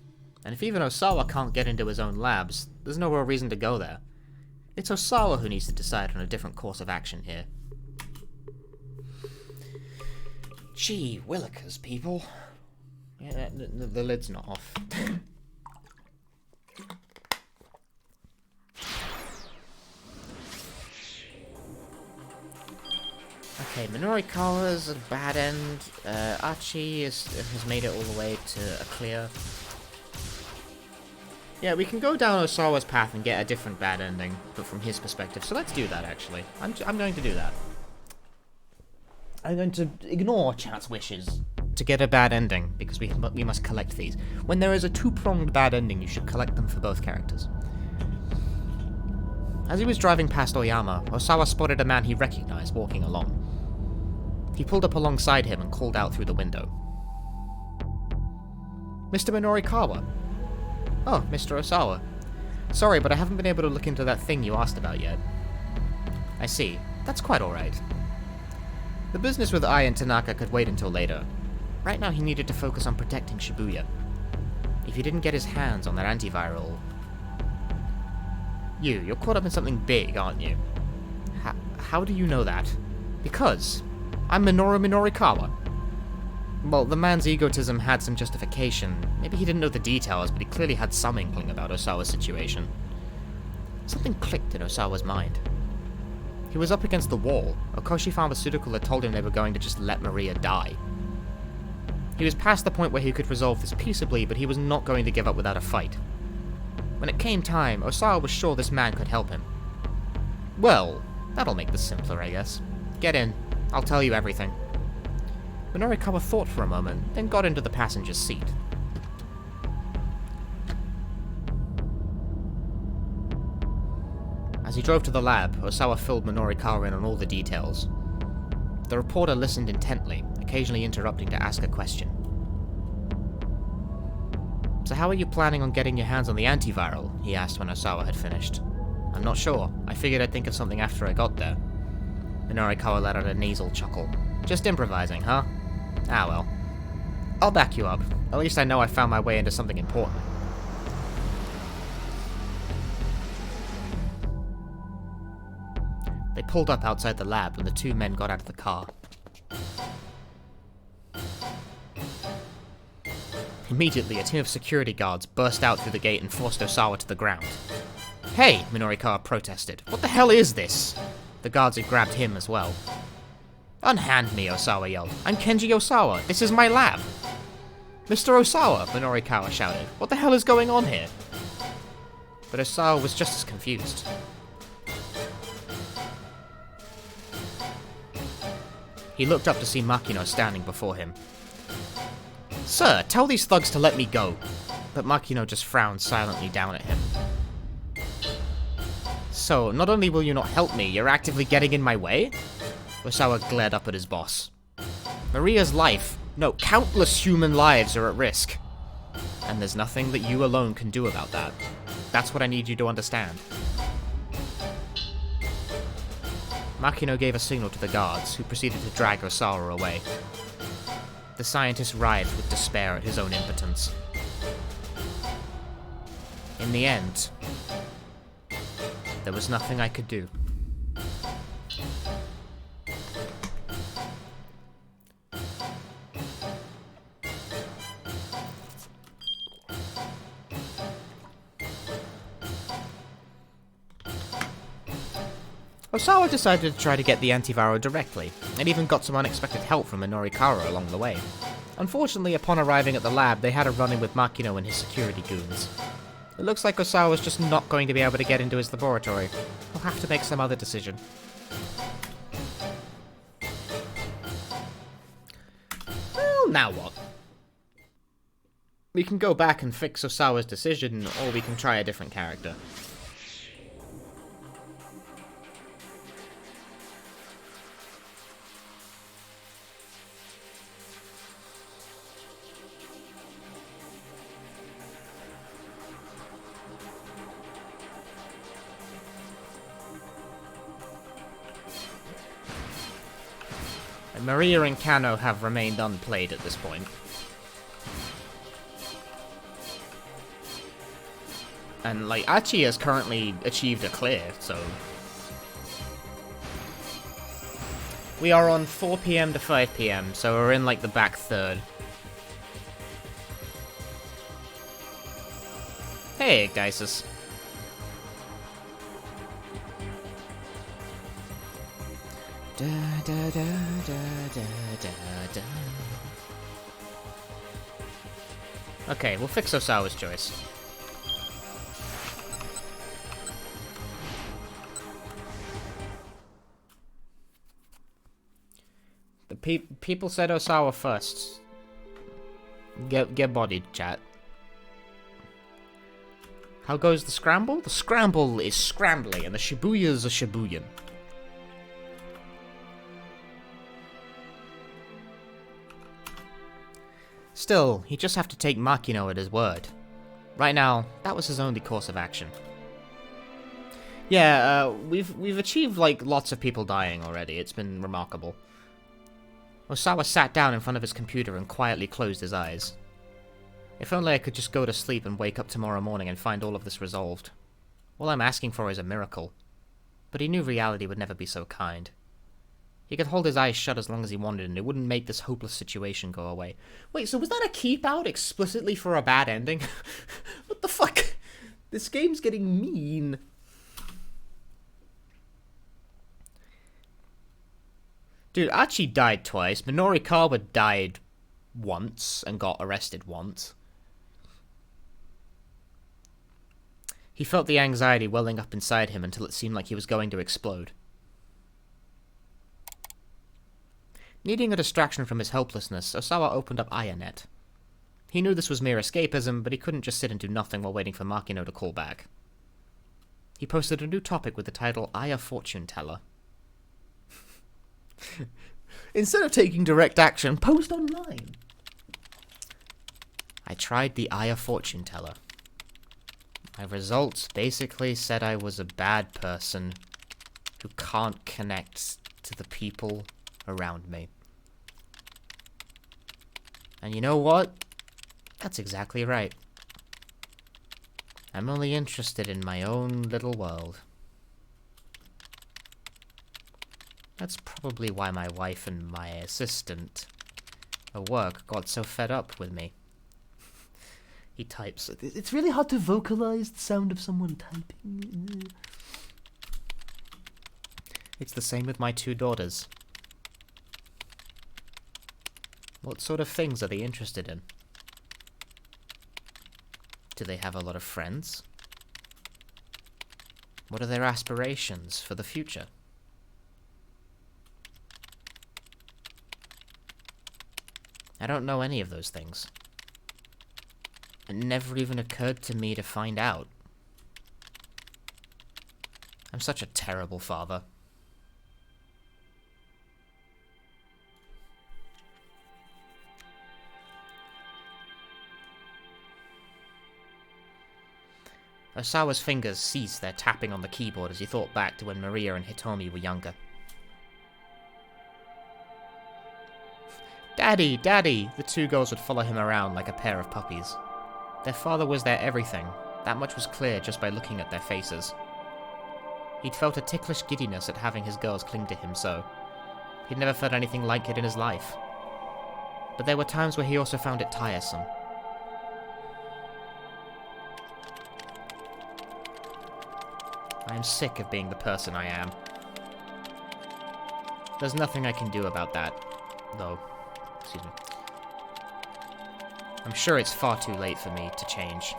And if even Osawa can't get into his own labs, there's no real reason to go there. It's Osawa who needs to decide on a different course of action here. Gee willikers, people. Yeah, the lid's not off. Okay, Minorikawa's a bad end. Archie has made it all the way to a clear. Yeah, we can go down Osawa's path and get a different bad ending, but from his perspective. So let's do that, actually. I'm going to do that. I'm going to ignore chat's wishes to get a bad ending, because we must collect these. When there is a two-pronged bad ending, you should collect them for both characters. As he was driving past Oyama, Osawa spotted a man he recognized walking along. He pulled up alongside him and called out through the window. "Mr. Minorikawa." "Oh, Mr. Osawa. Sorry, but I haven't been able to look into that thing you asked about yet." "I see. That's quite alright." The business with Ai and Tanaka could wait until later. Right now he needed to focus on protecting Shibuya. If he didn't get his hands on that antiviral... You're caught up in something big, aren't you? How do you know that? Because I'm Minoru Minorikawa. Well, the man's egotism had some justification. Maybe he didn't know the details, but he clearly had some inkling about Osawa's situation. Something clicked in Osawa's mind. He was up against the wall. Okoshi Pharmaceutical had told him they were going to just let Maria die. He was past the point where he could resolve this peaceably, but he was not going to give up without a fight. When it came time, Osawa was sure this man could help him. "Well, that'll make this simpler, I guess. Get in. I'll tell you everything." Minorikawa thought for a moment, then got into the passenger's seat. As he drove to the lab, Osawa filled Minorikawa in on all the details. The reporter listened intently, occasionally interrupting to ask a question. So how are you planning on getting your hands on the antiviral? He asked when Osawa had finished. I'm not sure. I figured I'd think of something after I got there. Minorikawa let out a nasal chuckle. Just improvising, huh? Ah well. I'll back you up. At least I know I found my way into something important. They pulled up outside the lab when the two men got out of the car. Immediately, a team of security guards burst out through the gate and forced Osawa to the ground. Hey, Minorikawa protested. What the hell is this? The guards had grabbed him as well. Unhand me, Osawa yelled. I'm Kenji Osawa. This is my lab. Mr. Osawa, Minorikawa shouted. What the hell is going on here? But Osawa was just as confused. He looked up to see Makino standing before him. Sir, tell these thugs to let me go. But Makino just frowned silently down at him. So, not only will you not help me, you're actively getting in my way? Osawa glared up at his boss. Maria's life, no, countless human lives are at risk. And there's nothing that you alone can do about that. That's what I need you to understand. Makino gave a signal to the guards, who proceeded to drag Osawa away. The scientist writhed with despair at his own impotence. In the end, there was nothing I could do. Osawa decided to try to get the antiviral directly, and even got some unexpected help from Minorikawa along the way. Unfortunately, upon arriving at the lab, they had a run-in with Makino and his security goons. It looks like Osawa's just not going to be able to get into his laboratory. He'll have to make some other decision. Well, now what? We can go back and fix Osawa's decision, or we can try a different character. Maria and Kano have remained unplayed at this point. And, like, Achi has currently achieved a clear, so... We are on 4 PM to 5 PM, so we're in, like, the back third. Hey, Geisus. Da, da, da, da, da, da, da. Okay, we'll fix Osawa's choice. The people said Osawa first. Get bodied, chat. How goes the Scramble? The Scramble is scrambly, and the Shibuya's a Shibuyan. Still, he'd just have to take Makino at his word. Right now, that was his only course of action. Yeah, we've achieved, like, lots of people dying already. It's been remarkable. Osawa sat down in front of his computer and quietly closed his eyes. If only I could just go to sleep and wake up tomorrow morning and find all of this resolved. All I'm asking for is a miracle. But he knew reality would never be so kind. He could hold his eyes shut as long as he wanted, and it wouldn't make this hopeless situation go away. Wait, so was that a keep-out explicitly for a bad ending? What the fuck? This game's getting mean. Dude, Achi died twice. Minorikawa died once and got arrested once. He felt the anxiety welling up inside him until it seemed like he was going to explode. Needing a distraction from his helplessness, Osawa opened up Ayanet. He knew this was mere escapism, but he couldn't just sit and do nothing while waiting for Makino to call back. He posted a new topic with the title Aya Fortune Teller. Instead of taking direct action, post online. I tried the Eye of Fortune Teller. My results basically said I was a bad person who can't connect to the people around me. And you know what? That's exactly right. I'm only interested in my own little world. That's probably why my wife and my assistant at work got so fed up with me. He types. It's really hard to vocalize the sound of someone typing. It's the same with my 2 daughters. What sort of things are they interested in? Do they have a lot of friends? What are their aspirations for the future? I don't know any of those things. It never even occurred to me to find out. I'm such a terrible father. Osawa's fingers ceased their tapping on the keyboard as he thought back to when Maria and Hitomi were younger. Daddy, Daddy! The 2 girls would follow him around like a pair of puppies. Their father was their everything. That much was clear just by looking at their faces. He'd felt a ticklish giddiness at having his girls cling to him so. He'd never felt anything like it in his life. But there were times where he also found it tiresome. I am sick of being the person I am. There's nothing I can do about that, though. Excuse me. I'm sure it's far too late for me to change.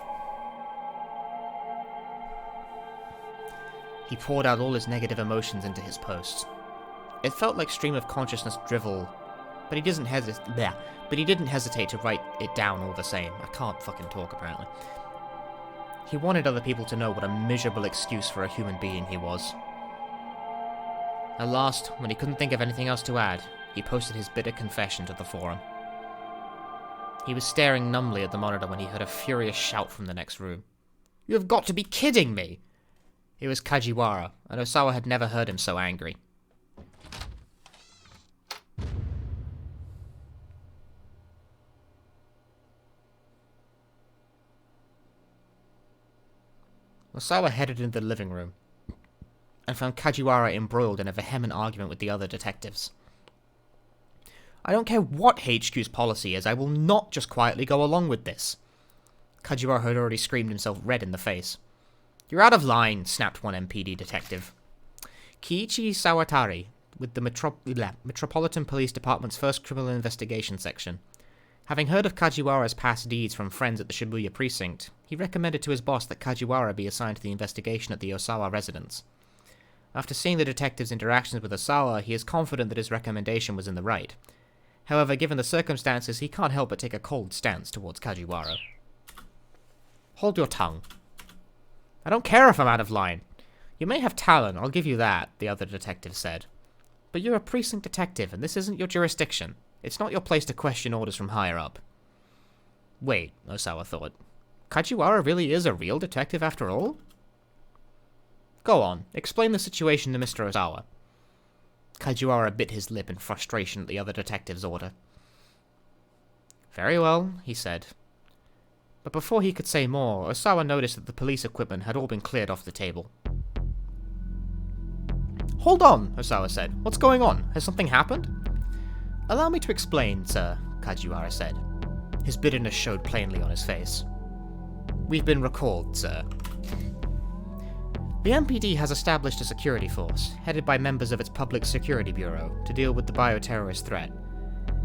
He poured out all his negative emotions into his post. It felt like stream of consciousness drivel, but he didn't hesitate to write it down all the same. I can't fucking talk, apparently. He wanted other people to know what a miserable excuse for a human being he was. At last, when he couldn't think of anything else to add, he posted his bitter confession to the forum. He was staring numbly at the monitor when he heard a furious shout from the next room. "You have got to be kidding me!" It was Kajiwara, and Osawa had never heard him so angry. Osawa headed into the living room and found Kajiwara embroiled in a vehement argument with the other detectives. "I don't care what HQ's policy is, I will not just quietly go along with this." Kajiwara had already screamed himself red in the face. "You're out of line," snapped one MPD detective. Kiichi Sawatari, with the Metropolitan Police Department's first criminal investigation section. Having heard of Kajiwara's past deeds from friends at the Shibuya precinct, he recommended to his boss that Kajiwara be assigned to the investigation at the Osawa residence. After seeing the detective's interactions with Osawa, he is confident that his recommendation was in the right. However, given the circumstances, he can't help but take a cold stance towards Kajiwara. "Hold your tongue." "I don't care if I'm out of line. You may have talent, I'll give you that," the other detective said. "But you're a precinct detective, and this isn't your jurisdiction. It's not your place to question orders from higher up." Wait, Osawa thought. Kajiwara really is a real detective after all? Go on, explain the situation to Mr. Osawa. Kajiwara bit his lip in frustration at the other detective's order. "Very well," he said. But before he could say more, Osawa noticed that the police equipment had all been cleared off the table. "Hold on," Osawa said. "What's going on? Has something happened?" "Allow me to explain, sir," Kajiwara said. His bitterness showed plainly on his face. "We've been recalled, sir. The MPD has established a security force, headed by members of its Public Security Bureau, to deal with the bioterrorist threat.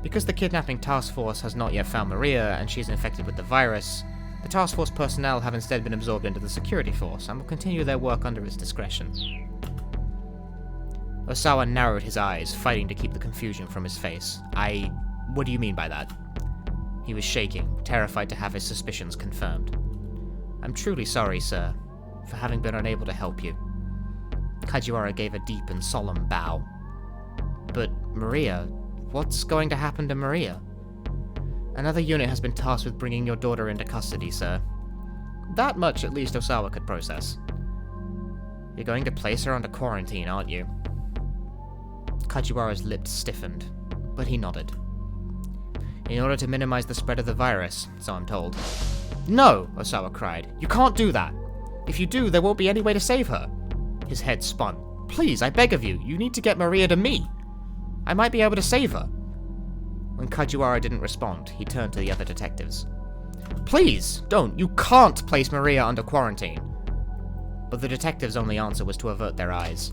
Because the kidnapping task force has not yet found Maria, and she is infected with the virus, the task force personnel have instead been absorbed into the security force, and will continue their work under its discretion." Osawa narrowed his eyes, fighting to keep the confusion from his face. What do you mean by that?" He was shaking, terrified to have his suspicions confirmed. "I'm truly sorry, sir, for having been unable to help you." Kajiwara gave a deep and solemn bow. "But Maria, what's going to happen to Maria?" Another unit has been tasked with bringing your daughter into custody, sir. That much at least Osawa could process. You're going to place her under quarantine, aren't you? Kajiwara's lips stiffened, but he nodded. In order to minimize the spread of the virus, so I'm told. No, Osawa cried. You can't do that. If you do, there won't be any way to save her. His head spun. Please, I beg of you, you need to get Maria to me. I might be able to save her. When Kajiwara didn't respond, he turned to the other detectives. Please, don't. You can't place Maria under quarantine. But the detectives' only answer was to avert their eyes.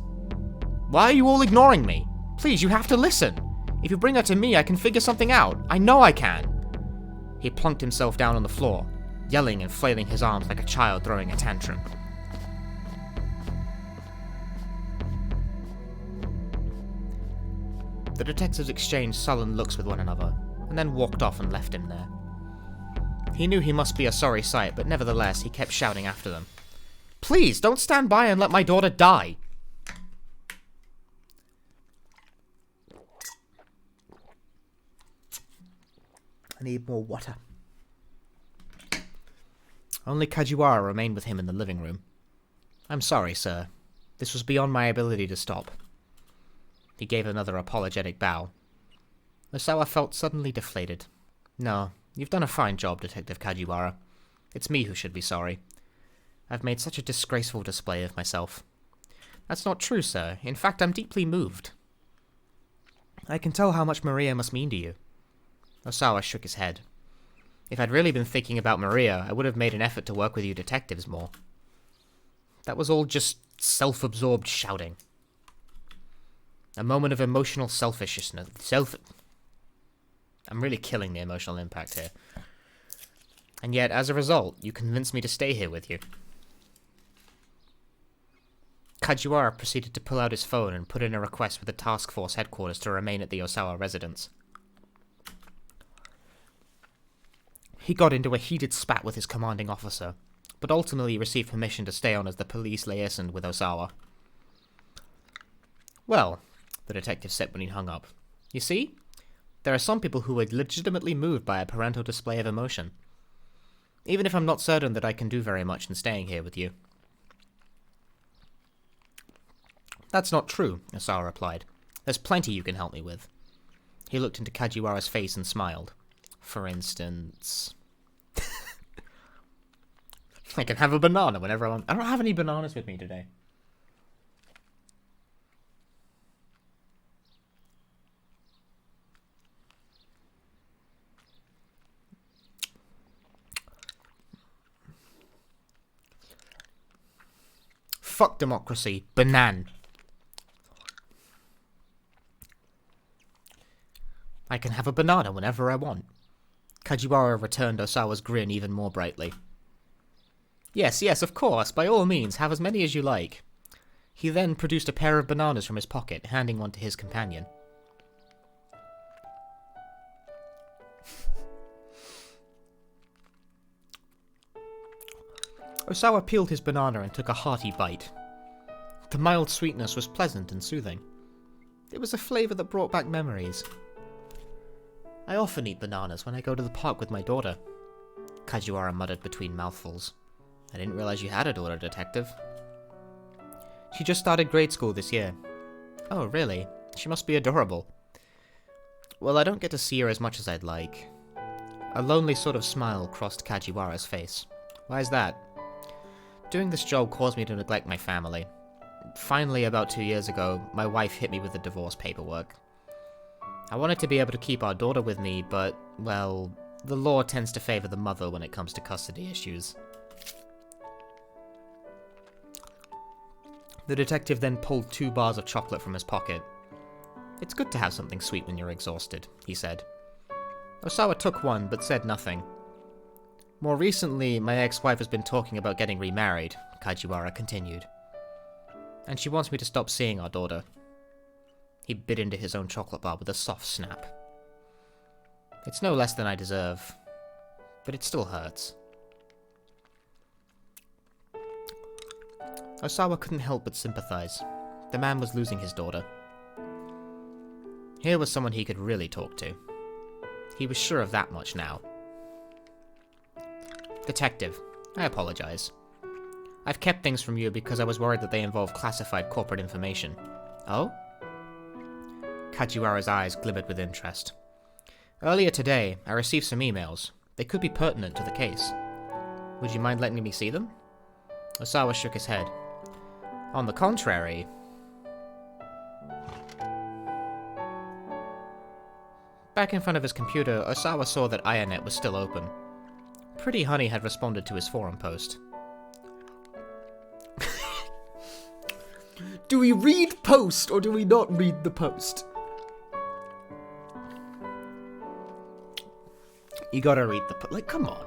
Why are you all ignoring me? Please, you have to listen. If you bring her to me, I can figure something out. I know I can. He plunked himself down on the floor, yelling and flailing his arms like a child throwing a tantrum. The detectives exchanged sullen looks with one another, and then walked off and left him there. He knew he must be a sorry sight, but nevertheless he kept shouting after them. Please, don't stand by and let my daughter die! I need more water. Only Kajiwara remained with him in the living room. I'm sorry, sir. This was beyond my ability to stop. He gave another apologetic bow. Osawa felt suddenly deflated. No, you've done a fine job, Detective Kajiwara. It's me who should be sorry. I've made such a disgraceful display of myself. That's not true, sir. In fact, I'm deeply moved. I can tell how much Maria must mean to you. Osawa shook his head. If I'd really been thinking about Maria, I would have made an effort to work with you detectives more. That was all just self-absorbed shouting. A moment of emotional selfishness. I'm really killing the emotional impact here. And yet, as a result, you convinced me to stay here with you. Kajiwara proceeded to pull out his phone and put in a request with the task force headquarters to remain at the Osawa residence. He got into a heated spat with his commanding officer, but ultimately received permission to stay on as the police liaisoned with Osawa. Well, the detective said when he hung up, you see, there are some people who are legitimately moved by a parental display of emotion. Even if I'm not certain that I can do very much in staying here with you. That's not true, Osawa replied. There's plenty you can help me with. He looked into Kajiwara's face and smiled. For instance... I can have a banana whenever I want. I don't have any bananas with me today. Fuck democracy. Banan. I can have a banana whenever I want. Kajiwara returned Osawa's grin even more brightly. Yes, yes, of course, by all means, have as many as you like. He then produced a pair of bananas from his pocket, handing one to his companion. Osawa peeled his banana and took a hearty bite. The mild sweetness was pleasant and soothing. It was a flavour that brought back memories. I often eat bananas when I go to the park with my daughter, Kajiwara muttered between mouthfuls. I didn't realize you had a daughter, Detective. She just started grade school this year. Oh, really? She must be adorable. Well, I don't get to see her as much as I'd like. A lonely sort of smile crossed Kajiwara's face. Why is that? Doing this job caused me to neglect my family. Finally, about 2 years ago, my wife hit me with the divorce paperwork. I wanted to be able to keep our daughter with me, but, well, the law tends to favor the mother when it comes to custody issues. The detective then pulled 2 bars of chocolate from his pocket. It's good to have something sweet when you're exhausted, he said. Osawa took one, but said nothing. More recently, my ex-wife has been talking about getting remarried, Kajiwara continued. And she wants me to stop seeing our daughter. He bit into his own chocolate bar with a soft snap. It's no less than I deserve, but it still hurts. Osawa couldn't help but sympathize. The man was losing his daughter. Here was someone he could really talk to. He was sure of that much now. Detective, I apologize. I've kept things from you because I was worried that they involve classified corporate information. Oh? Kajiwara's eyes glimmered with interest. Earlier today, I received some emails. They could be pertinent to the case. Would you mind letting me see them? Osawa shook his head. On the contrary... Back in front of his computer, Osawa saw that IONET was still open. Pretty Honey had responded to his forum post. Do we read post or do we not read the post? You gotta read the like, come on.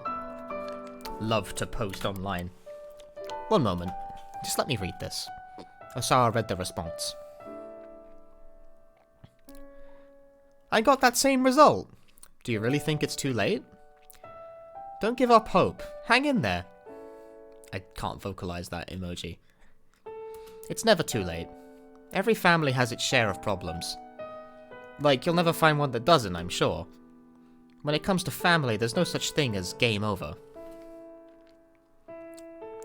Love to post online. One moment. Just let me read this. Osawa read the response. I got that same result. Do you really think it's too late? Don't give up hope. Hang in there. I can't vocalize that emoji. It's never too late. Every family has its share of problems. Like, you'll never find one that doesn't, I'm sure. When it comes to family, there's no such thing as game over.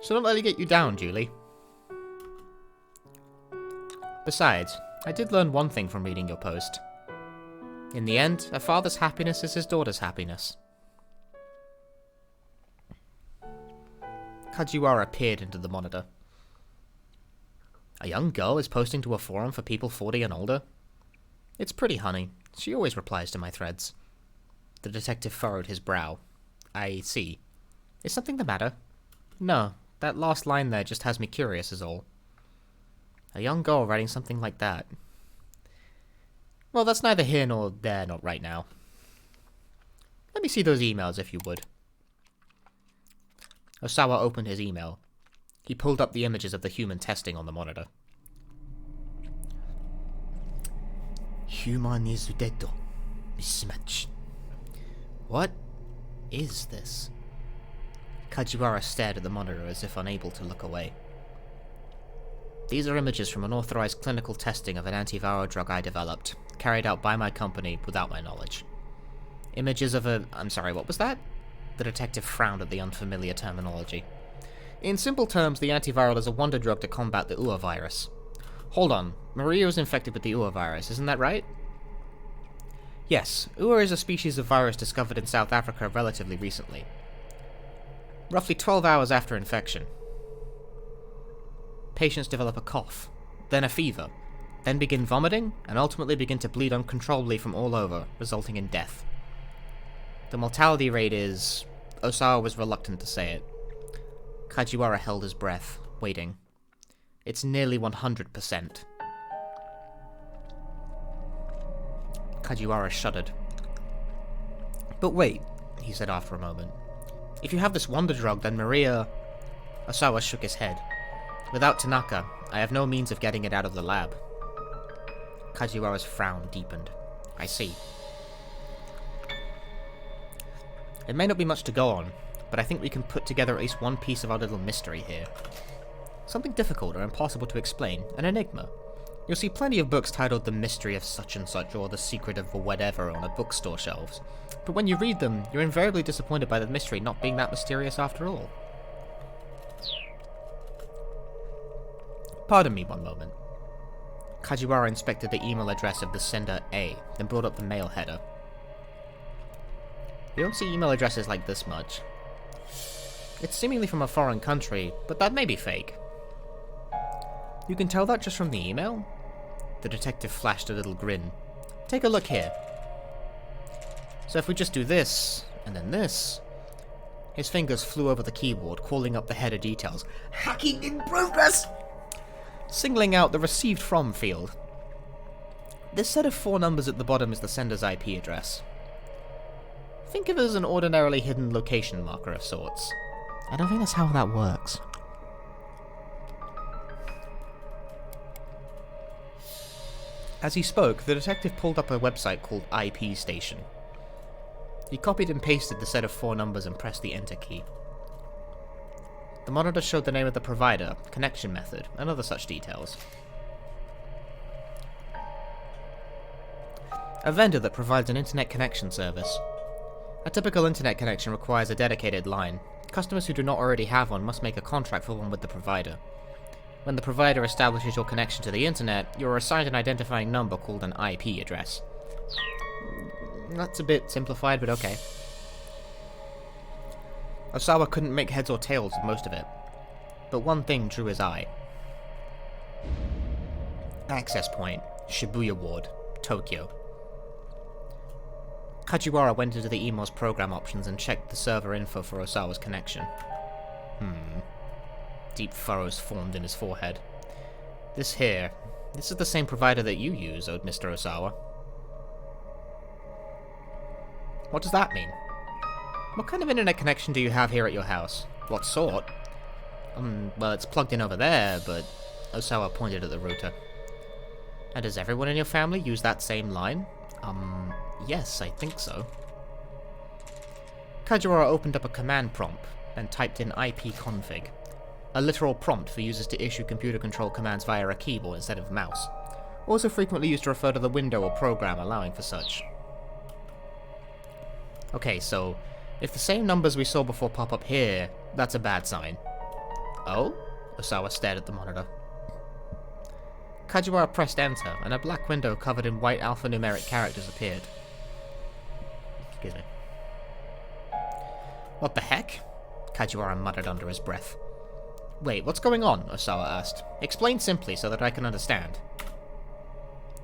So don't let it get you down, Julie. Besides, I did learn one thing from reading your post. In the end, a father's happiness is his daughter's happiness. Kajiwara peered into the monitor. A young girl is posting to a forum for people 40 and older? It's Pretty Honey. She always replies to my threads. The detective furrowed his brow. I see. Is something the matter? No, that last line there just has me curious is all. A young girl writing something like that. Well, that's neither here nor there, not right now. Let me see those emails, if you would. Osawa opened his email. He pulled up the images of the human testing on the monitor. Human is dead. Mismatch. What is this? Kajiwara stared at the monitor as if unable to look away. These are images from unauthorized clinical testing of an antiviral drug I developed, carried out by my company without my knowledge. Images of a... I'm sorry, what was that? The detective frowned at the unfamiliar terminology. In simple terms, the antiviral is a wonder drug to combat the UA virus. Hold on, Maria was infected with the UA virus, isn't that right? Yes, UA is a species of virus discovered in South Africa relatively recently. Roughly 12 hours after infection. Patients develop a cough, then a fever, then begin vomiting, and ultimately begin to bleed uncontrollably from all over, resulting in death. The mortality rate is... Osawa was reluctant to say it. Kajiwara held his breath, waiting. It's nearly 100%. Kajiwara shuddered. But wait, he said after a moment. If you have this wonder drug, then Maria... Osawa shook his head. Without Tanaka, I have no means of getting it out of the lab. Kajiwara's frown deepened. I see. It may not be much to go on, but I think we can put together at least one piece of our little mystery here. Something difficult or impossible to explain, an enigma. You'll see plenty of books titled The Mystery of Such and Such or The Secret of Whatever on a bookstore shelves, but when you read them, you're invariably disappointed by the mystery not being that mysterious after all. Pardon me one moment. Kajiwara inspected the email address of the sender A, then brought up the mail header. You don't see email addresses like this much. It's seemingly from a foreign country, but that may be fake. You can tell that just from the email? The detective flashed a little grin. Take a look here. So if we just do this, and then this... His fingers flew over the keyboard, calling up the header details. Hacking in progress! Singling out the received from field. This set of 4 numbers at the bottom is the sender's IP address. Think of it as an ordinarily hidden location marker of sorts. I don't think that's how that works. As he spoke, the detective pulled up a website called IP Station. He copied and pasted the set of 4 numbers and pressed the Enter key. The monitor showed the name of the provider, connection method, and other such details. a vendor that provides an internet connection service. A typical internet connection requires a dedicated line. Customers who do not already have one must make a contract for one with the provider. When the provider establishes your connection to the internet, you are assigned an identifying number called an IP address. That's a bit simplified, but okay. Osawa couldn't make heads or tails of most of it, but one thing drew his eye. Access point, Shibuya Ward, Tokyo. Kajiwara went into the email's program options and checked the server info for Osawa's connection. Deep furrows formed in his forehead. This is the same provider that you use, Mr. Osawa. What does that mean? What kind of internet connection do you have here at your house? What sort? Well, it's plugged in over there, but... Osawa pointed at the router. And does everyone in your family use that same line? Yes, I think so. Kajiwara opened up a command prompt and typed in ipconfig, a literal prompt for users to issue computer control commands via a keyboard instead of mouse, also frequently used to refer to the window or program allowing for such. Okay, so, if the same numbers we saw before pop up here, that's a bad sign. Oh? Osawa stared at the monitor. Kajiwara pressed enter, and a black window covered in white alphanumeric characters appeared. Excuse me. What the heck? Kajiwara muttered under his breath. Wait, what's going on? Osawa asked. Explain simply so that I can understand.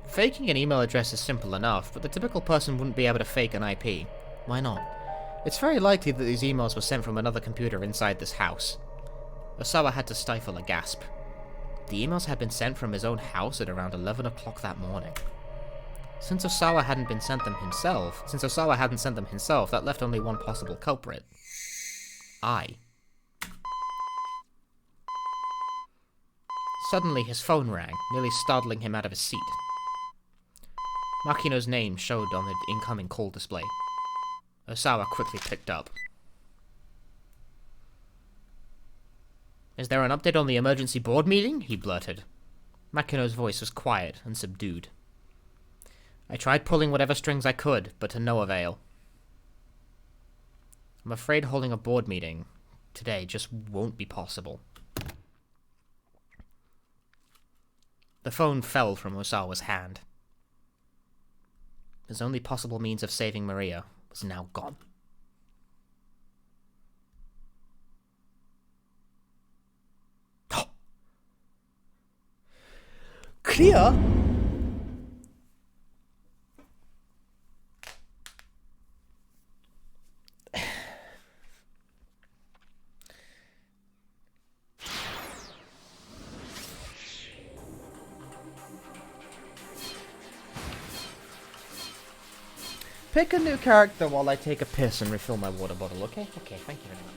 Faking an email address is simple enough, but the typical person wouldn't be able to fake an IP. Why not? It's very likely that these emails were sent from another computer inside this house. Osawa had to stifle a gasp. The emails had been sent from his own house at around 11 o'clock that morning. Since Osawa hadn't sent them himself, that left only one possible culprit. I. Suddenly his phone rang, nearly startling him out of his seat. Makino's name showed on the incoming call display. Osawa quickly picked up. Is there an update on the emergency board meeting? He blurted. Makino's voice was quiet and subdued. I tried pulling whatever strings I could, but to no avail. I'm afraid holding a board meeting today just won't be possible. The phone fell from Osawa's hand. His only possible means of saving Maria was now gone. Clear? Pick a new character while I take a piss and refill my water bottle, okay? Okay, thank you very much.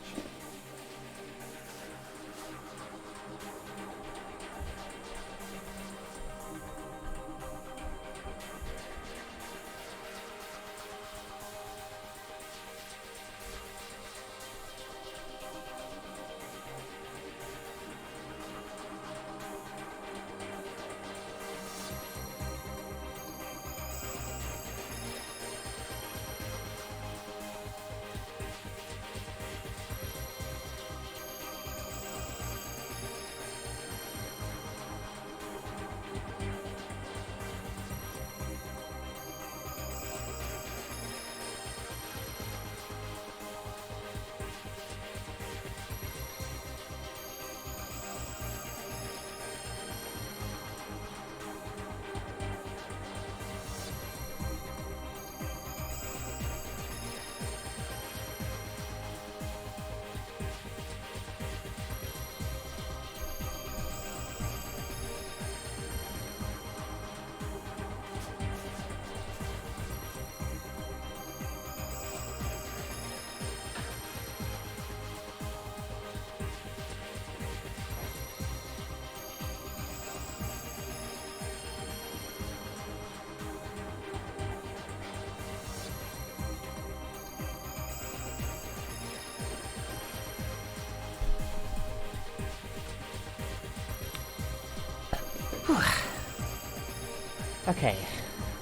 Okay,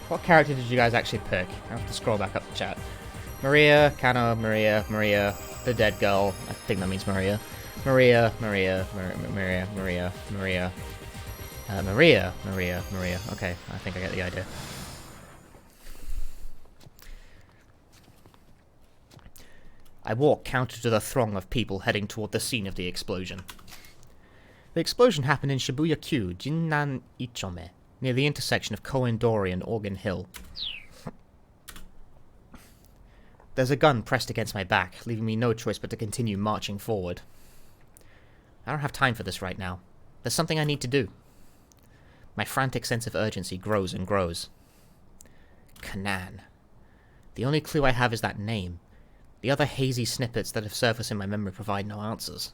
What character did you guys actually pick? I have to scroll back up the chat. Maria, Kano, Maria, the dead girl. I think that means Maria. Maria. Okay, I think I get the idea. I walk counter to the throng of people heading toward the scene of the explosion. The explosion happened in Shibuya-kyu, Jinnan Ichome, near the intersection of Koen-dori and Organ Hill. There's a gun pressed against my back, leaving me no choice but to continue marching forward. I don't have time for this right now. There's something I need to do. My frantic sense of urgency grows and grows. Kanan. The only clue I have is that name. The other hazy snippets that have surfaced in my memory provide no answers.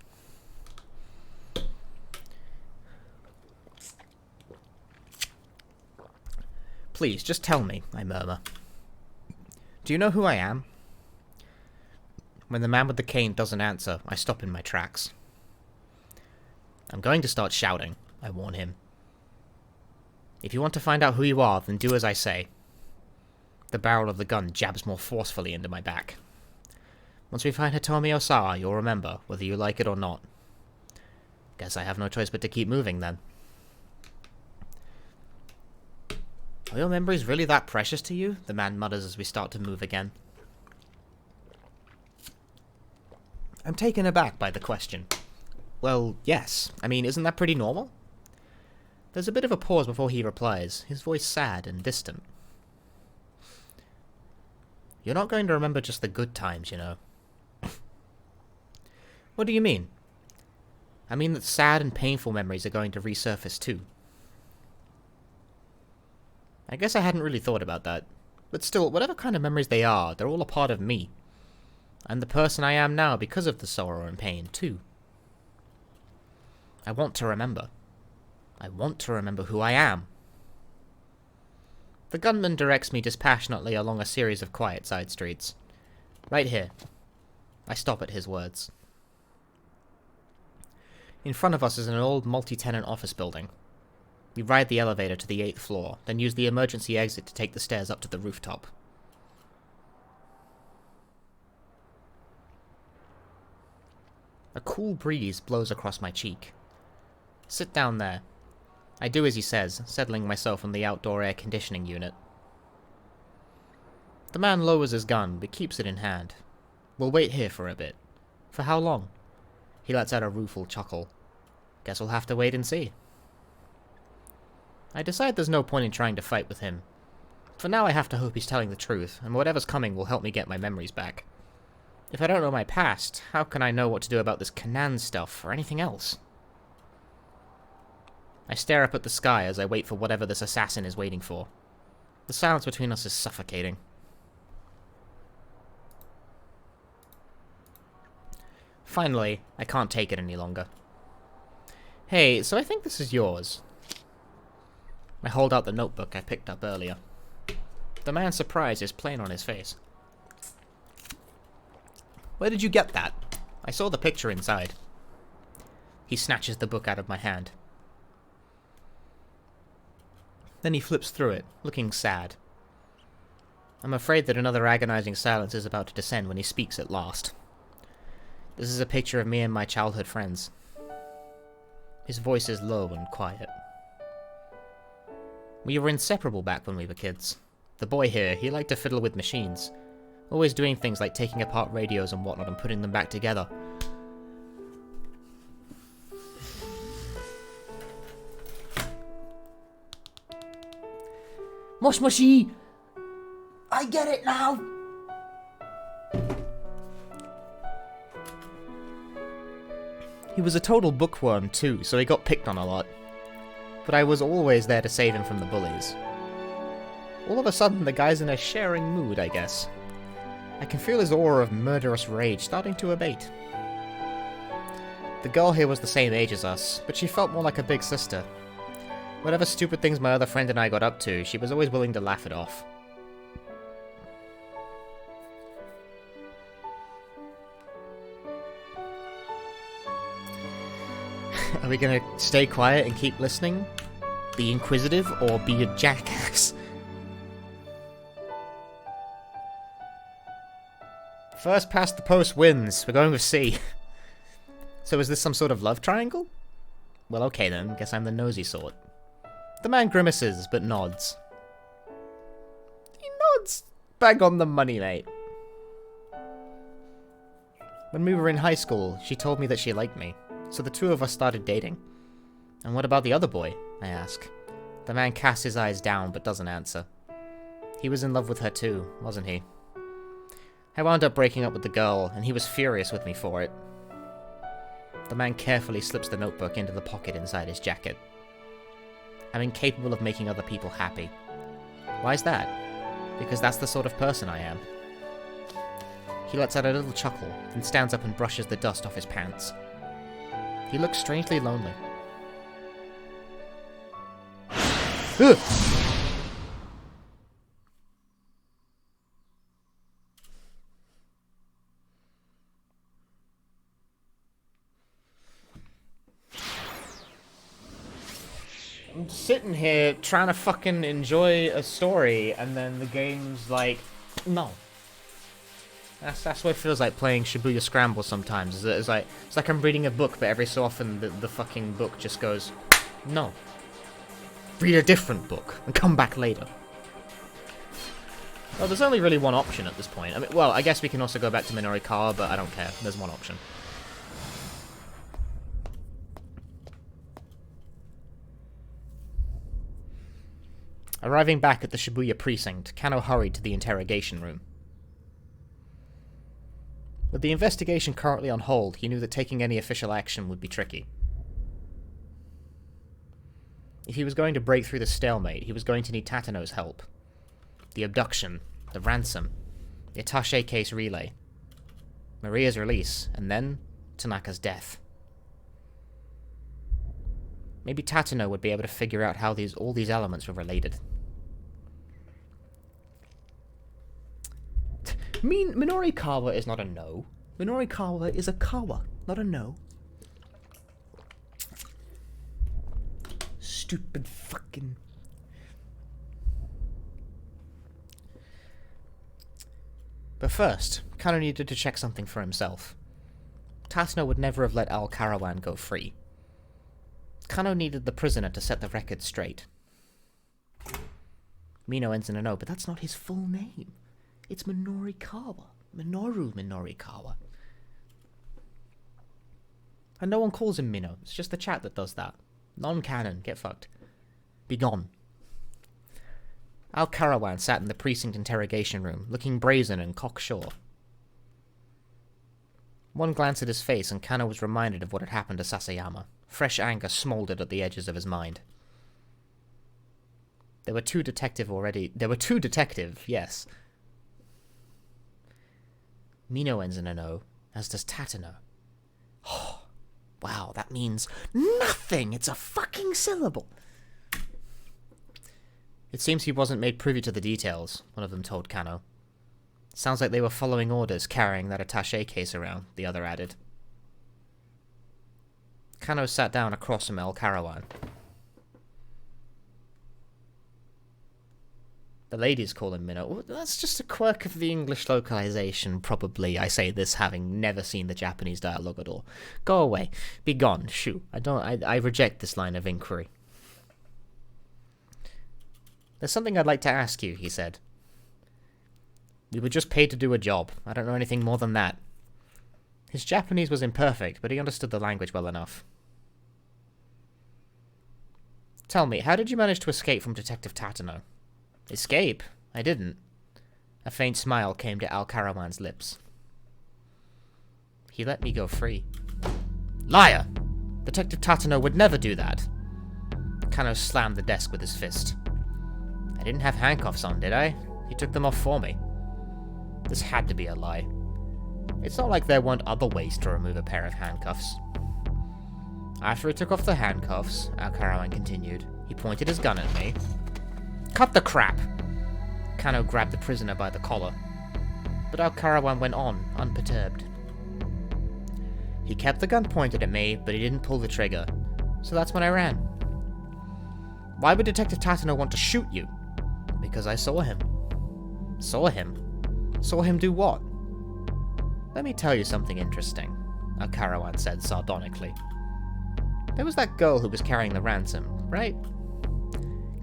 Please, just tell me, I murmur. Do you know who I am? When the man with the cane doesn't answer, I stop in my tracks. I'm going to start shouting, I warn him. If you want to find out who you are, then do as I say. The barrel of the gun jabs more forcefully into my back. Once we find Hitomi Osawa, you'll remember, whether you like it or not. Guess I have no choice but to keep moving, then. Are your memories really that precious to you? The man mutters as we start to move again. I'm taken aback by the question. Well, yes. I mean, isn't that pretty normal? There's a bit of a pause before he replies, his voice sad and distant. You're not going to remember just the good times, you know. What do you mean? I mean that sad and painful memories are going to resurface too. I guess I hadn't really thought about that. But still, whatever kind of memories they are, they're all a part of me. I'm the person I am now because of the sorrow and pain, too. I want to remember. I want to remember who I am. The gunman directs me dispassionately along a series of quiet side streets. Right here. I stop at his words. In front of us is an old multi-tenant office building. We ride the elevator to the 8th floor, then use the emergency exit to take the stairs up to the rooftop. A cool breeze blows across my cheek. Sit down there. I do as he says, settling myself on the outdoor air conditioning unit. The man lowers his gun, but keeps it in hand. We'll wait here for a bit. For how long? He lets out a rueful chuckle. Guess we'll have to wait and see. I decide there's no point in trying to fight with him. For now I have to hope he's telling the truth, and whatever's coming will help me get my memories back. If I don't know my past, how can I know what to do about this Kanan stuff, or anything else? I stare up at the sky as I wait for whatever this assassin is waiting for. The silence between us is suffocating. Finally, I can't take it any longer. Hey, so I think this is yours. I hold out the notebook I picked up earlier. The man's surprise is plain on his face. Where did you get that? I saw the picture inside. He snatches the book out of my hand. Then he flips through it, looking sad. I'm afraid that another agonizing silence is about to descend when he speaks at last. This is a picture of me and my childhood friends. His voice is low and quiet. We were inseparable back when we were kids. The boy here, he liked to fiddle with machines. Always doing things like taking apart radios and whatnot and putting them back together. Mosh Moshi! I get it now! He was a total bookworm too, so he got picked on a lot. But I was always there to save him from the bullies. All of a sudden, the guy's in a sharing mood, I guess. I can feel his aura of murderous rage starting to abate. The girl here was the same age as us, but she felt more like a big sister. Whatever stupid things my other friend and I got up to, she was always willing to laugh it off. Are we gonna stay quiet and keep listening? Be inquisitive, or be a jackass? First past the post wins. We're going with C. So is this some sort of love triangle? Well, okay then. Guess I'm the nosy sort. The man grimaces, but nods. He nods. Bang on the money, mate. When we were in high school, she told me that she liked me, so the two of us started dating. And what about the other boy? I ask. The man casts his eyes down, but doesn't answer. He was in love with her too, wasn't he? I wound up breaking up with the girl, and he was furious with me for it. The man carefully slips the notebook into the pocket inside his jacket. I'm incapable of making other people happy. Why is that? Because that's the sort of person I am. He lets out a little chuckle, then stands up and brushes the dust off his pants. He looks strangely lonely. Ugh! I'm sitting here trying to fucking enjoy a story, and then the game's like, no. That's what it feels like playing Shibuya Scramble sometimes. It's like I'm reading a book, but every so often the fucking book just goes, no. Read a different book and come back later. Well, there's only really one option at this point. I mean, well, I guess we can also go back to Minorikawa, but I don't care. There's one option. Arriving back at the Shibuya precinct, Kano hurried to the interrogation room. With the investigation currently on hold, he knew that taking any official action would be tricky. If he was going to break through the stalemate, he was going to need Tateno's help. The abduction, the ransom, the attaché case relay, Maria's release, and then Tanaka's death. Maybe Tateno would be able to figure out how all these elements were related. Minorikawa is not a no. Minorikawa is a kawa, not a no. Stupid fucking... But first, Kano needed to check something for himself. Tateno would never have let Al Karawan go free. Kano needed the prisoner to set the record straight. Mino ends in a no, but that's not his full name. It's Minorikawa. Minoru Minorikawa. And no one calls him Mino. It's just the chat that does that. Non-canon. Get fucked. Be gone. Al Karawan sat in the precinct interrogation room, looking brazen and cocksure. One glance at his face and Kano was reminded of what had happened to Sasayama. Fresh anger smouldered at the edges of his mind. There were two detective, yes. Mino ends in an O, as does Tateno. Oh, wow, that means nothing! It's a fucking syllable! It seems he wasn't made privy to the details, one of them told Kano. Sounds like they were following orders carrying that attaché case around, the other added. Kano sat down across from El Karawan. The ladies call him Minnow. Well, that's just a quirk of the English localization, probably. I say this having never seen the Japanese dialogue at all. Go away. Be gone. Shoo. I reject this line of inquiry. There's something I'd like to ask you, he said. We were just paid to do a job. I don't know anything more than that. His Japanese was imperfect, but he understood the language well enough. Tell me, how did you manage to escape from Detective Tateno? Escape? I didn't. A faint smile came to Al Karawan's lips. He let me go free. Liar! Detective Tateno would never do that. Kano slammed the desk with his fist. I didn't have handcuffs on, did I? He took them off for me. This had to be a lie. It's not like there weren't other ways to remove a pair of handcuffs. After he took off the handcuffs, Al Karawan continued, he pointed his gun at me. Cut the crap! Kano grabbed the prisoner by the collar. But Al Karawan went on, unperturbed. He kept the gun pointed at me, but he didn't pull the trigger. So that's when I ran. Why would Detective Tateno want to shoot you? Because I saw him. Saw him? Saw him do what? Let me tell you something interesting, Akarawan said sardonically. There was that girl who was carrying the ransom, right?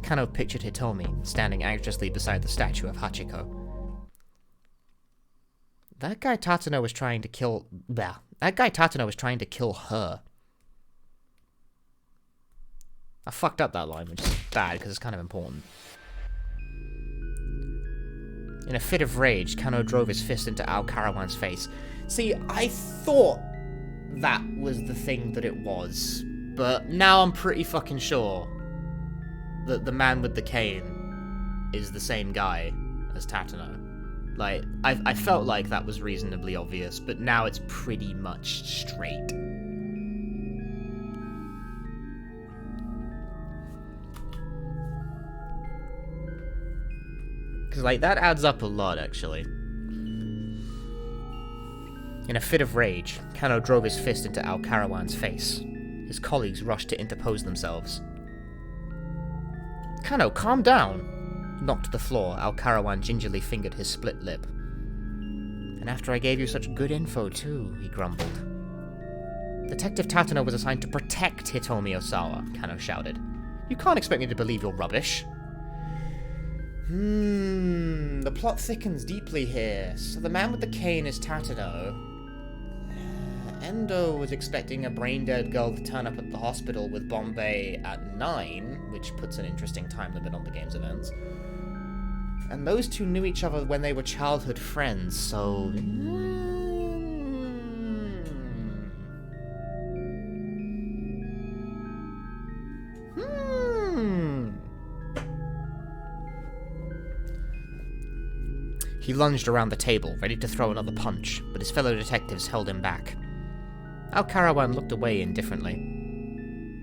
Kano pictured Hitomi, standing anxiously beside the statue of Hachiko. That guy Tatano was trying to kill... That guy Tatano was trying to kill her. I fucked up that line, which is bad, because it's kind of important. In a fit of rage, Kano drove his fist into Al Karawan's face. See, I thought that was the thing that it was, but now I'm pretty fucking sure that the man with the cane is the same guy as Tatano. Like, I felt like that was reasonably obvious, but now it's pretty much straight. Because, like, that adds up a lot, actually. In a fit of rage, Kano drove his fist into Al Karawan's face. His colleagues rushed to interpose themselves. Kano, calm down! Knocked to the floor, Al Karawan gingerly fingered his split lip. And after I gave you such good info, too, he grumbled. Detective Tatano was assigned to protect Hitomi Osawa, Kano shouted. You can't expect me to believe you're rubbish. The plot thickens deeply here. So the man with the cane is Tatano. Endo was expecting a brain-dead girl to turn up at the hospital with Bombay at 9, which puts an interesting time limit on the game's events. And those two knew each other when they were childhood friends, so... He lunged around the table, ready to throw another punch, but his fellow detectives held him back. Al Karawan looked away indifferently.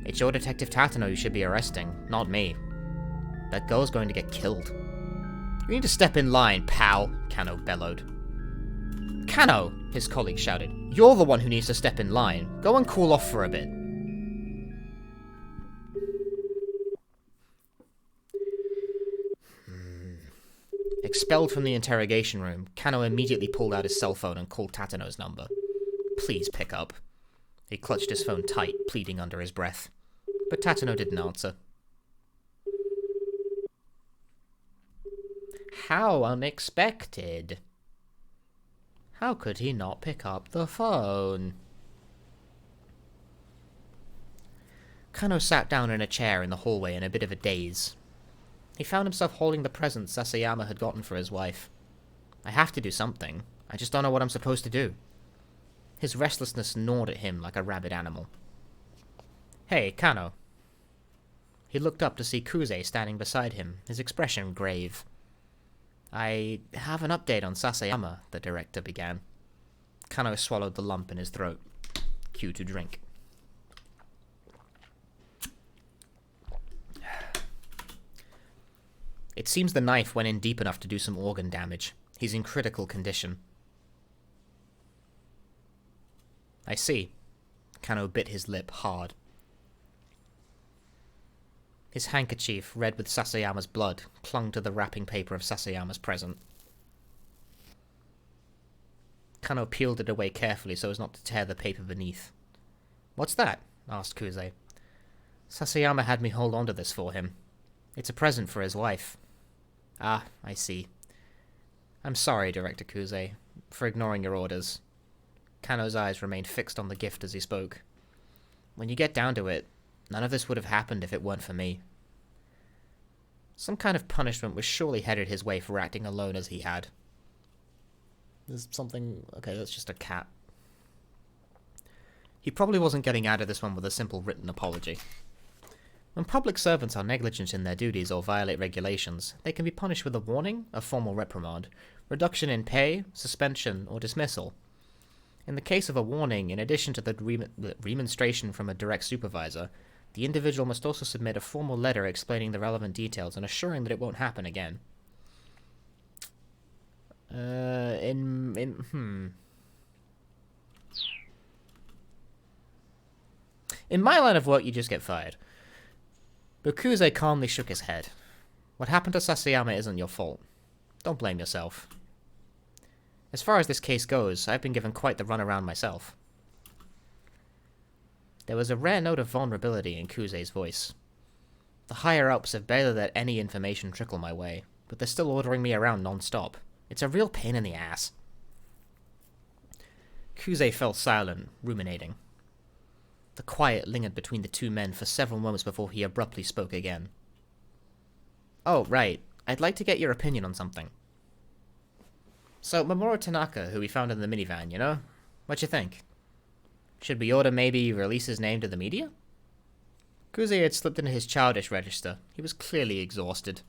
It's your Detective Tatano you should be arresting, not me. That girl's going to get killed. You need to step in line, pal, Kano bellowed. Kano, his colleague shouted. You're the one who needs to step in line. Go and cool off for a bit. Expelled from the interrogation room, Kano immediately pulled out his cell phone and called Tatano's number. Please pick up. He clutched his phone tight, pleading under his breath. But Tatano didn't answer. How unexpected. How could he not pick up the phone? Kano sat down in a chair in the hallway in a bit of a daze. He found himself holding the present Sasayama had gotten for his wife. I have to do something. I just don't know what I'm supposed to do. His restlessness gnawed at him like a rabid animal. Hey, Kano. He looked up to see Kuze standing beside him, his expression grave. I have an update on Sasayama, the director began. Kano swallowed the lump in his throat. Cue to drink. It seems the knife went in deep enough to do some organ damage. He's in critical condition. I see. Kano bit his lip hard. His handkerchief, red with Sasayama's blood, clung to the wrapping paper of Sasayama's present. Kano peeled it away carefully so as not to tear the paper beneath. What's that? Asked Kuze. Sasayama had me hold on to this for him. It's a present for his wife. Ah, I see. I'm sorry, Director Kuze, for ignoring your orders. Kano's eyes remained fixed on the gift as he spoke. When you get down to it, none of this would have happened if it weren't for me. Some kind of punishment was surely headed his way for acting alone as he had. There's something... Okay, that's just a cat. He probably wasn't getting out of this one with a simple written apology. When public servants are negligent in their duties or violate regulations, they can be punished with a warning, a formal reprimand, reduction in pay, suspension, or dismissal. In the case of a warning, in addition to the remonstration from a direct supervisor, the individual must also submit a formal letter explaining the relevant details and assuring that it won't happen again. In my line of work, you just get fired. Bokuze calmly shook his head. What happened to Sasayama isn't your fault. Don't blame yourself. As far as this case goes, I've been given quite the runaround myself. There was a rare note of vulnerability in Kuze's voice. The higher-ups have barely let any information trickle my way, but they're still ordering me around non-stop. It's a real pain in the ass. Kuze fell silent, ruminating. The quiet lingered between the two men for several moments before he abruptly spoke again. Oh, right. I'd like to get your opinion on something. So, Mamoru Tanaka, who we found in the minivan, you know? What you think? Should we order maybe release his name to the media? Kuze had slipped into his childish register. He was clearly exhausted.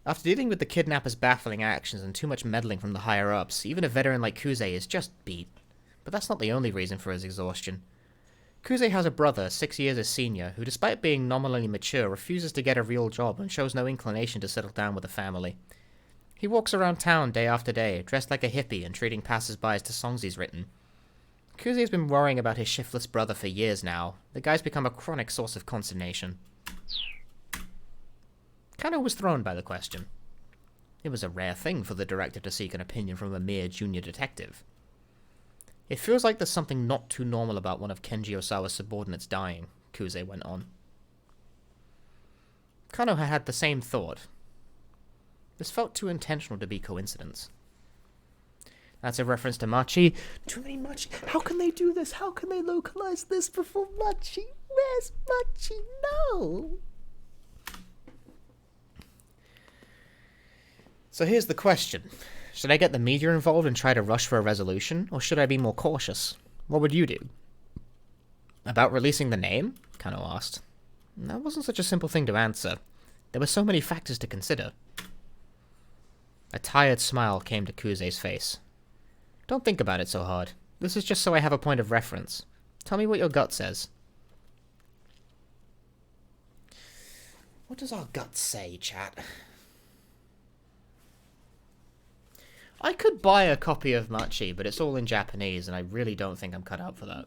After dealing with the kidnapper's baffling actions and too much meddling from the higher-ups, even a veteran like Kuze is just beat. But that's not the only reason for his exhaustion. Kuze has a brother, 6 years his senior, who despite being nominally mature, refuses to get a real job and shows no inclination to settle down with a family. He walks around town day after day, dressed like a hippie and treating passers-by to songs he's written. Kuze has been worrying about his shiftless brother for years now. The guy's become a chronic source of consternation. Kano was thrown by the question. It was a rare thing for the director to seek an opinion from a mere junior detective. It feels like there's something not too normal about one of Kenji Osawa's subordinates dying, Kuze went on. Kano had the same thought. This felt too intentional to be coincidence. That's a reference to Machi. Too many Machi. How can they do this? How can they localize this before Machi? Where's Machi? No! So here's the question. Should I get the media involved and try to rush for a resolution, or should I be more cautious? What would you do? About releasing the name? Kano asked. That wasn't such a simple thing to answer. There were so many factors to consider. A tired smile came to Kuze's face. Don't think about it so hard. This is just so I have a point of reference. Tell me what your gut says. What does our gut say, chat? I could buy a copy of Machi, but it's all in Japanese, and I really don't think I'm cut out for that.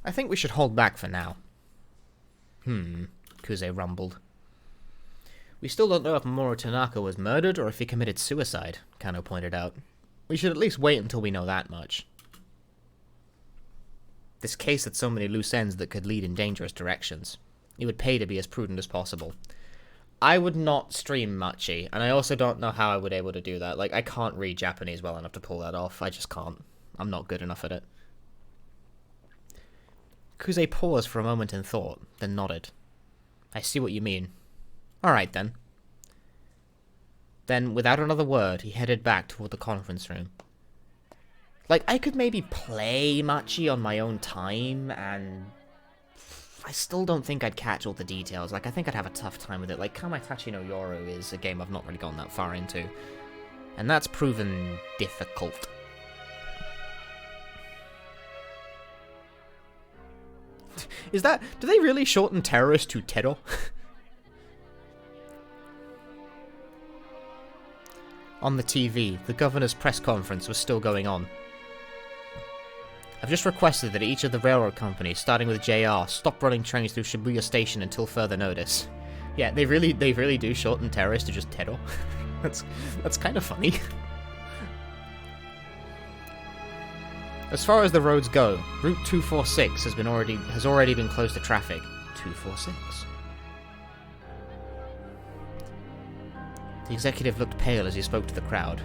I think we should hold back for now. Kuze rumbled. We still don't know if Mamoru Tanaka was murdered or if he committed suicide, Kano pointed out. We should at least wait until we know that much. This case had so many loose ends that could lead in dangerous directions. It would pay to be as prudent as possible. I would not stream Machi, and I also don't know how I would be able to do that. Like, I can't read Japanese well enough to pull that off. I just can't. I'm not good enough at it. Kuze paused for a moment in thought, then nodded. I see what you mean. Alright then. Then, without another word, he headed back toward the conference room. Like, I could maybe play Machi on my own time, and I still don't think I'd catch all the details. Like, I think I'd have a tough time with it. Like, Kamaitachi no Yoru is a game I've not really gone that far into. And that's proven difficult. Is that... Do they really shorten terrorist to Tero? On the TV, the governor's press conference was still going on. I've just requested that each of the railroad companies, starting with JR, stop running trains through Shibuya Station until further notice. Yeah, they really do shorten terrorists to just Tero. That's kind of funny. As far as the roads go, Route 246 has already been closed to traffic. 246. The executive looked pale as he spoke to the crowd.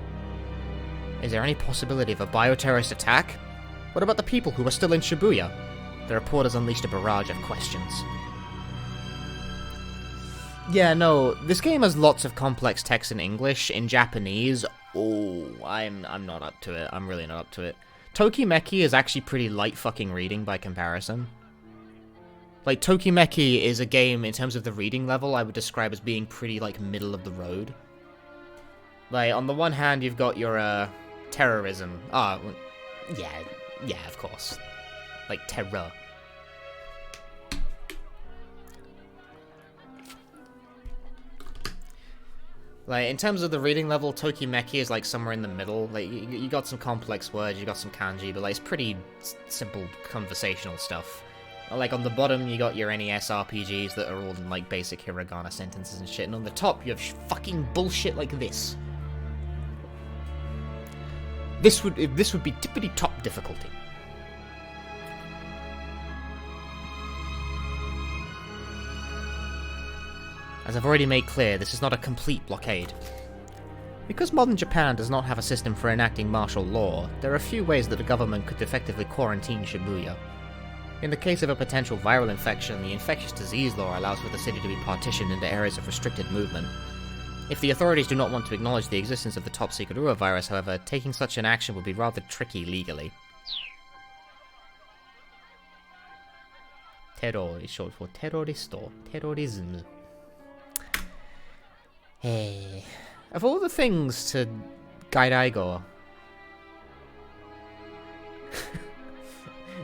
Is there any possibility of a bioterrorist attack? What about the people who are still in Shibuya? The reporters unleashed a barrage of questions. Yeah, no, this game has lots of complex text in English. In Japanese, oh, I'm not up to it. I'm really not up to it. Tokimeki is actually pretty light fucking reading by comparison. Like, Tokimeki is a game, in terms of the reading level, I would describe as being pretty, like, middle of the road. Like, on the one hand, you've got your, terrorism. Ah, well, yeah, of course. Like, terror. Like, in terms of the reading level, Tokimeki is, like, somewhere in the middle. Like, you got some complex words, you got some kanji, but, like, it's pretty simple conversational stuff. Like, on the bottom, you got your NES RPGs that are all in, like, basic hiragana sentences and shit, and on the top, you have fucking bullshit like this. This would be tippity top difficulty. As I've already made clear, this is not a complete blockade. Because modern Japan does not have a system for enacting martial law, there are a few ways that the government could effectively quarantine Shibuya. In the case of a potential viral infection, the infectious disease law allows for the city to be partitioned into areas of restricted movement. If the authorities do not want to acknowledge the existence of the top-secret virus, however, taking such an action would be rather tricky legally. Terror is short for terroristo, terrorism. Hey. Of all the things to Gairaigo...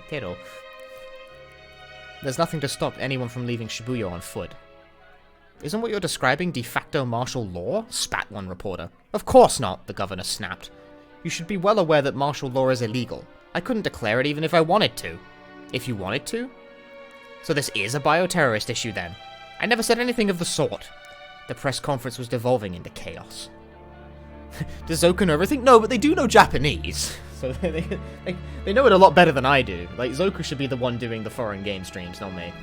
Terror. There's nothing to stop anyone from leaving Shibuya on foot. Isn't what you're describing de facto martial law? Spat one reporter. Of course not, the governor snapped. You should be well aware that martial law is illegal. I couldn't declare it even if I wanted to. If you wanted to? So this is a bioterrorist issue then? I never said anything of the sort. The press conference was devolving into chaos. Does Zoku know everything? No, but they do know Japanese. So they know it a lot better than I do. Like, Zoku should be the one doing the foreign game streams, not me.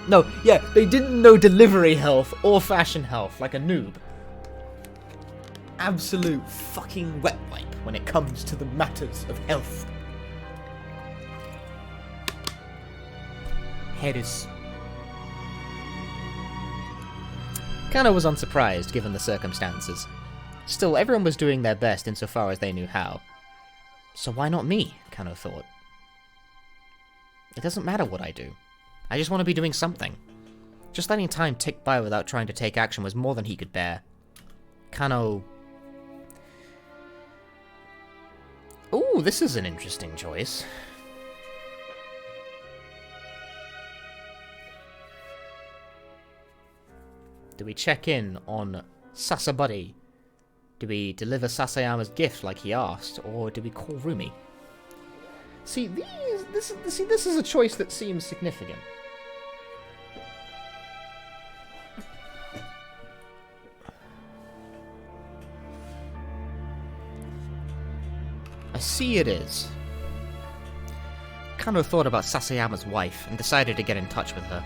No, yeah, they didn't know delivery health or fashion health, like a noob. Absolute fucking wet wipe when it comes to the matters of health. Harris. Kano was unsurprised, given the circumstances. Still, everyone was doing their best insofar as they knew how. So why not me, Kano thought. It doesn't matter what I do. I just want to be doing something. Just letting time tick by without trying to take action was more than he could bear. Kano... Ooh, this is an interesting choice. Do we check in on Sasabuddy? Do we deliver Sasayama's gift like he asked, or do we call Rumi? See, this is a choice that seems significant. I see it is. Kano thought about Sasayama's wife and decided to get in touch with her.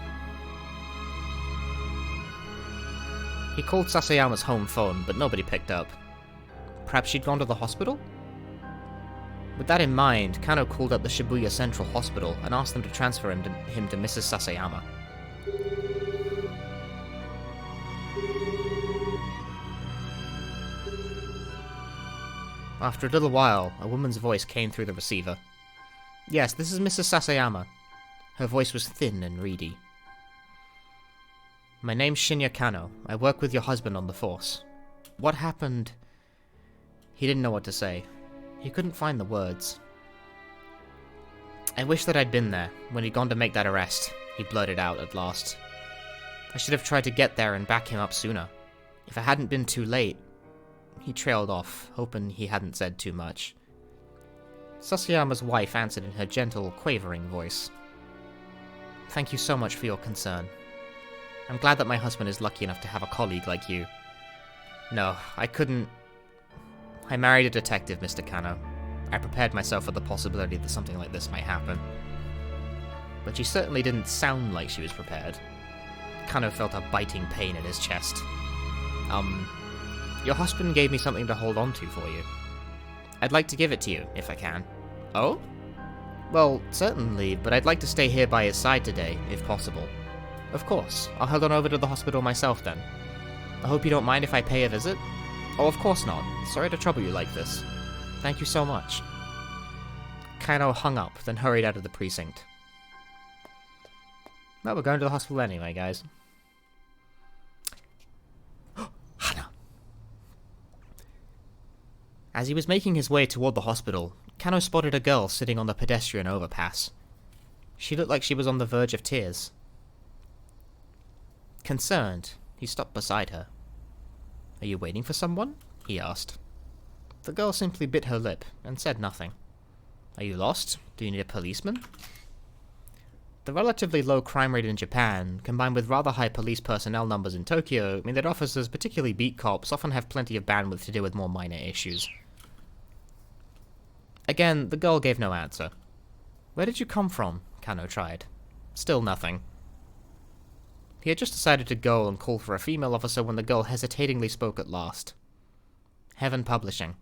He called Sasayama's home phone, but nobody picked up. Perhaps she'd gone to the hospital? With that in mind, Kano called up the Shibuya Central Hospital and asked them to transfer him to Mrs. Sasayama. After a little while, a woman's voice came through the receiver. Yes, this is Mrs. Sasayama. Her voice was thin and reedy. My name's Shinya Kano. I work with your husband on the force. What happened? He didn't know what to say. He couldn't find the words. I wish that I'd been there, when he'd gone to make that arrest, he blurted out at last. I should have tried to get there and back him up sooner. If it hadn't been too late... He trailed off, hoping he hadn't said too much. Sasayama's wife answered in her gentle, quavering voice. Thank you so much for your concern. I'm glad that my husband is lucky enough to have a colleague like you. No, I couldn't... I married a detective, Mr. Kano. I prepared myself for the possibility that something like this might happen. But she certainly didn't sound like she was prepared. Kano felt a biting pain in his chest. Your husband gave me something to hold on to for you. I'd like to give it to you, if I can. Oh? Well, certainly, but I'd like to stay here by his side today, if possible. Of course, I'll head on over to the hospital myself then. I hope you don't mind if I pay a visit? Oh, of course not. Sorry to trouble you like this. Thank you so much. Kano hung up, then hurried out of the precinct. Well, we're going to the hospital anyway, guys. Hana! As he was making his way toward the hospital, Kano spotted a girl sitting on the pedestrian overpass. She looked like she was on the verge of tears. Concerned, he stopped beside her. Are you waiting for someone? He asked. The girl simply bit her lip and said nothing. Are you lost? Do you need a policeman? The relatively low crime rate in Japan, combined with rather high police personnel numbers in Tokyo, mean that officers, particularly beat cops, often have plenty of bandwidth to deal with more minor issues. Again, the girl gave no answer. Where did you come from? Kano tried. Still nothing. He had just decided to go and call for a female officer when the girl hesitatingly spoke at last. Heaven Publishing.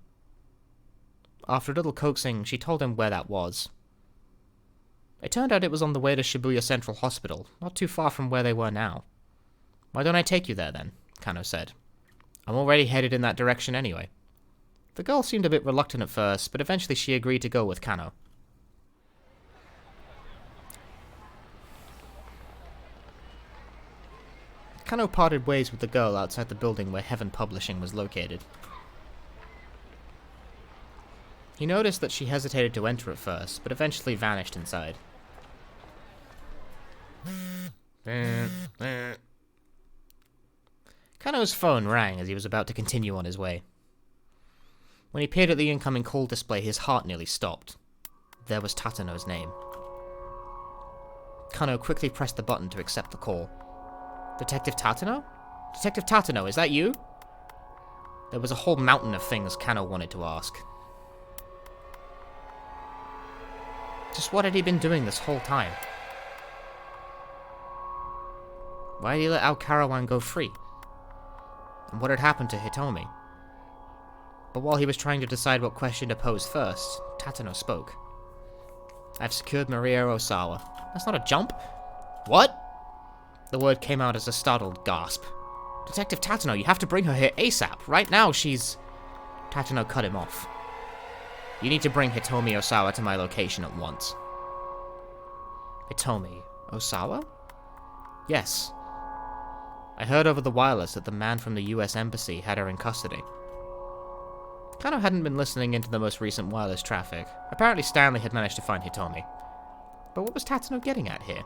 After a little coaxing, she told him where that was. It turned out it was on the way to Shibuya Central Hospital, not too far from where they were now. Why don't I take you there then? Kano said. I'm already headed in that direction anyway. The girl seemed a bit reluctant at first, but eventually she agreed to go with Kano. Kano parted ways with the girl outside the building where Heaven Publishing was located. He noticed that she hesitated to enter at first, but eventually vanished inside. Kano's phone rang as he was about to continue on his way. When he peered at the incoming call display, his heart nearly stopped. There was Tatano's name. Kano quickly pressed the button to accept the call. Detective Tatano? Detective Tatano, is that you? There was a whole mountain of things Kano wanted to ask. Just what had he been doing this whole time? Why did he let Aokarawan go free? And what had happened to Hitomi? But while he was trying to decide what question to pose first, Tatano spoke. I've secured Maria Osawa. That's not a jump. What? The word came out as a startled gasp. Detective Tatano, you have to bring her here ASAP. Right now, she's... Tatano cut him off. You need to bring Hitomi Osawa to my location at once. Hitomi Osawa? Yes. I heard over the wireless that the man from the US Embassy had her in custody. Kano hadn't been listening into the most recent wireless traffic. Apparently Stanley had managed to find Hitomi. But what was Tatano getting at here?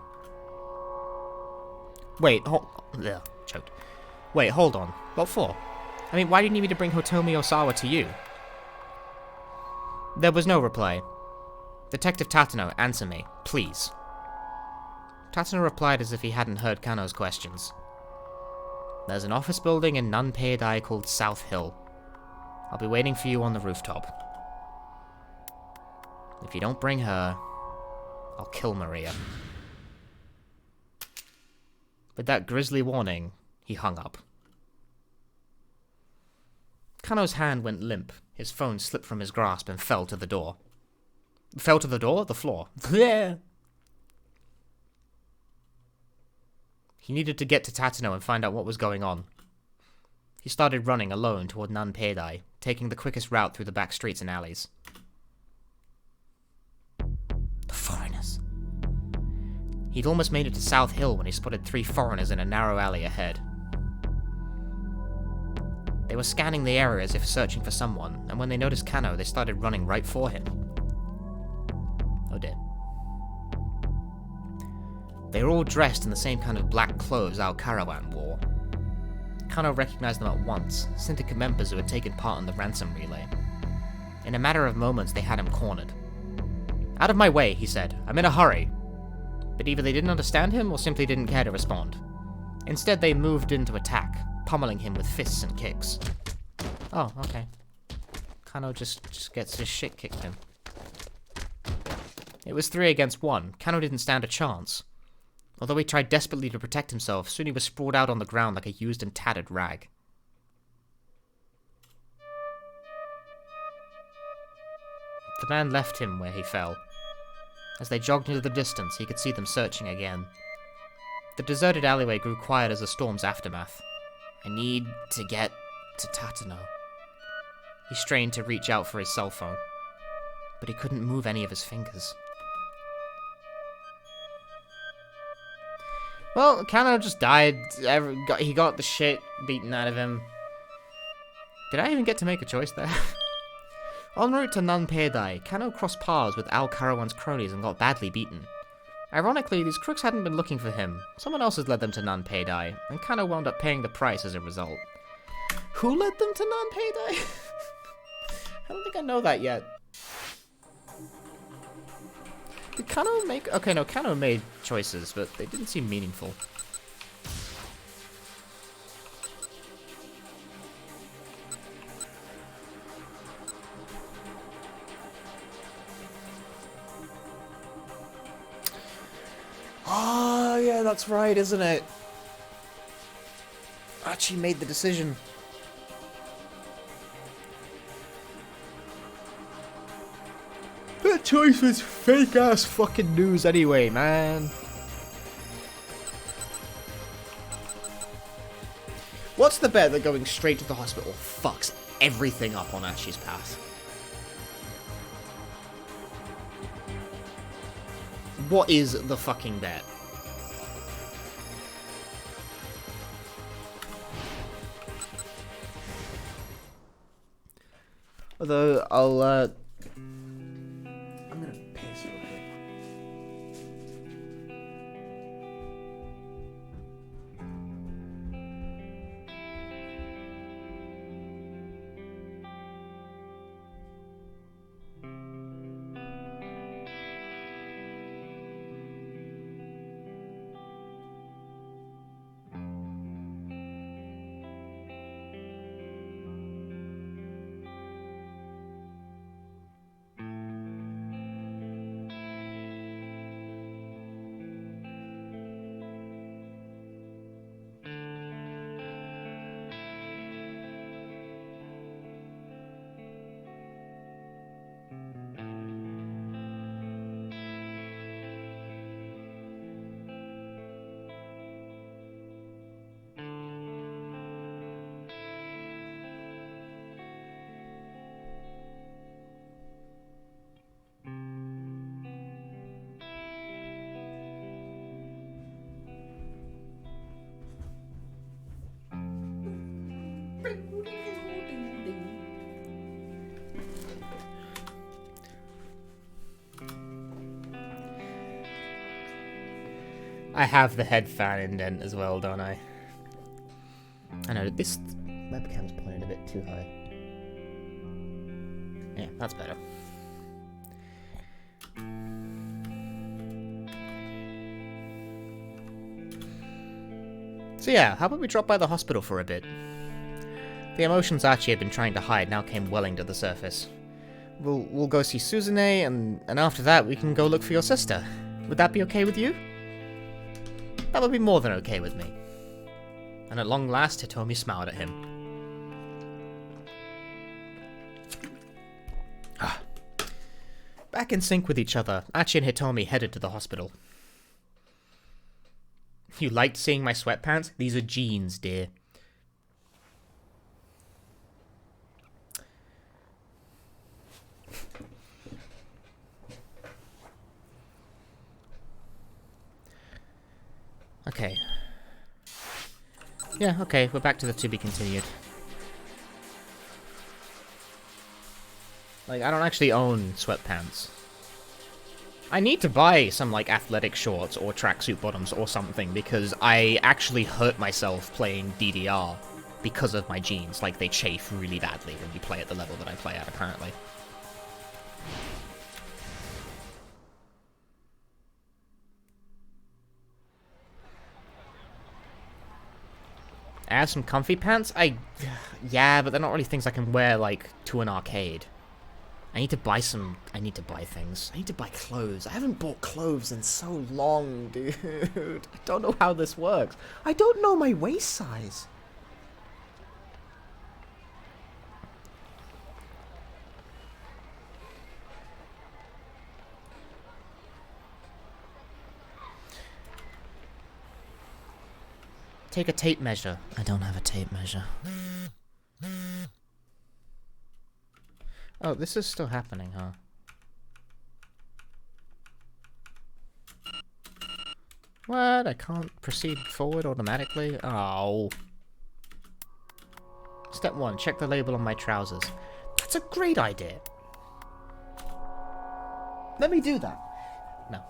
Choked. Wait, hold on. What for? I mean, why do you need me to bring Hitomi Osawa to you? There was no reply. Detective Tatano, answer me, please. Tatano replied as if he hadn't heard Kano's questions. There's an office building in Nanpei-dai called South Hill. I'll be waiting for you on the rooftop. If you don't bring her, I'll kill Maria. With that grisly warning, he hung up. Kano's hand went limp. His phone slipped from his grasp and fell to the door. Fell to the door? The floor. There. He needed to get to Tatano and find out what was going on. He started running alone toward Nanpei-dai, taking the quickest route through the back streets and alleys. The foreigners. He'd almost made it to South Hill when he spotted 3 foreigners in a narrow alley ahead. They were scanning the area as if searching for someone, and when they noticed Kano, they started running right for him. Oh dear. They were all dressed in the same kind of black clothes Aokarawan wore. Kano recognized them at once, syndicate members who had taken part in the ransom relay. In a matter of moments, they had him cornered. Out of my way, he said. I'm in a hurry. But either they didn't understand him or simply didn't care to respond. Instead, they moved in to attack, pummeling him with fists and kicks. Oh, okay. Kano just gets his shit kicked in. It was 3 against 1. Kano didn't stand a chance. Although he tried desperately to protect himself, soon he was sprawled out on the ground like a used and tattered rag. The man left him where he fell. As they jogged into the distance, he could see them searching again. The deserted alleyway grew quiet as the storm's aftermath. I need to get to Tatano. He strained to reach out for his cell phone, but he couldn't move any of his fingers. Well, Kano just died. He got the shit beaten out of him. Did I even get to make a choice there? En route to Nanpei-dai, Kano crossed paths with Aokarawan's cronies and got badly beaten. Ironically, these crooks hadn't been looking for him. Someone else had led them to Nanpei-dai, and Kano wound up paying the price as a result. Who led them to Nanpei-dai? I don't think I know that yet. Kano make... Okay, no, Kano made choices, but they didn't seem meaningful. Oh, yeah, that's right, isn't it? Archie made the decision. That choice was fake-ass fucking news anyway, man. What's the bet that going straight to the hospital fucks everything up on Archie's path? What is the fucking bet? Although, I'm gonna piss real quick. I have the head fan indent as well, don't I? I know, this webcam's pointed a bit too high. Yeah, that's better. So yeah, how about we drop by the hospital for a bit? The emotions Archie had been trying to hide now came welling to the surface. We'll go see Suzune, and after that we can go look for your sister. Would that be okay with you? That would be more than okay with me. And at long last, Hitomi smiled at him. Back in sync with each other, Archie and Hitomi headed to the hospital. You liked seeing my sweatpants? These are jeans, dear. Okay. Yeah, okay, we're back to the to be continued. Like, I don't actually own sweatpants. I need to buy some, like, athletic shorts or tracksuit bottoms or something, because I actually hurt myself playing DDR because of my jeans. Like, they chafe really badly when you play at the level that I play at, apparently. I have some comfy pants? Yeah, but they're not really things I can wear, like, to an arcade. I need to buy some... I need to buy things. I need to buy clothes. I haven't bought clothes in so long, dude. I don't know how this works. I don't know my waist size. Take a tape measure. I don't have a tape measure. Oh, this is still happening, huh? What? I can't proceed forward automatically? Oh. Step 1. Check the label on my trousers. That's a great idea. Let me do that. No.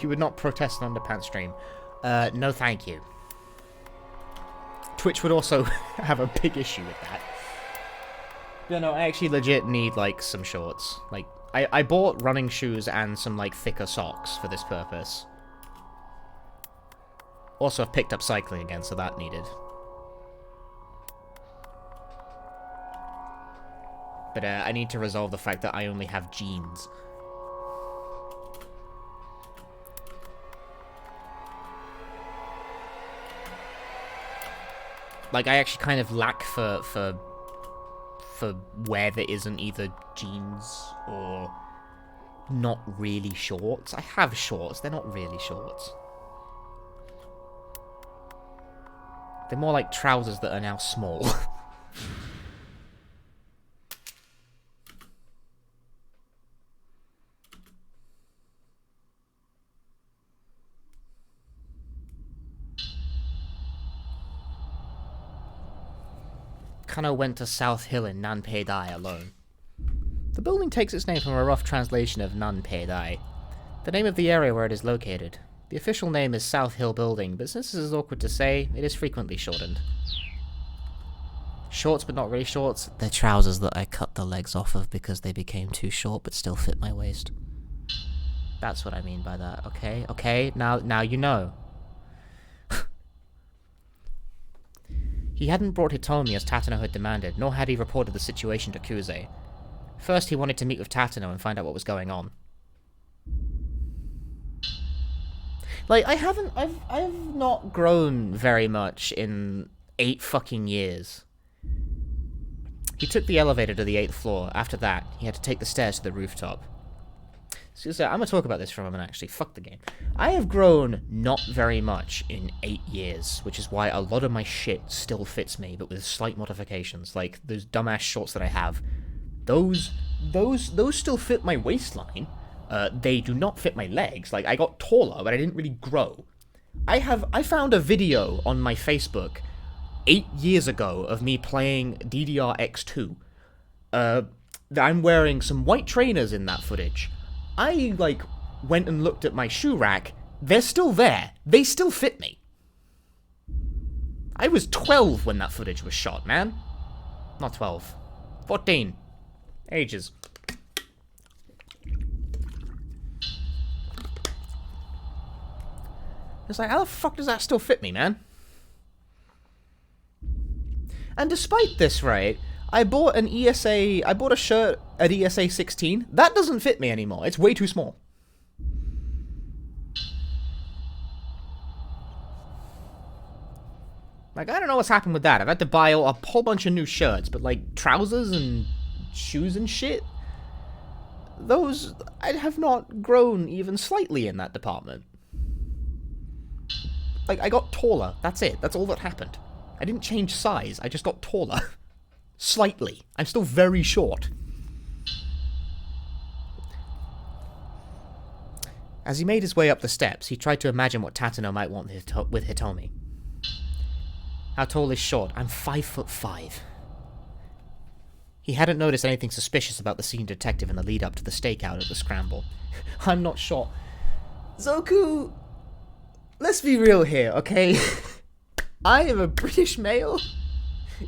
You would not protest an underpants stream. No thank you. Twitch would also have a big issue with that. Yeah, no, I actually legit need, like, some shorts. Like, I bought running shoes and some, like, thicker socks for this purpose. Also, I've picked up cycling again, so that needed. But I need to resolve the fact that I only have jeans. Like, I actually kind of lack for where there isn't either jeans or not really shorts. I have shorts, they're not really shorts. They're more like trousers that are now small. Kano went to South Hill in Nanpei-dai alone. The building takes its name from a rough translation of Nanpei-dai, the name of the area where it is located. The official name is South Hill Building, but since this is awkward to say, it is frequently shortened. Shorts but not really shorts. They're trousers that I cut the legs off of because they became too short but still fit my waist. That's what I mean by that, okay? Okay, now you know. He hadn't brought Hitomi as Tatano had demanded, nor had he reported the situation to Kuze. First, he wanted to meet with Tatano and find out what was going on. Like, I've not grown very much in 8 fucking years. He took the elevator to the 8th floor. After that, he had to take the stairs to the rooftop. So I'm gonna talk about this for a moment, actually. Fuck the game. I have grown not very much in 8 years, which is why a lot of my shit still fits me, but with slight modifications. Like, those dumbass shorts that I have. Those still fit my waistline. They do not fit my legs. Like, I got taller, but I didn't really grow. I found a video on my Facebook 8 years ago of me playing DDR-X2. I'm wearing some white trainers in that footage. I, like, went and looked at my shoe rack. They're still there. They still fit me. I was 12 when that footage was shot, man. Not 12. 14. Ages. It's like, how the fuck does that still fit me, man? And despite this, right, I bought a shirt at ESA 16. That doesn't fit me anymore. It's way too small. Like, I don't know what's happened with that. I've had to buy a whole bunch of new shirts, but, like, trousers and shoes and shit, those, I have not grown even slightly in that department. Like, I got taller. That's it. That's all that happened. I didn't change size. I just got taller. Slightly. I'm still very short. As he made his way up the steps, he tried to imagine what Tatano might want with Hitomi. How tall is short? I'm 5'5". He hadn't noticed anything suspicious about the senior detective in the lead-up to the stakeout at the Scramble. I'm not short. Zoku, let's be real here, okay? I am a British male.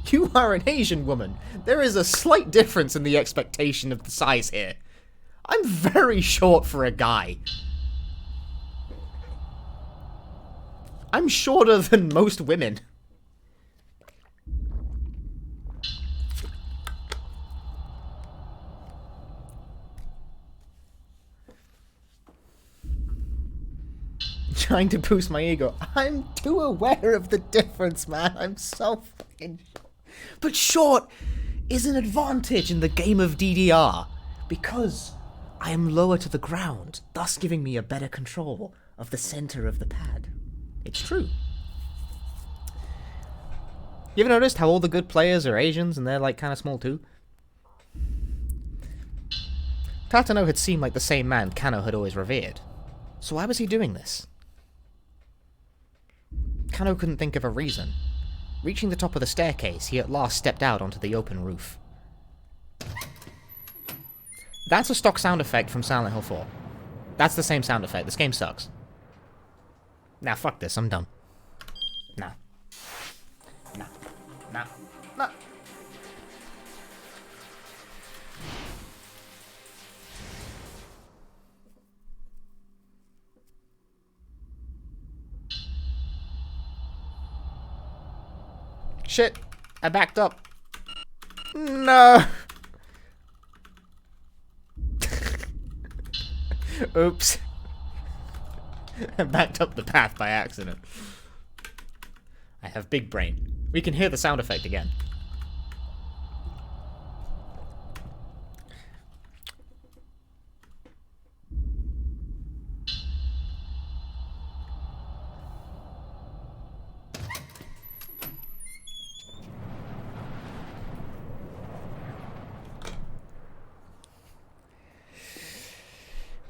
You are an Asian woman. There is a slight difference in the expectation of the size here. I'm very short for a guy. I'm shorter than most women. Trying to boost my ego. I'm too aware of the difference, man. I'm so fucking short. But short is an advantage in the game of DDR because I am lower to the ground, thus giving me a better control of the center of the pad. It's true. You ever noticed how all the good players are Asians and they're like kind of small too? Tatano had seemed like the same man Kano had always revered. So why was he doing this? Kano couldn't think of a reason. Reaching the top of the staircase, he at last stepped out onto the open roof. That's a stock sound effect from Silent Hill 4. That's the same sound effect. This game sucks. Nah, fuck this. I'm done. Nah. Nah. Nah. Nah. Shit. I backed up. No. Oops. I backed up the path by accident. I have big brain. We can hear the sound effect again.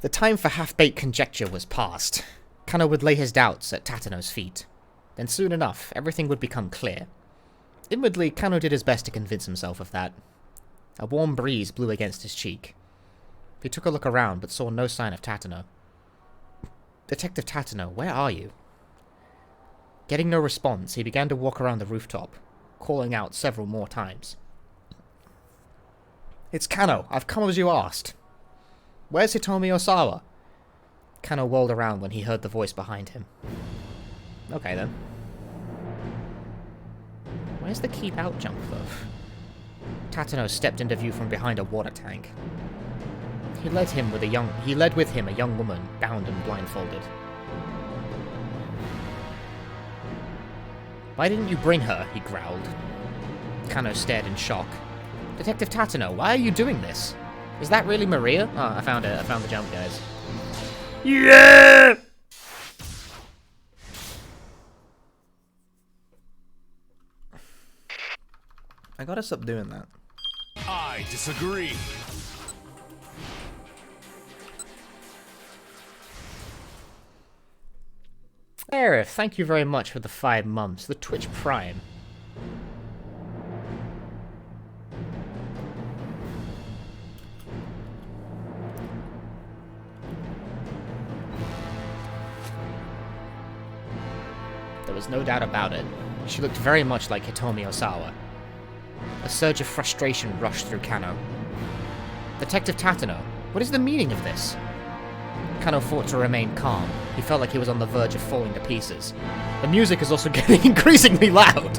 The time for half-baked conjecture was past. Kano would lay his doubts at Tatano's feet. Then soon enough, everything would become clear. Inwardly, Kano did his best to convince himself of that. A warm breeze blew against his cheek. He took a look around, but saw no sign of Tatano. Detective Tatano, where are you? Getting no response, he began to walk around the rooftop, calling out several more times. It's Kano, I've come as you asked. Where's Hitomi Osawa? Kano whirled around when he heard the voice behind him. Okay then. Where's the keep out jump though? Tatano stepped into view from behind a water tank. He led with him a young woman, bound and blindfolded. Why didn't you bring her? He growled. Kano stared in shock. Detective Tatano, why are you doing this? Is that really Maria? Oh, I found it. I found the jump, guys. Yeah! I gotta stop doing that. I disagree. Aerith, thank you very much for the 5 months. The Twitch Prime. There was no doubt about it. She looked very much like Hitomi Osawa. A surge of frustration rushed through Kano. Detective Tatano, what is the meaning of this? Kano fought to remain calm. He felt like he was on the verge of falling to pieces. The music is also getting increasingly loud.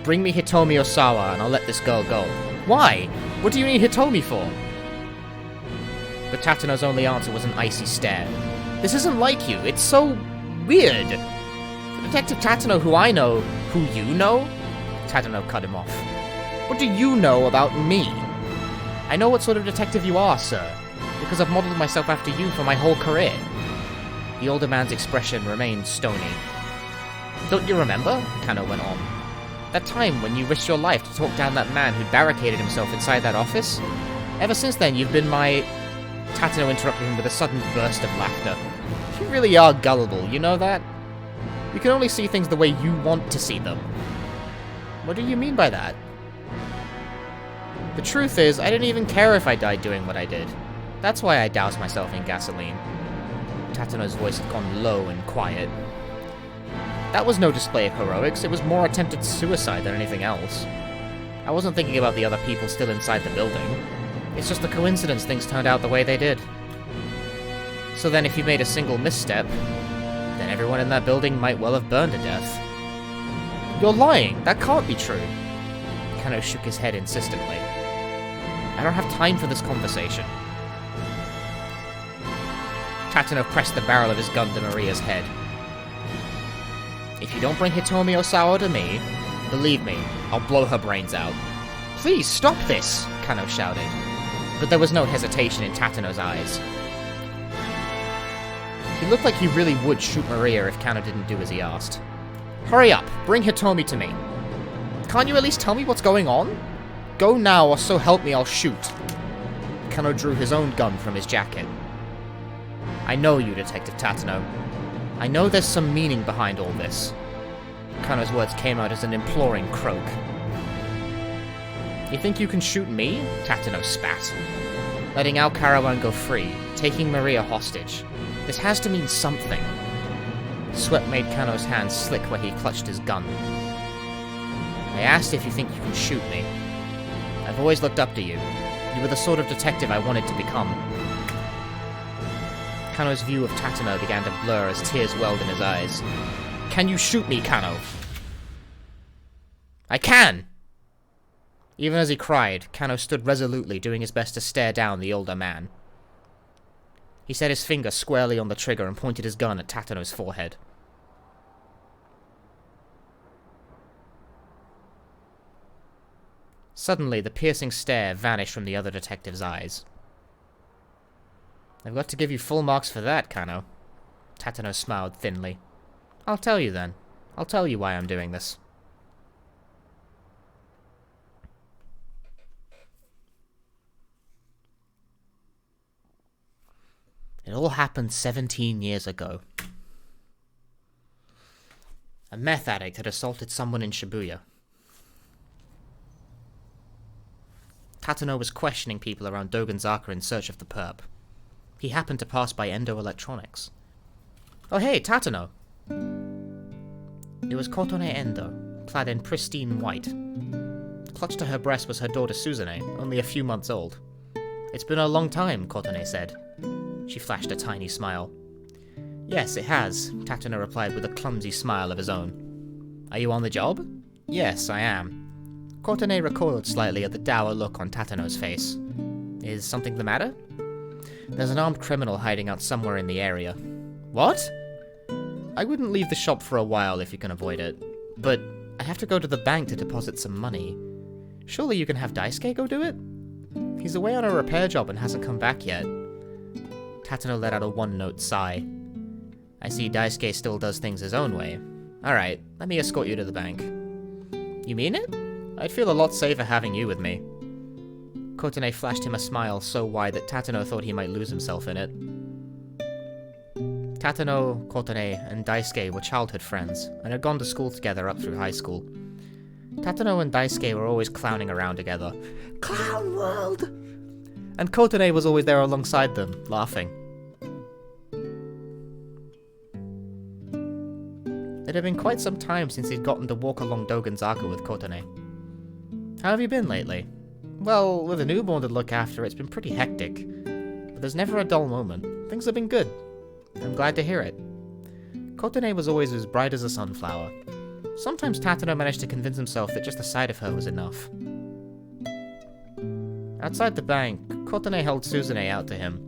Bring me Hitomi Osawa and I'll let this girl go. Why? What do you need Hitomi for? But Tatano's only answer was an icy stare. This isn't like you. It's so weird. The Detective Tatano who I know, who you know? Tatano cut him off. What do you know about me? I know what sort of detective you are, sir, because I've modeled myself after you for my whole career. The older man's expression remained stony. Don't you remember? Kano went on. That time when you risked your life to talk down that man who barricaded himself inside that office? Ever since then, you've been my... Tatano interrupted him with a sudden burst of laughter. You really are gullible, you know that? You can only see things the way you want to see them. What do you mean by that? The truth is, I didn't even care if I died doing what I did. That's why I doused myself in gasoline. Tatano's voice had gone low and quiet. That was no display of heroics, it was more attempted suicide than anything else. I wasn't thinking about the other people still inside the building. It's just a coincidence things turned out the way they did. So then if you made a single misstep, then everyone in that building might well have burned to death. You're lying, that can't be true. Kano shook his head insistently. I don't have time for this conversation. Tatano pressed the barrel of his gun to Maria's head. If you don't bring Hitomi Osawa to me, believe me, I'll blow her brains out. Please, stop this, Kano shouted. But there was no hesitation in Tatano's eyes. He looked like he really would shoot Maria if Kano didn't do as he asked. Hurry up, bring Hitomi to me. Can't you at least tell me what's going on? Go now, or so help me, I'll shoot. Kano drew his own gun from his jacket. I know you, Detective Tatano. I know there's some meaning behind all this. Kano's words came out as an imploring croak. You think you can shoot me? Tatano spat. letting Ao Carawan go free, taking Maria hostage. This has to mean something. Sweat made Kano's hands slick where he clutched his gun. I asked if you think you can shoot me. I've always looked up to you. You were the sort of detective I wanted to become. Kano's view of Tatano began to blur as tears welled in his eyes. Can you shoot me, Kano? I can! Even as he cried, Kano stood resolutely, doing his best to stare down the older man. He set his finger squarely on the trigger and pointed his gun at Tatano's forehead. Suddenly, the piercing stare vanished from the other detective's eyes. I've got to give you full marks for that, Kano. Tatano smiled thinly. I'll tell you then. I'll tell you why I'm doing this. It all happened 17 years ago. A meth addict had assaulted someone in Shibuya. Tatano was questioning people around Dogenzaka in search of the perp. He happened to pass by Endo Electronics. Oh hey, Tatano! It was Kotone Endo, clad in pristine white. Clutched to her breast was her daughter Suzune, only a few months old. It's been a long time, Kotone said. She flashed a tiny smile. Yes, it has, Tatano replied with a clumsy smile of his own. Are you on the job? Yes, I am. Kotone recoiled slightly at the dour look on Tatano's face. Is something the matter? There's an armed criminal hiding out somewhere in the area. What? I wouldn't leave the shop for a while if you can avoid it, but I have to go to the bank to deposit some money. Surely you can have Daisuke go do it? He's away on a repair job and hasn't come back yet. Tatano let out a one-note sigh. I see Daisuke still does things his own way. Alright, let me escort you to the bank. You mean it? I'd feel a lot safer having you with me. Kotone flashed him a smile so wide that Tatano thought he might lose himself in it. Tatano, Kotone, and Daisuke were childhood friends, and had gone to school together up through high school. Tatano and Daisuke were always clowning around together. Clown World! And Kotone was always there alongside them, laughing. It had been quite some time since he'd gotten to walk along Dogenzaka with Kotone. How have you been lately? Well, with a newborn to look after, it's been pretty hectic. But there's never a dull moment. Things have been good. I'm glad to hear it. Kotone was always as bright as a sunflower. Sometimes Tatano managed to convince himself that just the sight of her was enough. Outside the bank, Kotone held Suzune out to him.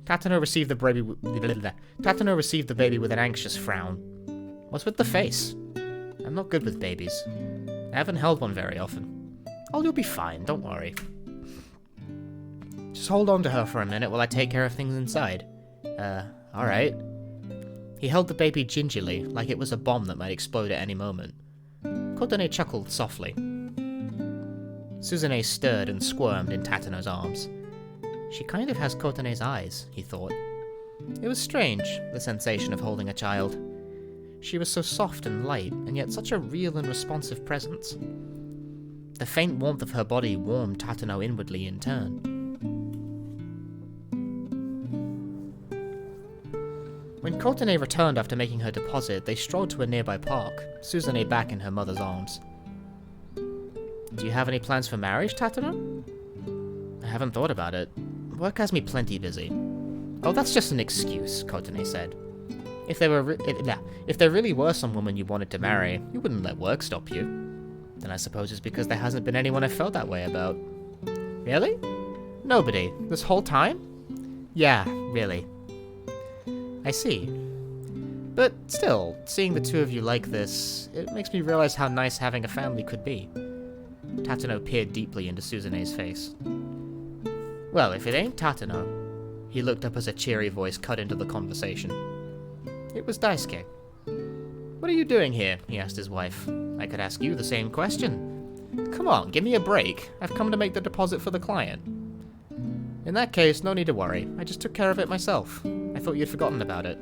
Tatano received the baby with an anxious frown. What's with the face? I'm not good with babies. I haven't held one very often. Oh, you'll be fine, don't worry. Just hold on to her for a minute while I take care of things inside. Alright. He held the baby gingerly, like it was a bomb that might explode at any moment. Kotone chuckled softly. Suzune stirred and squirmed in Tatano's arms. She kind of has Kotone's eyes, he thought. It was strange, the sensation of holding a child. She was so soft and light, and yet such a real and responsive presence. The faint warmth of her body warmed Tatano inwardly in turn. When Kotone returned after making her deposit, they strolled to a nearby park, Suzune back in her mother's arms. Do you have any plans for marriage, Tatano? I haven't thought about it. Work has me plenty busy. Oh, that's just an excuse, Kotone said. If there really were some woman you wanted to marry, you wouldn't let work stop you. Then I suppose it's because there hasn't been anyone I felt that way about. Really? Nobody? This whole time? Yeah, really. I see. But still, seeing the two of you like this, it makes me realize how nice having a family could be. Tatano peered deeply into Suzune's face. Well, if it ain't Tatano. He looked up as a cheery voice cut into the conversation. It was Daisuke. What are you doing here? He asked his wife. I could ask you the same question. Come on, give me a break. I've come to make the deposit for the client. In that case, no need to worry. I just took care of it myself. I thought you'd forgotten about it.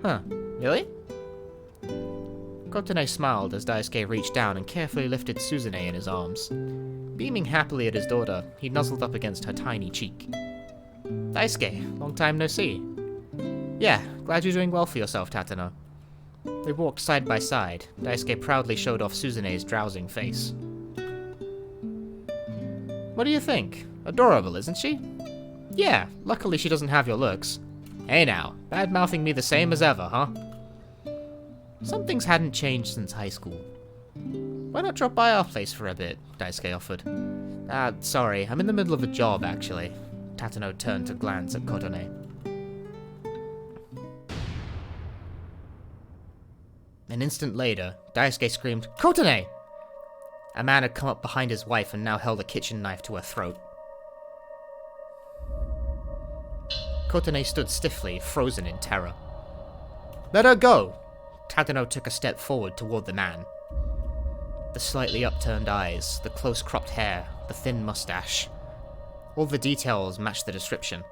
Huh, really? Kotone smiled as Daisuke reached down and carefully lifted Suzune in his arms. Beaming happily at his daughter, he nuzzled up against her tiny cheek. Daisuke, long time no see. Yeah, glad you're doing well for yourself, Tatano. They walked side by side. Daisuke proudly showed off Suzune's drowsing face. What do you think? Adorable, isn't she? Yeah, luckily she doesn't have your looks. Hey now, bad-mouthing me the same as ever, huh? Some things hadn't changed since high school. Why not drop by our place for a bit? Daisuke offered. Sorry, I'm in the middle of a job, actually. Tatano turned to glance at Kotone. An instant later, Daisuke screamed, Kotone! A man had come up behind his wife and now held a kitchen knife to her throat. Kotone stood stiffly, frozen in terror. Let her go! Tatano took a step forward toward the man. The slightly upturned eyes, the close-cropped hair, the thin mustache. All the details matched the description.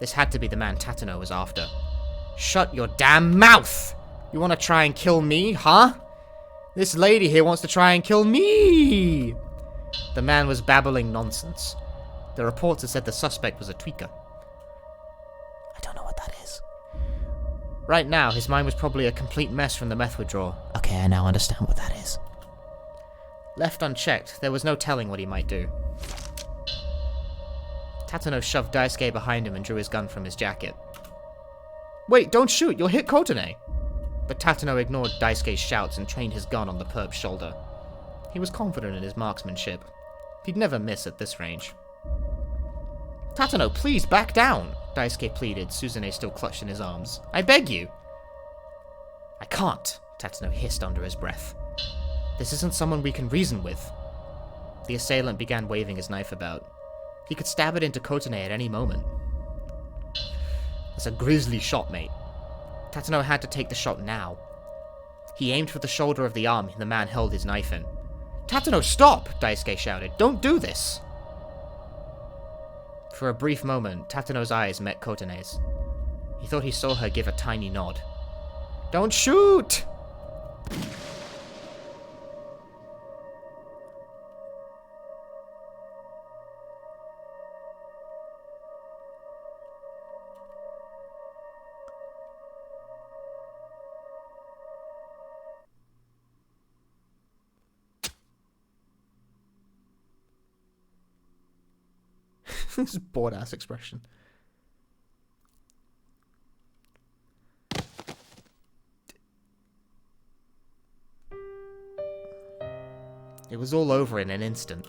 This had to be the man Tatano was after. Shut your damn mouth! You want to try and kill me, huh? This lady here wants to try and kill me! The man was babbling nonsense. The reports had said the suspect was a tweaker. I don't know what that is. Right now, his mind was probably a complete mess from the meth withdrawal. Okay, I now understand what that is. Left unchecked, there was no telling what he might do. Tatano shoved Daisuke behind him and drew his gun from his jacket. Wait, don't shoot, you'll hit Kotone! But Tatano ignored Daisuke's shouts and trained his gun on the perp's shoulder. He was confident in his marksmanship. He'd never miss at this range. Tatano, please, back down! Daisuke pleaded, Suzune still clutched in his arms. I beg you! I can't, Tatano hissed under his breath. This isn't someone we can reason with. The assailant began waving his knife about. He could stab it into Kotone at any moment. That's a grisly shot, mate. Tatano had to take the shot now. He aimed for the shoulder of the arm the man held his knife in. Tatano, stop! Daisuke shouted. Don't do this! For a brief moment, Tatano's eyes met Kotone's. He thought he saw her give a tiny nod. Don't shoot! This bored-ass expression. It was all over in an instant.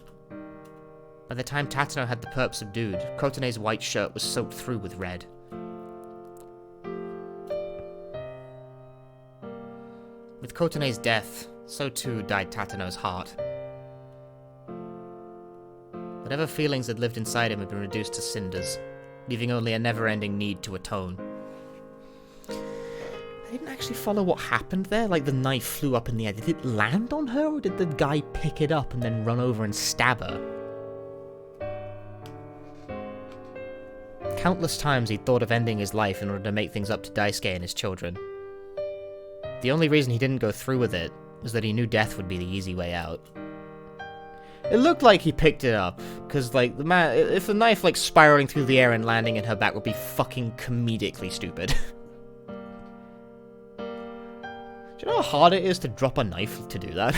By the time Tatano had the perp subdued, Kotone's white shirt was soaked through with red. With Kotone's death, so too died Tatano's heart. Whatever feelings had lived inside him had been reduced to cinders, leaving only a never-ending need to atone. I didn't actually follow what happened there, like the knife flew up in the air. Did it land on her, or did the guy pick it up and then run over and stab her? Countless times he'd thought of ending his life in order to make things up to Daisuke and his children. The only reason he didn't go through with it was that he knew death would be the easy way out. It looked like he picked it up, because, like, the man, if the knife, like, spiraling through the air and landing in her back would be fucking comedically stupid. Do you know how hard it is to drop a knife to do that?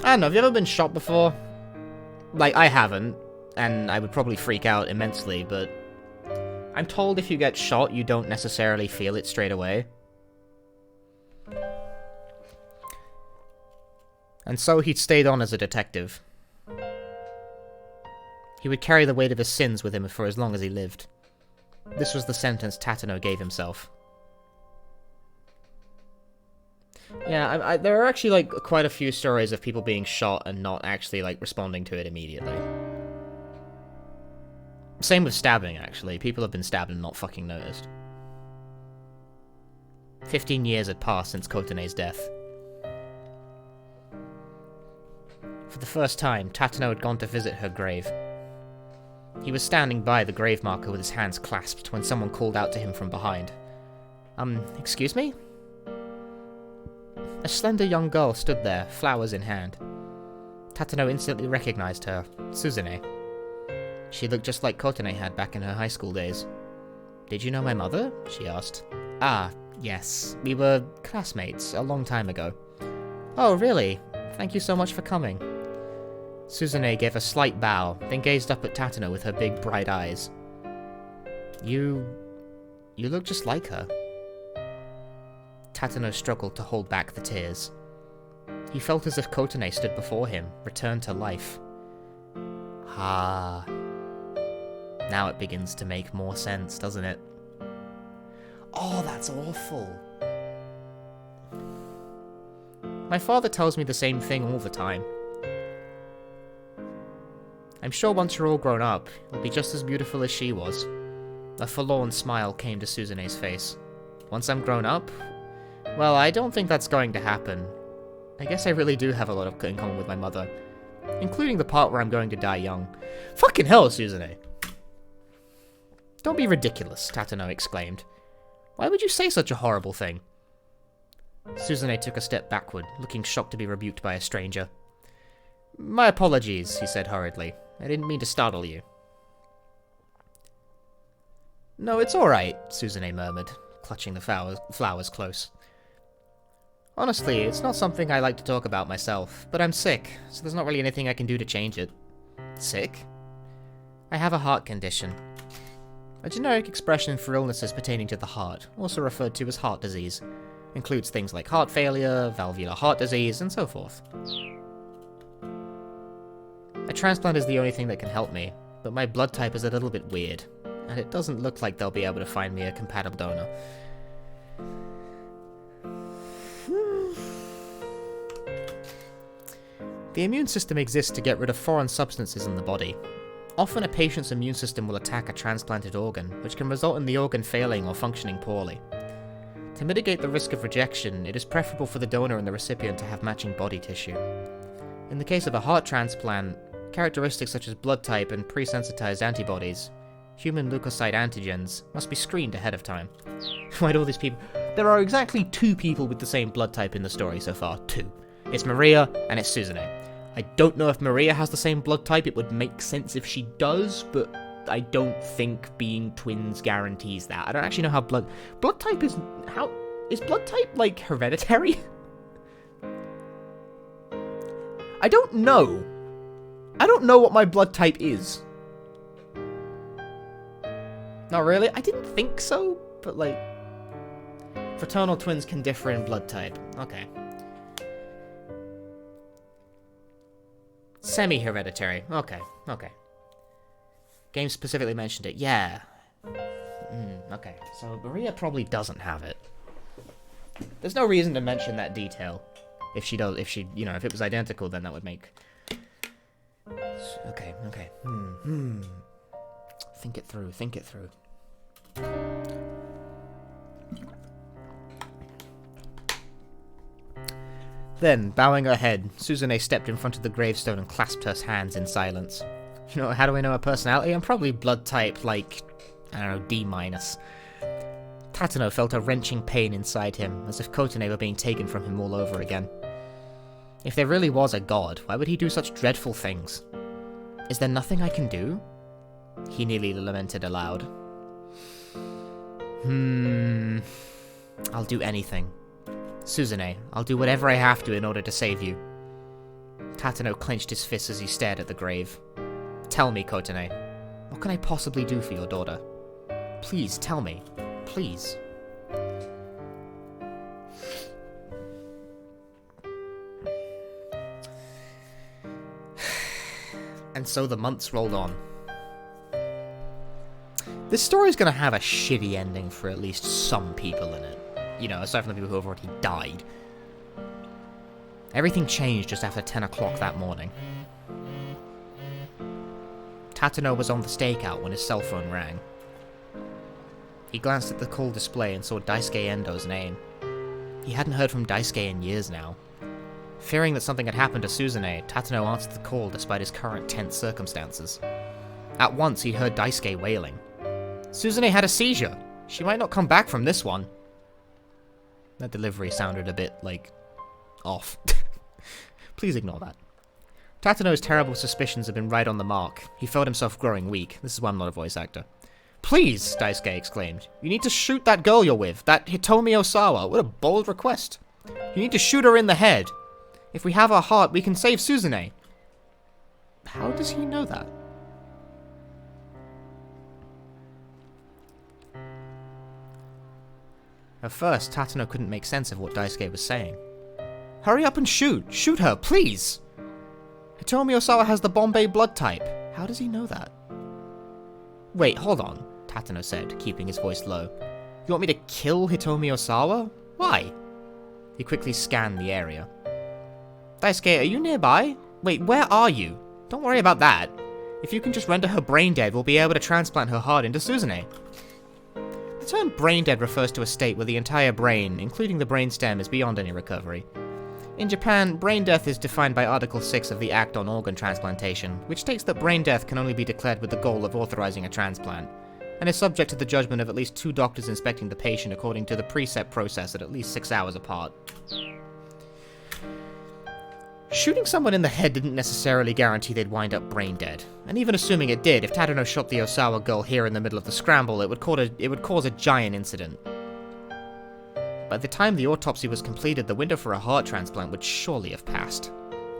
I don't know, have you ever been shot before? Like, I haven't. And I would probably freak out immensely, but I'm told if you get shot, you don't necessarily feel it straight away. And so he'd stayed on as a detective. He would carry the weight of his sins with him for as long as he lived. This was the sentence Tatano gave himself. Yeah, there are actually, like, quite a few stories of people being shot and not actually, like, responding to it immediately. Same with stabbing, actually. People have been stabbed and not fucking noticed. 15 years had passed since Kotone's death. For the first time, Tatano had gone to visit her grave. He was standing by the grave marker with his hands clasped when someone called out to him from behind. Excuse me? A slender young girl stood there, flowers in hand. Tatano instantly recognized her, Suzune. She looked just like Kotone had back in her high school days. Did you know my mother? She asked. Ah, yes. We were classmates a long time ago. Oh, really? Thank you so much for coming. Suzune gave a slight bow, then gazed up at Tatano with her big, bright eyes. You look just like her. Tatano struggled to hold back the tears. He felt as if Kotone stood before him, returned to life. Ah. Now it begins to make more sense, doesn't it? Oh, that's awful. My father tells me the same thing all the time. I'm sure once you're all grown up, you'll be just as beautiful as she was. A forlorn smile came to Suzune's face. Once I'm grown up? Well, I don't think that's going to happen. I guess I really do have a lot in common with my mother. Including the part where I'm going to die young. Fucking hell, Suzune! Don't be ridiculous, Tatano exclaimed. Why would you say such a horrible thing? Suzune took a step backward, looking shocked to be rebuked by a stranger. My apologies, he said hurriedly. I didn't mean to startle you. No, it's alright, Suzune murmured, clutching the flowers close. Honestly, it's not something I like to talk about myself, but I'm sick, so there's not really anything I can do to change it. Sick? I have a heart condition. A generic expression for illnesses pertaining to the heart, also referred to as heart disease. Includes things like heart failure, valvular heart disease, and so forth. A transplant is the only thing that can help me, but my blood type is a little bit weird, and it doesn't look like they'll be able to find me a compatible donor. The immune system exists to get rid of foreign substances in the body. Often a patient's immune system will attack a transplanted organ, which can result in the organ failing or functioning poorly. To mitigate the risk of rejection, it is preferable for the donor and the recipient to have matching body tissue. In the case of a heart transplant, characteristics such as blood type and pre-sensitized antibodies, human leukocyte antigens, must be screened ahead of time. Why do all these people... There are exactly 2 people with the same blood type in the story so far. 2. It's Maria, and it's Suzune. I don't know if Maria has the same blood type. It would make sense if she does, but I don't think being twins guarantees that. I don't actually know how blood type is... How... Is blood type, like, hereditary? I don't know. I don't know what my blood type is. Not really. I didn't think so, but, like... Fraternal twins can differ in blood type. Okay. Semi-hereditary. Okay, okay. Game specifically mentioned it. Yeah. Okay, so Maria probably doesn't have it. There's no reason to mention that detail. If she does, if it was identical, then that would make... Okay. Think it through. Then, bowing her head, Suzune stepped in front of the gravestone and clasped her hands in silence. You know, how do I know her personality? I'm probably blood type, like, I don't know, D-. Tatano felt a wrenching pain inside him, as if Kotone were being taken from him all over again. If there really was a god, why would he do such dreadful things? Is there nothing I can do? He nearly lamented aloud. I'll do anything. Suzune, I'll do whatever I have to in order to save you. Tatano clenched his fists as he stared at the grave. Tell me, Kotone, what can I possibly do for your daughter? Please, tell me. Please. And so the months rolled on. This story's gonna have a shitty ending for at least some people in it. You know, aside from the people who have already died. Everything changed just after 10 o'clock that morning. Tatano was on the stakeout when his cell phone rang. He glanced at the call display and saw Daisuke Endo's name. He hadn't heard from Daisuke in years now. Fearing that something had happened to Suzune, Tatano answered the call despite his current tense circumstances. At once, he heard Daisuke wailing. Suzune had a seizure. She might not come back from this one. That delivery sounded a bit, like, off. Please ignore that. Tatano's terrible suspicions had been right on the mark. He felt himself growing weak. This is why I'm not a voice actor. Please, Daisuke exclaimed. You need to shoot that girl you're with, that Hitomi Osawa. What a bold request. You need to shoot her in the head. If we have our heart, we can save Suzune. How does he know that? At first, Tatano couldn't make sense of what Daisuke was saying. Hurry up and shoot! Shoot her, please! Hitomi Osawa has the Bombay blood type. How does he know that? Wait, hold on, Tatano said, keeping his voice low. You want me to kill Hitomi Osawa? Why? He quickly scanned the area. Daisuke, are you nearby? Wait, where are you? Don't worry about that. If you can just render her brain dead, we'll be able to transplant her heart into Suzune. The term brain dead refers to a state where the entire brain, including the brainstem, is beyond any recovery. In Japan, brain death is defined by Article 6 of the Act on Organ Transplantation, which states that brain death can only be declared with the goal of authorizing a transplant, and is subject to the judgment of at least 2 doctors inspecting the patient according to the preset process at least 6 hours apart. Shooting someone in the head didn't necessarily guarantee they'd wind up brain dead, and even assuming it did, if Tatano shot the Osawa girl here in the middle of the scramble, it would cause a giant incident. By the time the autopsy was completed, the window for a heart transplant would surely have passed.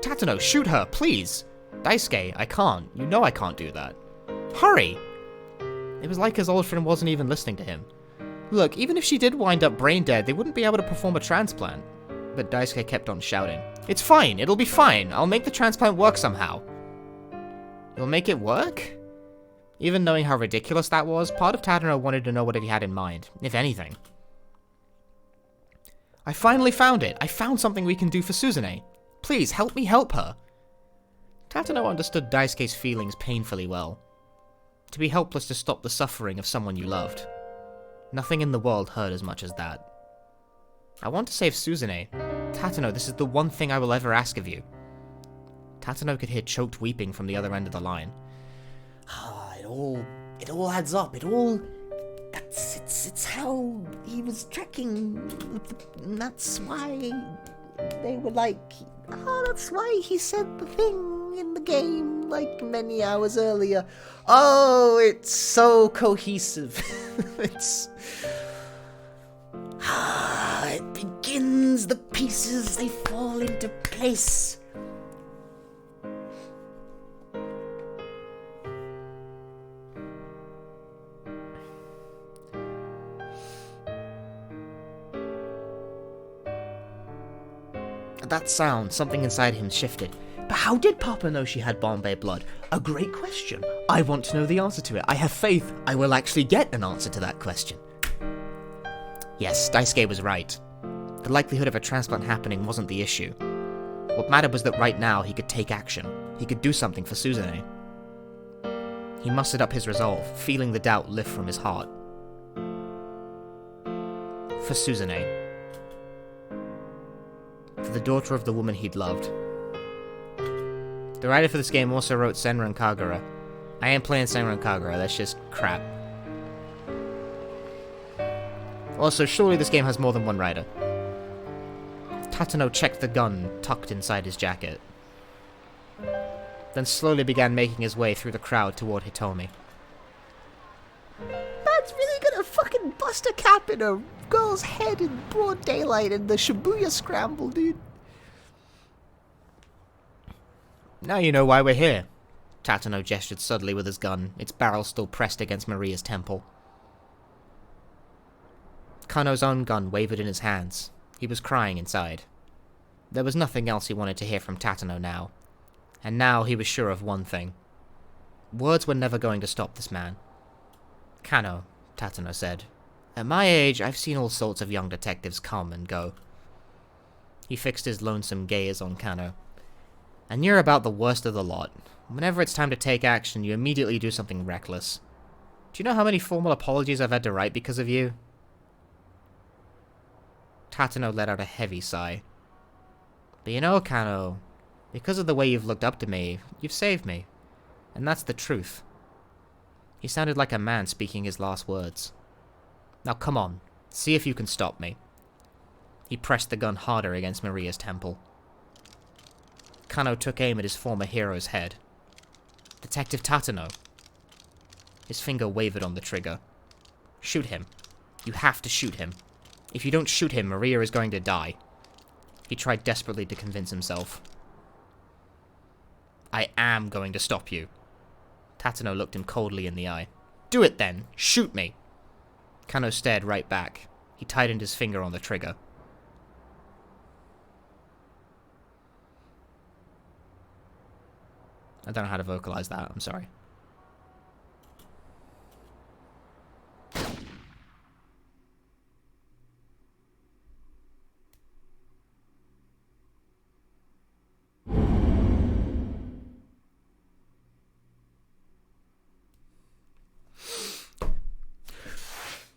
Tatano, shoot her, please! Daisuke, I can't. You know I can't do that. Hurry! It was like his old friend wasn't even listening to him. Look, even if she did wind up brain dead, they wouldn't be able to perform a transplant. But Daisuke kept on shouting. It's fine, it'll be fine. I'll make the transplant work somehow. You'll make it work? Even knowing how ridiculous that was, part of Tatano wanted to know what he had in mind, if anything. I finally found it! I found something we can do for Suzune! Please, help me help her! Tatano understood Daisuke's feelings painfully well. To be helpless to stop the suffering of someone you loved. Nothing in the world hurt as much as that. I want to save Suzune. Tatano, this is the one thing I will ever ask of you. Tatano could hear choked weeping from the other end of the line. It all adds up. It's how he was tracking. That's why they were like, that's why he said the thing in the game like many hours earlier. Oh, it's so cohesive. It begins, the pieces, they fall into place. At that sound, something inside him shifted. But how did Papa know she had Bombay blood? A great question. I want to know the answer to it. I have faith I will actually get an answer to that question. Yes, Daisuke was right. The likelihood of a transplant happening wasn't the issue. What mattered was that right now he could take action. He could do something for Suzune. He mustered up his resolve, feeling the doubt lift from his heart. For Suzune. For the daughter of the woman he'd loved. The writer for this game also wrote Senran Kagura. I ain't playing Senran Kagura, that's just crap. Also, surely this game has more than one writer. Tatano checked the gun tucked inside his jacket. Then slowly began making his way through the crowd toward Hitomi. That's really gonna fucking bust a cap in a girl's head in broad daylight in the Shibuya Scramble, dude. Now you know why we're here. Tatano gestured suddenly with his gun, its barrel still pressed against Maria's temple. Kano's own gun wavered in his hands. He was crying inside. There was nothing else he wanted to hear from Tatano now. And now he was sure of one thing. Words were never going to stop this man. Kano, Tatano said. At my age, I've seen all sorts of young detectives come and go. He fixed his lonesome gaze on Kano. And you're about the worst of the lot. Whenever it's time to take action, you immediately do something reckless. Do you know how many formal apologies I've had to write because of you? Tatano let out a heavy sigh. But you know, Kano, because of the way you've looked up to me, you've saved me. And that's the truth. He sounded like a man speaking his last words. Now come on, see if you can stop me. He pressed the gun harder against Maria's temple. Kano took aim at his former hero's head. Detective Tatano. His finger wavered on the trigger. Shoot him. You have to shoot him. If you don't shoot him, Maria is going to die. He tried desperately to convince himself. I am going to stop you. Tatano looked him coldly in the eye. Do it then! Shoot me! Kano stared right back. He tightened his finger on the trigger. I don't know how to vocalize that, I'm sorry.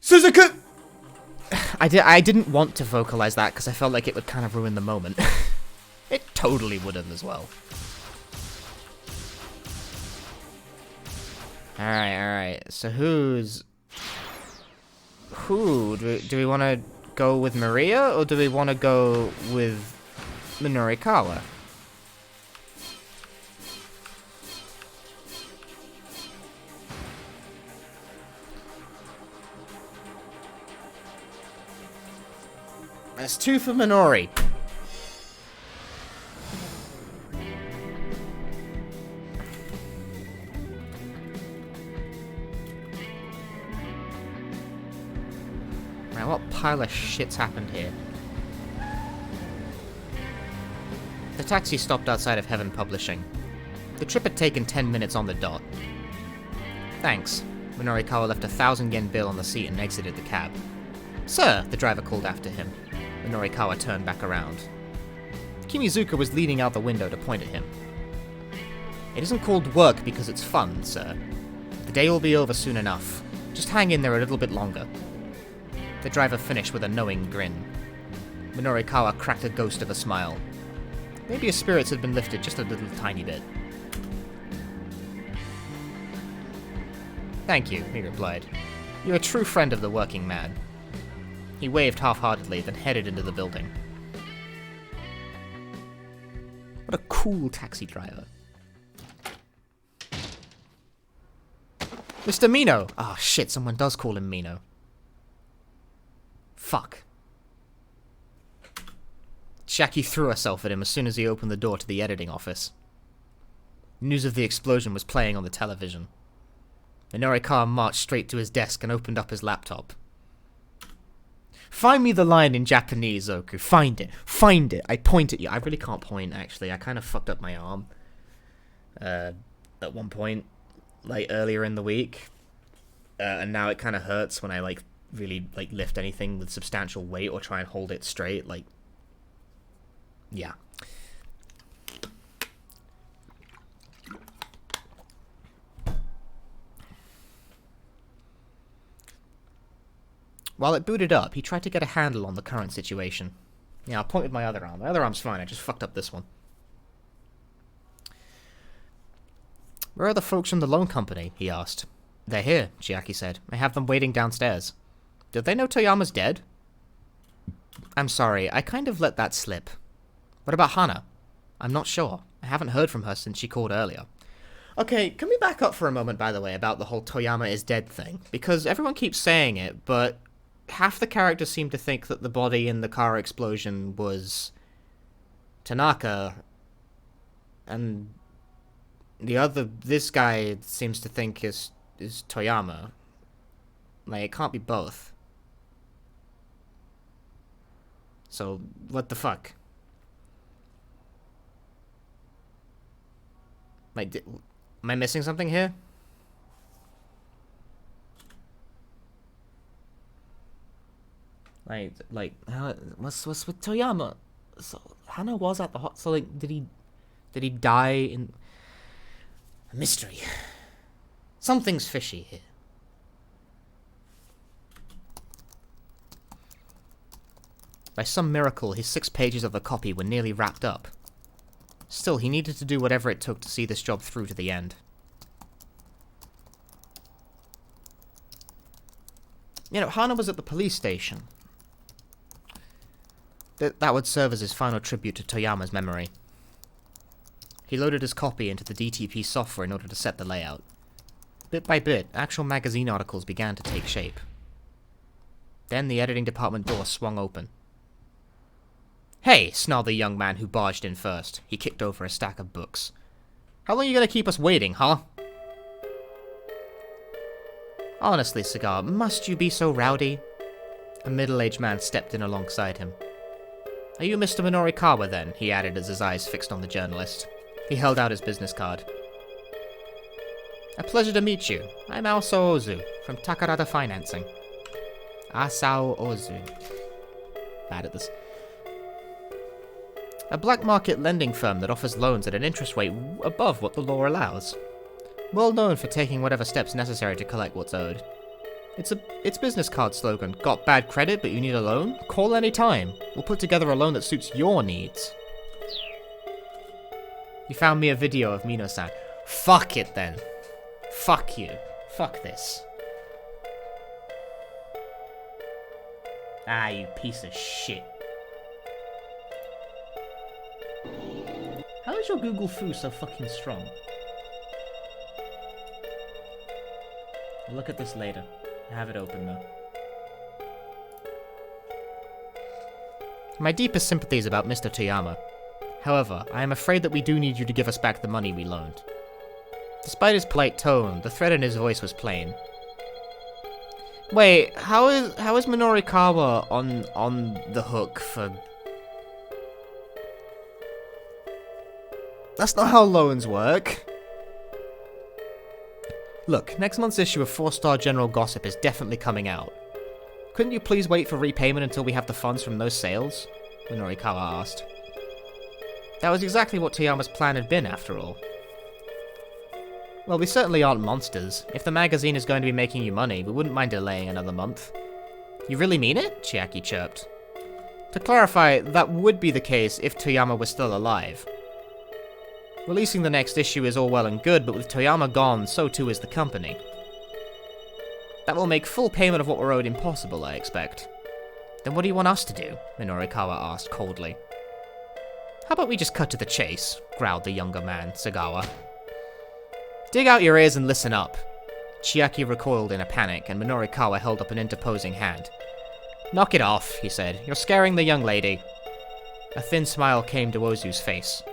Suzuka! I didn't want to vocalize that because I felt like it would kind of ruin the moment. It totally would have as well. Alright. So who? Do we want to go with Maria, or do we want to go with Minorikawa? That's 2 for Minori. Right, what pile of shit's happened here? The taxi stopped outside of Heaven Publishing. The trip had taken 10 minutes on the dot. Thanks. Minorikawa left a 1,000 yen bill on the seat and exited the cab. Sir, the driver called after him. Minorikawa turned back around. Kimizuka was leaning out the window to point at him. It isn't called work because it's fun, sir. The day will be over soon enough. Just hang in there a little bit longer. The driver finished with a knowing grin. Minorikawa cracked a ghost of a smile. Maybe his spirits had been lifted just a little tiny bit. Thank you, he replied. You're a true friend of the working man. He waved half-heartedly, then headed into the building. What a cool taxi driver. Mr. Mino! Ah, shit, someone does call him Mino. Fuck. Shaki threw herself at him as soon as he opened the door to the editing office. News of the explosion was playing on the television. Minorikawa marched straight to his desk and opened up his laptop. Find me the line in Japanese, Oku. Find it. Find it. I point at you. I really can't point, actually. I kind of fucked up my arm. At one point, like, earlier in the week. And now it kind of hurts when I, like, really, like, lift anything with substantial weight or try and hold it straight. Like, yeah. While it booted up, he tried to get a handle on the current situation. Yeah, I'll point with my other arm. My other arm's fine, I just fucked up this one. Where are the folks from the loan company? He asked. They're here, Chiaki said. I have them waiting downstairs. Did they know Toyama's dead? I'm sorry, I kind of let that slip. What about Hana? I'm not sure. I haven't heard from her since she called earlier. Okay, can we back up for a moment, by the way, about the whole Toyama is dead thing? Because everyone keeps saying it, but half the characters seem to think that the body in the car explosion was Tanaka, and this guy seems to think is Toyama. Like, it can't be both. So, what the fuck? Like, am I missing something here? Like, what's with Toyama? So Hana was at the hot. So like, did he die in a mystery? Something's fishy here. By some miracle, his 6 pages of the copy were nearly wrapped up. Still, he needed to do whatever it took to see this job through to the end. You know, Hana was at the police station. That would serve as his final tribute to Toyama's memory. He loaded his copy into the DTP software in order to set the layout. Bit by bit, actual magazine articles began to take shape. Then the editing department door swung open. "Hey!" snarled the young man who barged in first. He kicked over a stack of books. "How long are you gonna keep us waiting, huh?" "Honestly, Cigar, must you be so rowdy?" A middle-aged man stepped in alongside him. "Are you Mr. Minorikawa, then?" he added as his eyes fixed on the journalist. He held out his business card. "A pleasure to meet you. I'm Asao Ozu, from Takarada Financing." Asao Ozu. Bad at this. "A black market lending firm that offers loans at an interest rate above what the law allows. Well known for taking whatever steps necessary to collect what's owed. Its business card slogan, got bad credit but you need a loan? Call any time. We'll put together a loan that suits your needs." "You found me a video of Mino-san." "Fuck it then. Fuck you. Fuck this." "Ah, you piece of shit." How is your Google Foo so fucking strong? I'll look at this later. I have it open though. My deepest sympathies about Mr. Toyama. However, I am afraid that we do need you to give us back the money we loaned. Despite his polite tone, the threat in his voice was plain. Wait, how is Minorikawa on the hook for... That's not how loans work. Look, next month's issue of 4-Star General Gossip is definitely coming out. Couldn't you please wait for repayment until we have the funds from those sales? Minorikawa asked. That was exactly what Toyama's plan had been, after all. Well, we certainly aren't monsters. If the magazine is going to be making you money, we wouldn't mind delaying another month. You really mean it? Chiaki chirped. To clarify, that would be the case if Toyama was still alive. Releasing the next issue is all well and good, but with Toyama gone, so too is the company. That will make full payment of what we're owed impossible, I expect. Then what do you want us to do? Minorikawa asked coldly. How about we just cut to the chase? Growled the younger man, Sagawa. Dig out your ears and listen up. Chiaki recoiled in a panic, and Minorikawa held up an interposing hand. Knock it off, he said. You're scaring the young lady. A thin smile came to Ozu's face.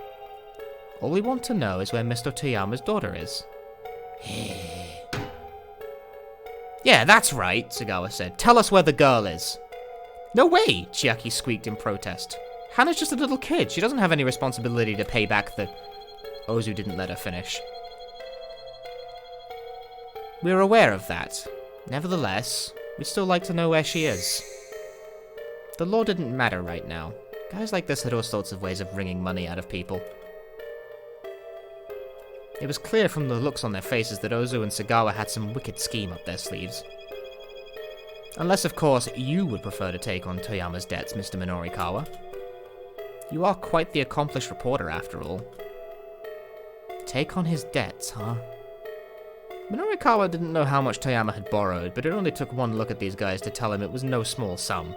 All we want to know is where Mr. Toyama's daughter is. Yeah, that's right, Sagawa said. Tell us where the girl is. No way, Chiaki squeaked in protest. Hana's just a little kid. She doesn't have any responsibility to pay back the... Ozu didn't let her finish. We're aware of that. Nevertheless, we'd still like to know where she is. The law didn't matter right now. Guys like this had all sorts of ways of wringing money out of people. It was clear from the looks on their faces that Ozu and Sagawa had some wicked scheme up their sleeves. Unless, of course, you would prefer to take on Toyama's debts, Mr. Minorikawa. You are quite the accomplished reporter, after all. Take on his debts, huh? Minorikawa didn't know how much Toyama had borrowed, but it only took one look at these guys to tell him it was no small sum.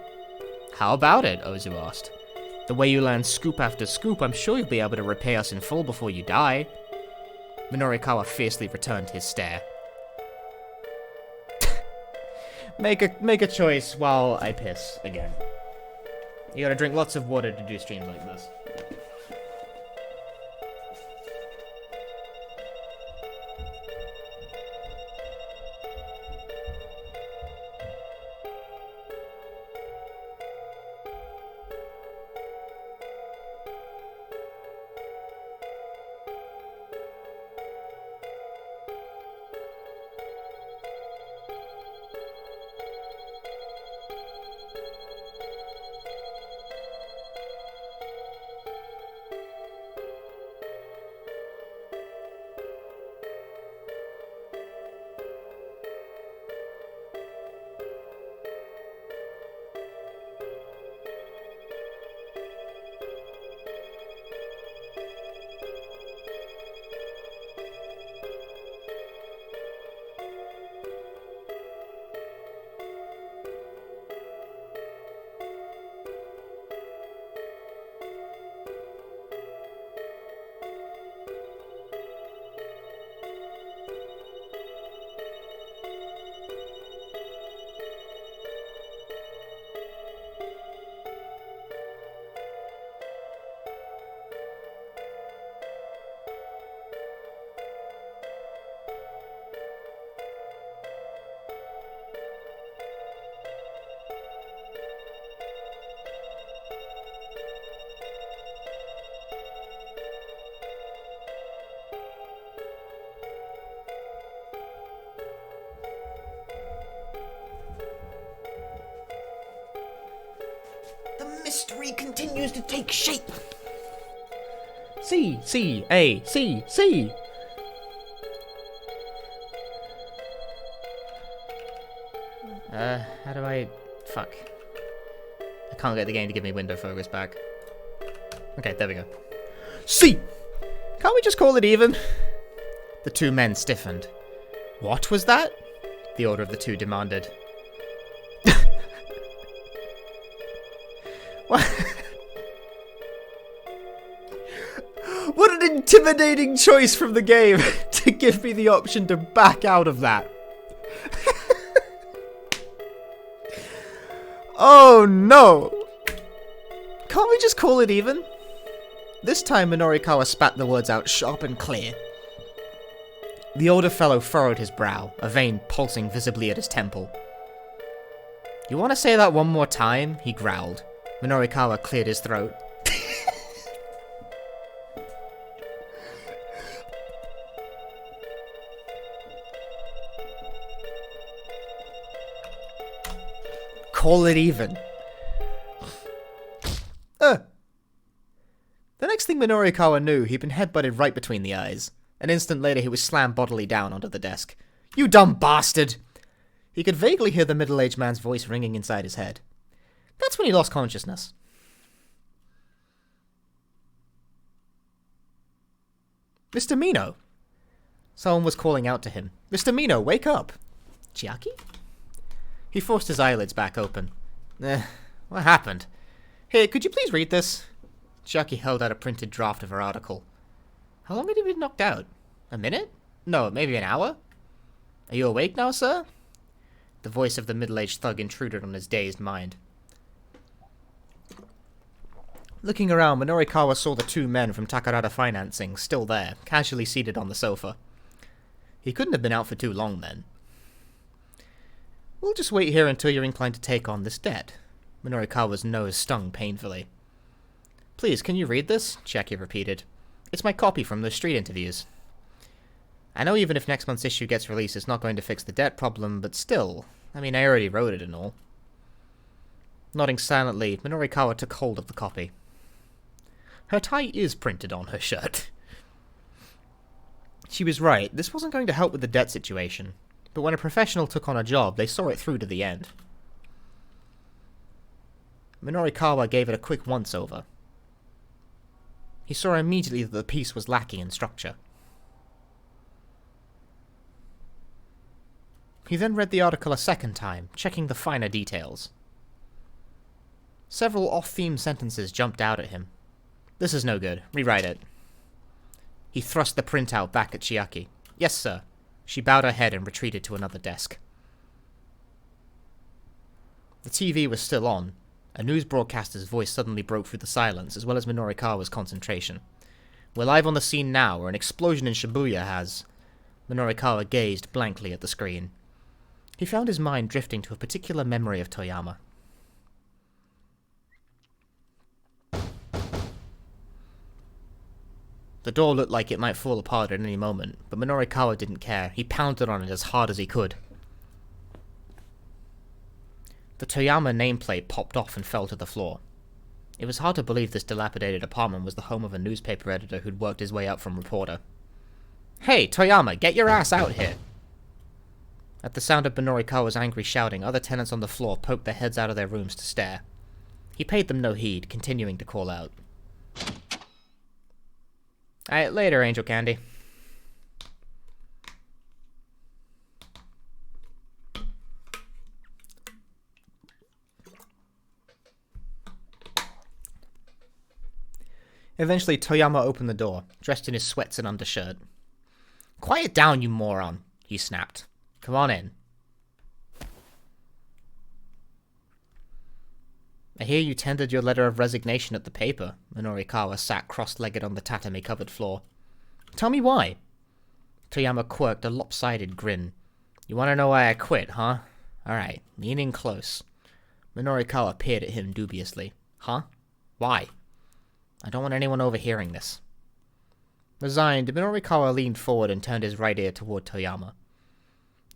How about it? Ozu asked. The way you land scoop after scoop, I'm sure you'll be able to repay us in full before you die. Minorikawa fiercely returned his stare. Make a choice while I piss again. You gotta drink lots of water to do streams like this. continues to take shape. C, C, A, C, C. How do I... Fuck. I can't get the game to give me window focus back. Okay, there we go. C! Can't we just call it even? The two men stiffened. What was that? The order of the two demanded. What? What an intimidating choice from the game to give me the option to back out of that. Oh no! Can't we just call it even? This time Minorikawa spat the words out sharp and clear. The older fellow furrowed his brow, a vein pulsing visibly at his temple. You want to say that one more time? He growled. Minorikawa cleared his throat. Call it even. The next thing Minorikawa knew, he'd been headbutted right between the eyes. An instant later, he was slammed bodily down onto the desk. You dumb bastard! He could vaguely hear the middle-aged man's voice ringing inside his head. That's when he lost consciousness. Mr. Mino! Someone was calling out to him. Mr. Mino, wake up! Chiaki? He forced his eyelids back open. What happened? Hey, could you please read this? Chiaki held out a printed draft of her article. How long had he been knocked out? A minute? No, maybe an hour? Are you awake now, sir? The voice of the middle-aged thug intruded on his dazed mind. Looking around, Minorikawa saw the two men from Takarada Financing still there, casually seated on the sofa. He couldn't have been out for too long then. We'll just wait here until you're inclined to take on this debt. Minorikawa's nose stung painfully. Please, can you read this? Chiaki repeated. It's my copy from those street interviews. I know even if next month's issue gets released, it's not going to fix the debt problem, but still. I mean, I already wrote it and all. Nodding silently, Minorikawa took hold of the copy. Her tie is printed on her shirt. She was right, this wasn't going to help with the debt situation. But when a professional took on a job, they saw it through to the end. Minorikawa gave it a quick once-over. He saw immediately that the piece was lacking in structure. He then read the article a second time, checking the finer details. Several off-theme sentences jumped out at him. This is no good. Rewrite it. He thrust the printout back at Chiaki. Yes, sir. She bowed her head and retreated to another desk. The TV was still on. A news broadcaster's voice suddenly broke through the silence, as well as Minorikawa's concentration. We're live on the scene now, where an explosion in Shibuya has... Minorikawa gazed blankly at the screen. He found his mind drifting to a particular memory of Toyama. The door looked like it might fall apart at any moment, but Minorikawa didn't care. He pounded on it as hard as he could. The Toyama nameplate popped off and fell to the floor. It was hard to believe this dilapidated apartment was the home of a newspaper editor who'd worked his way up from reporter. Hey, Toyama, get your ass out here! At the sound of Minorikawa's angry shouting, other tenants on the floor poked their heads out of their rooms to stare. He paid them no heed, continuing to call out. Alright, later, Angel Candy. Eventually, Toyama opened the door, dressed in his sweats and undershirt. Quiet down, you moron, he snapped. Come on in. I hear you tendered your letter of resignation at the paper. Minorikawa sat cross-legged on the tatami-covered floor. Tell me why. Toyama quirked a lopsided grin. You want to know why I quit, huh? Alright, lean in close. Minorikawa peered at him dubiously. Huh? Why? I don't want anyone overhearing this. Resigned, Minorikawa leaned forward and turned his right ear toward Toyama.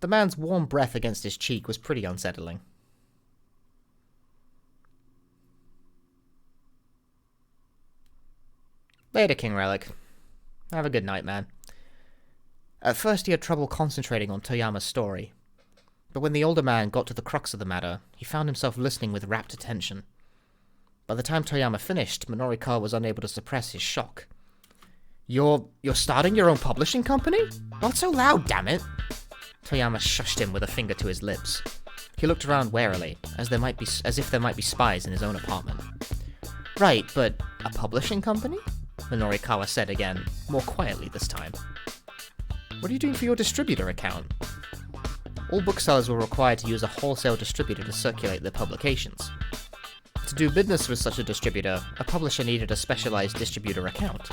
The man's warm breath against his cheek was pretty unsettling. Later, King Relic. Have a good night, man. At first he had trouble concentrating on Toyama's story, but when the older man got to the crux of the matter, he found himself listening with rapt attention. By the time Toyama finished, Minorikawa was unable to suppress his shock. You're starting your own publishing company? Not so loud, damn it! Toyama shushed him with a finger to his lips. He looked around warily, as if there might be spies in his own apartment. Right, but a publishing company? Minorikawa said again, more quietly this time. What are you doing for your distributor account? All booksellers were required to use a wholesale distributor to circulate their publications. To do business with such a distributor, a publisher needed a specialized distributor account.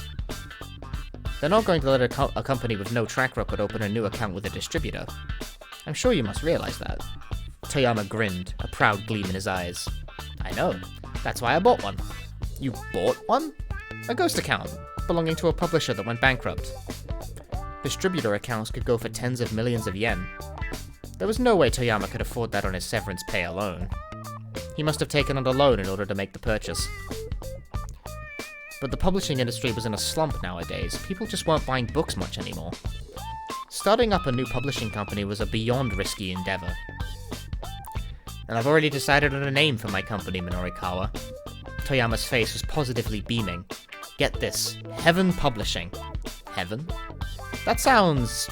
They're not going to let a company with no track record open a new account with a distributor. I'm sure you must realize that. Toyama grinned, a proud gleam in his eyes. I know. That's why I bought one. You bought one? A ghost account, belonging to a publisher that went bankrupt. Distributor accounts could go for tens of millions of yen. There was no way Toyama could afford that on his severance pay alone. He must have taken out a loan in order to make the purchase. But the publishing industry was in a slump nowadays. People just weren't buying books much anymore. Starting up a new publishing company was a beyond risky endeavor. And I've already decided on a name for my company, Minorikawa. Toyama's face was positively beaming. Get this, Heaven Publishing. Heaven? That sounds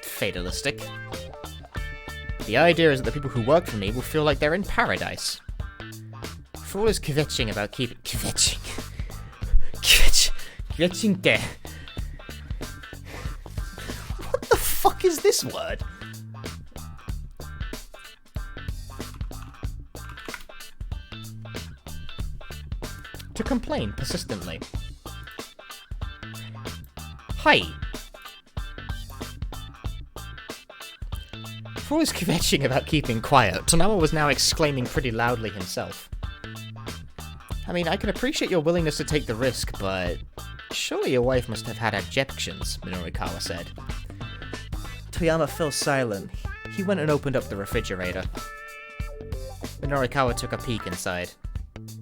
fatalistic. The idea is that the people who work for me will feel like they're in paradise. For all his kvetching about keeping... Kvetching there. What the fuck is this word? To complain persistently. Hi. For all his kvetching about keeping quiet, Toyama was now exclaiming pretty loudly himself. I mean, I can appreciate your willingness to take the risk, but surely your wife must have had objections, Minorikawa said. Toyama fell silent. He went and opened up the refrigerator. Minorikawa took a peek inside.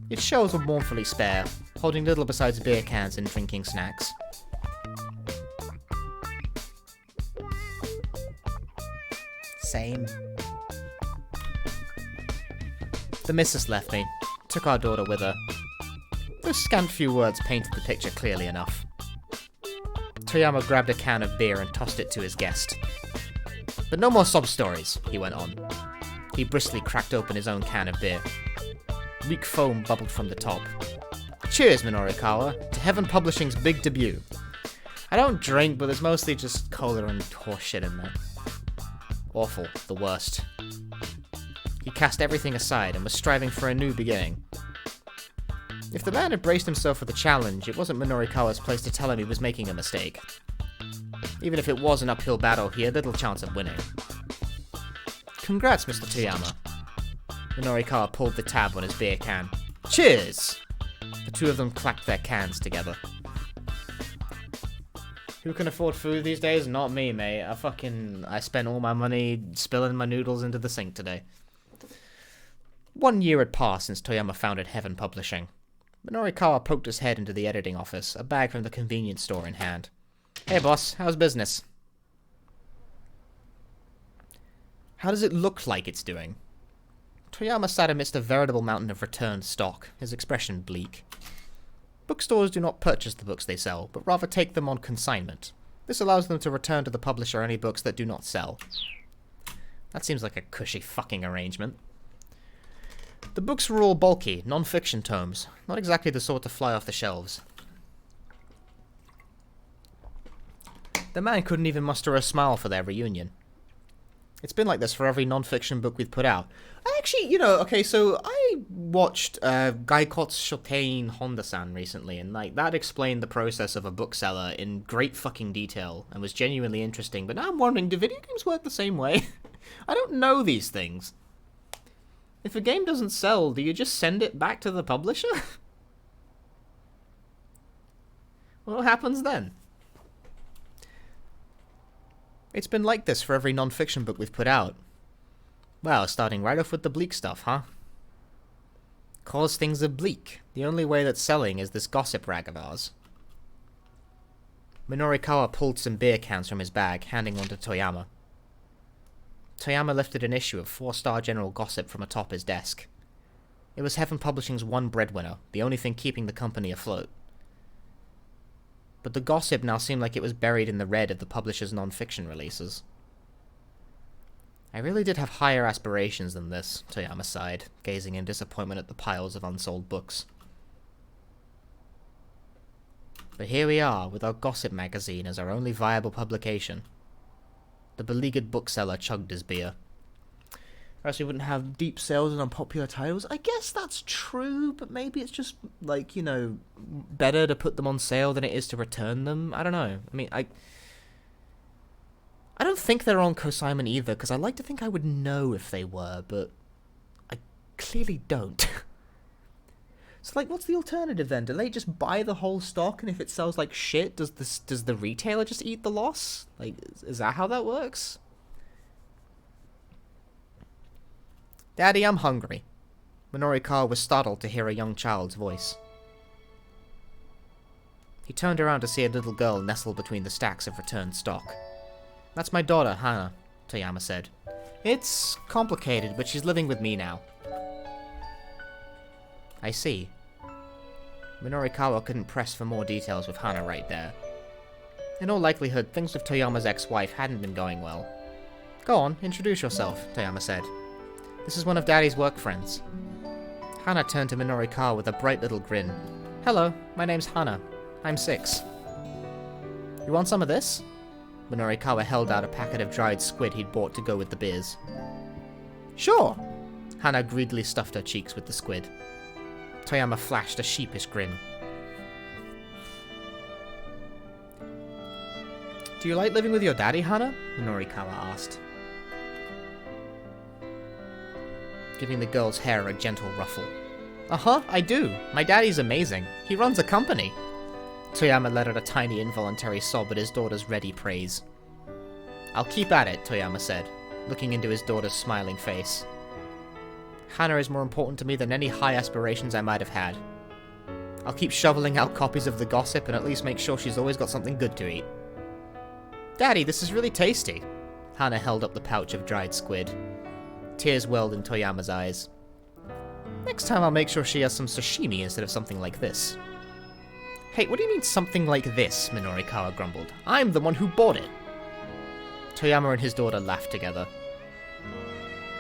Its shelves were mournfully spare, holding little besides beer cans and drinking snacks. Same. The missus left me, took our daughter with her. Those scant few words painted the picture clearly enough. Toyama grabbed a can of beer and tossed it to his guest. But no more sob stories, he went on. He briskly cracked open his own can of beer. Weak foam bubbled from the top. Cheers, Minorikawa, to Heaven Publishing's big debut. I don't drink, but there's mostly just cola and horseshit in there. Awful, the worst. He cast everything aside and was striving for a new beginning. If the man had braced himself for the challenge, it wasn't Minorikawa's place to tell him he was making a mistake. Even if it was an uphill battle, he had little chance of winning. Congrats, Mr. Toyama. Minorikawa pulled the tab on his beer can. Cheers! The two of them clacked their cans together. Who can afford food these days? Not me, mate. I spent all my money spilling my noodles into the sink today. 1 year had passed since Toyama founded Heaven Publishing. Minorikawa poked his head into the editing office, a bag from the convenience store in hand. Hey boss, how's business? How does it look like it's doing? Toyama sat amidst a veritable mountain of returned stock, his expression bleak. Bookstores do not purchase the books they sell, but rather take them on consignment. This allows them to return to the publisher any books that do not sell. That seems like a cushy fucking arrangement. The books were all bulky, non-fiction tomes, not exactly the sort to fly off the shelves. The man couldn't even muster a smile for their reunion. It's been like this for every non-fiction book we've put out. So I watched Gaikotsu Shotein Honda-san recently, and that explained the process of a bookseller in great fucking detail, and was genuinely interesting, but now I'm wondering, do video games work the same way? I don't know these things. If a game doesn't sell, do you just send it back to the publisher? What happens then? It's been like this for every non-fiction book we've put out. Well, starting right off with the bleak stuff, huh? Cause things are bleak. The only way that's selling is this gossip rag of ours. Minorikawa pulled some beer cans from his bag, handing one to Toyama. Toyama lifted an issue of 4-star general gossip from atop his desk. It was Heaven Publishing's one breadwinner, the only thing keeping the company afloat. But the gossip now seemed like it was buried in the red of the publisher's non-fiction releases. I really did have higher aspirations than this, Toyama sighed, gazing in disappointment at the piles of unsold books. But here we are, with our gossip magazine as our only viable publication. The beleaguered bookseller chugged his beer. Or else we wouldn't have deep sales on unpopular titles. I guess that's true, but maybe it's just, like, you know, better to put them on sale than it is to return them. I don't know. I mean, I don't think they're on consignment either, because I like to think I would know if they were, but I clearly don't. So, like, what's the alternative then? Do they just buy the whole stock, and if it sells like shit, does the retailer just eat the loss? Like, is that how that works? Daddy, I'm hungry. Minorikawa was startled to hear a young child's voice. He turned around to see a little girl nestled between the stacks of returned stock. That's my daughter, Hana, Toyama said. It's complicated, but she's living with me now. I see. Minorikawa couldn't press for more details with Hana right there. In all likelihood, things with Toyama's ex-wife hadn't been going well. Go on, introduce yourself, Toyama said. This is one of Daddy's work friends. Hana turned to Minorikawa with a bright little grin. Hello, my name's Hana. I'm 6. You want some of this? Minorikawa held out a packet of dried squid he'd bought to go with the beers. Sure! Hana greedily stuffed her cheeks with the squid. Toyama flashed a sheepish grin. Do you like living with your daddy, Hana? Minorikawa asked, giving the girl's hair a gentle ruffle. Uh-huh, I do. My daddy's amazing. He runs a company. Toyama let out a tiny involuntary sob at his daughter's ready praise. I'll keep at it, Toyama said, looking into his daughter's smiling face. Hana is more important to me than any high aspirations I might have had. I'll keep shoveling out copies of the gossip and at least make sure she's always got something good to eat. Daddy, this is really tasty. Hana held up the pouch of dried squid. Tears welled in Toyama's eyes. Next time I'll make sure she has some sashimi instead of something like this. Hey, what do you mean something like this? Minorikawa grumbled. I'm the one who bought it. Toyama and his daughter laughed together.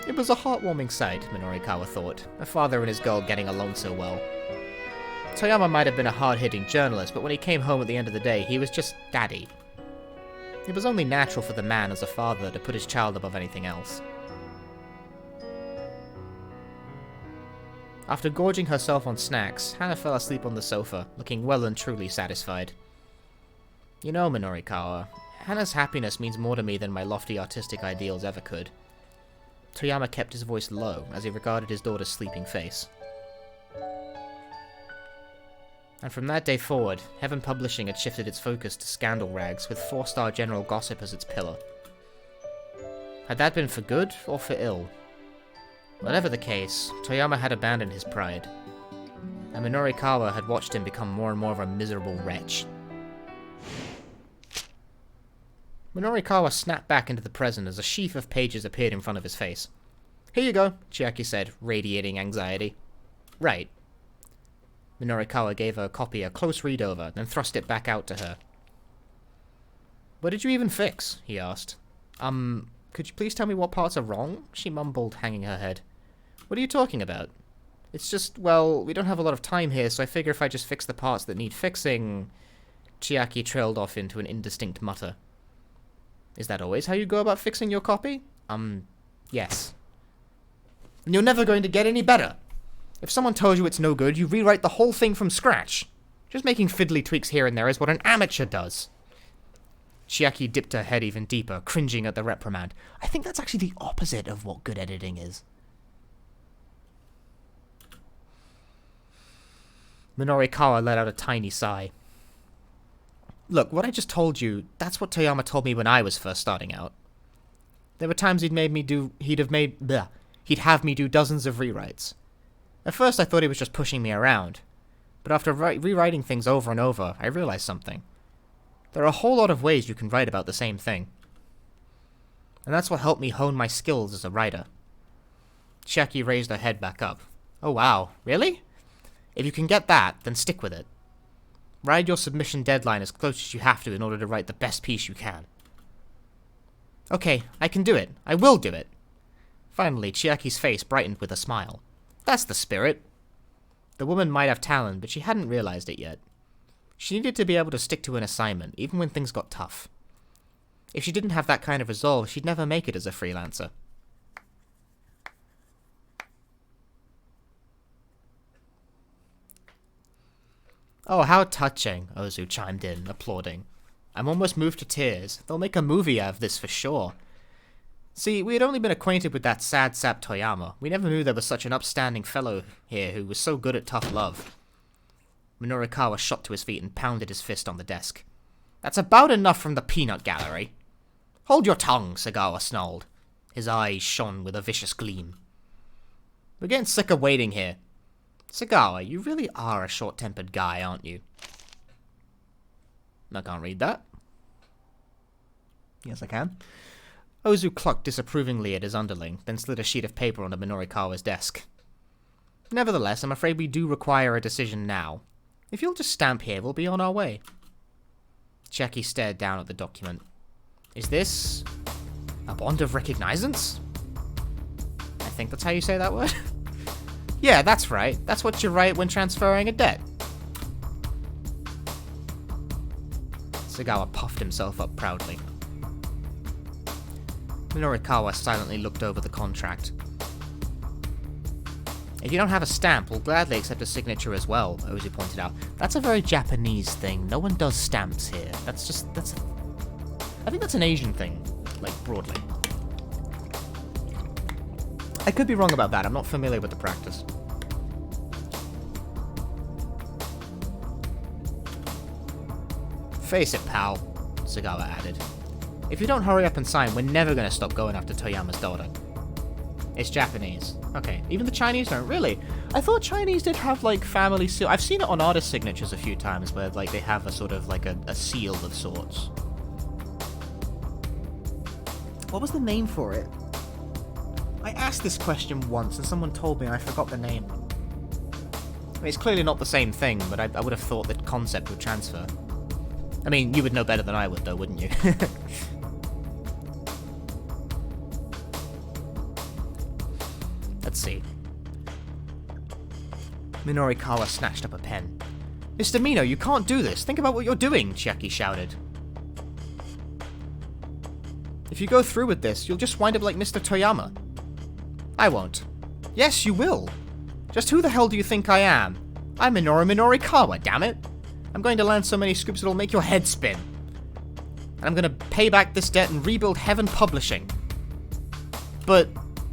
It was a heartwarming sight, Minorikawa thought, a father and his girl getting along so well. Toyama might have been a hard-hitting journalist, but when he came home at the end of the day, he was just daddy. It was only natural for the man as a father to put his child above anything else. After gorging herself on snacks, Hana fell asleep on the sofa, looking well and truly satisfied. You know, Minorikawa, Hana's happiness means more to me than my lofty artistic ideals ever could. Toyama kept his voice low as he regarded his daughter's sleeping face. And from that day forward, Heaven Publishing had shifted its focus to scandal rags with 4-star general gossip as its pillar. Had that been for good or for ill? Whatever the case, Toyama had abandoned his pride, and Minorikawa had watched him become more and more of a miserable wretch. Minorikawa snapped back into the present as a sheaf of pages appeared in front of his face. Here you go, Chiaki said, radiating anxiety. Right. Minorikawa gave her copy a close read over, then thrust it back out to her. What did you even fix? He asked. Could you please tell me what parts are wrong? She mumbled, hanging her head. What are you talking about? It's just, well, we don't have a lot of time here, so I figure if I just fix the parts that need fixing... Chiaki trailed off into an indistinct mutter. Is that always how you go about fixing your copy? Yes. And you're never going to get any better. If someone tells you it's no good, you rewrite the whole thing from scratch. Just making fiddly tweaks here and there is what an amateur does. Chiaki dipped her head even deeper, cringing at the reprimand. I think that's actually the opposite of what good editing is. Minorikawa let out a tiny sigh. Look, what I just told you, that's what Toyama told me when I was first starting out. There were times he'd have me do dozens of rewrites. At first I thought he was just pushing me around, but after rewriting things over and over, I realized something. There are a whole lot of ways you can write about the same thing. And that's what helped me hone my skills as a writer. Chiaki raised her head back up. Oh wow, really? If you can get that, then stick with it. Ride your submission deadline as close as you have to in order to write the best piece you can. Okay, I can do it. I will do it. Finally, Chiaki's face brightened with a smile. That's the spirit. The woman might have talent, but she hadn't realized it yet. She needed to be able to stick to an assignment, even when things got tough. If she didn't have that kind of resolve, she'd never make it as a freelancer. Oh, how touching, Ozu chimed in, applauding. I'm almost moved to tears. They'll make a movie out of this for sure. See, we had only been acquainted with that sad sap Toyama. We never knew there was such an upstanding fellow here who was so good at tough love. Minorikawa shot to his feet and pounded his fist on the desk. That's about enough from the peanut gallery. Hold your tongue, Sagawa snarled. His eyes shone with a vicious gleam. We're getting sick of waiting here. Sagawa, you really are a short-tempered guy, aren't you? I can't read that. Yes, I can. Ozu clucked disapprovingly at his underling, then slid a sheet of paper onto Minorikawa's desk. Nevertheless, I'm afraid we do require a decision now. If you'll just stamp here, we'll be on our way. Chiaki stared down at the document. Is this a bond of recognizance? I think that's how you say that word. Yeah, that's right. That's what you write when transferring a debt. Sagawa puffed himself up proudly. Minorikawa silently looked over the contract. If you don't have a stamp, we'll gladly accept a signature as well, Ozu pointed out. That's a very Japanese thing. No one does stamps here. I think that's an Asian thing, like, broadly. I could be wrong about that. I'm not familiar with the practice. Face it, pal, Sagawa added. If you don't hurry up and sign, we're never going to stop going after Toyama's daughter. It's Japanese. Okay, even the Chinese don't. Really? I thought Chinese did have, like, family seal. I've seen it on artist signatures a few times where, like, they have a sort of, like, a seal of sorts. What was the name for it? I asked this question once and someone told me and I forgot the name. I mean, it's clearly not the same thing, but I would have thought that concept would transfer. I mean, you would know better than I would, though, wouldn't you? Let's see. Minorikawa snatched up a pen. Mr. Mino, you can't do this. Think about what you're doing, Chiaki shouted. If you go through with this, you'll just wind up like Mr. Toyama. I won't. Yes, you will. Just who the hell do you think I am? I'm Minoru Minorikawa, damn it. I'm going to land so many scoops it'll make your head spin. And I'm going to pay back this debt and rebuild Heaven Publishing. But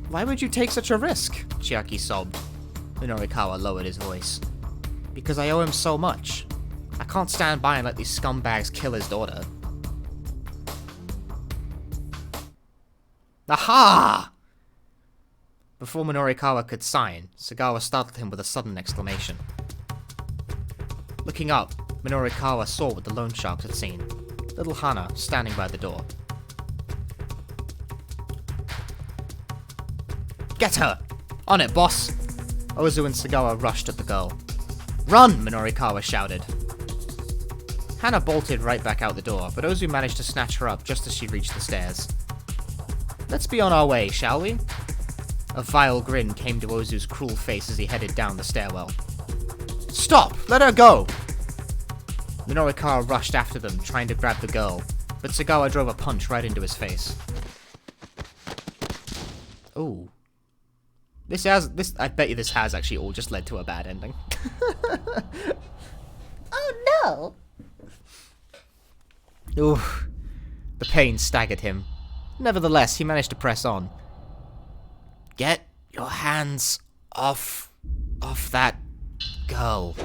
why would you take such a risk? Chiaki sobbed. Minorikawa lowered his voice. Because I owe him so much. I can't stand by and let these scumbags kill his daughter. Aha! Before Minorikawa could sign, Sagawa startled him with a sudden exclamation. Looking up, Minorikawa saw what the loan sharks had seen. Little Hana standing by the door. Get her! On it, boss! Ozu and Sagawa rushed at the girl. Run! Minorikawa shouted. Hana bolted right back out the door, but Ozu managed to snatch her up just as she reached the stairs. Let's be on our way, shall we? A vile grin came to Ozu's cruel face as he headed down the stairwell. Stop! Let her go! Minorikawa rushed after them, trying to grab the girl, but Sagawa drove a punch right into his face. Ooh. I bet you this has actually all just led to a bad ending. Oh no! Ooh. The pain staggered him. Nevertheless, he managed to press on. Get your hands off that girl.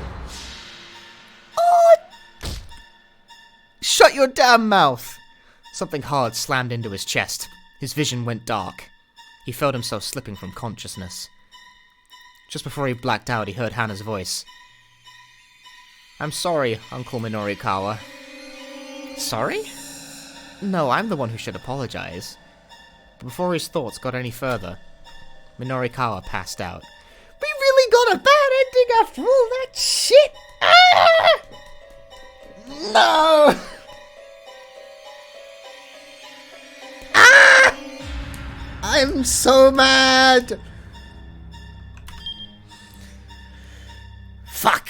Oh! Shut your damn mouth! Something hard slammed into his chest. His vision went dark. He felt himself slipping from consciousness. Just before he blacked out, he heard Hana's voice. I'm sorry, Uncle Minorikawa. Sorry? No, I'm the one who should apologize. But before his thoughts got any further, Minorikawa passed out. We really got a bad ending after all that shit! Ah! No! Ah! I'm so mad! Fuck!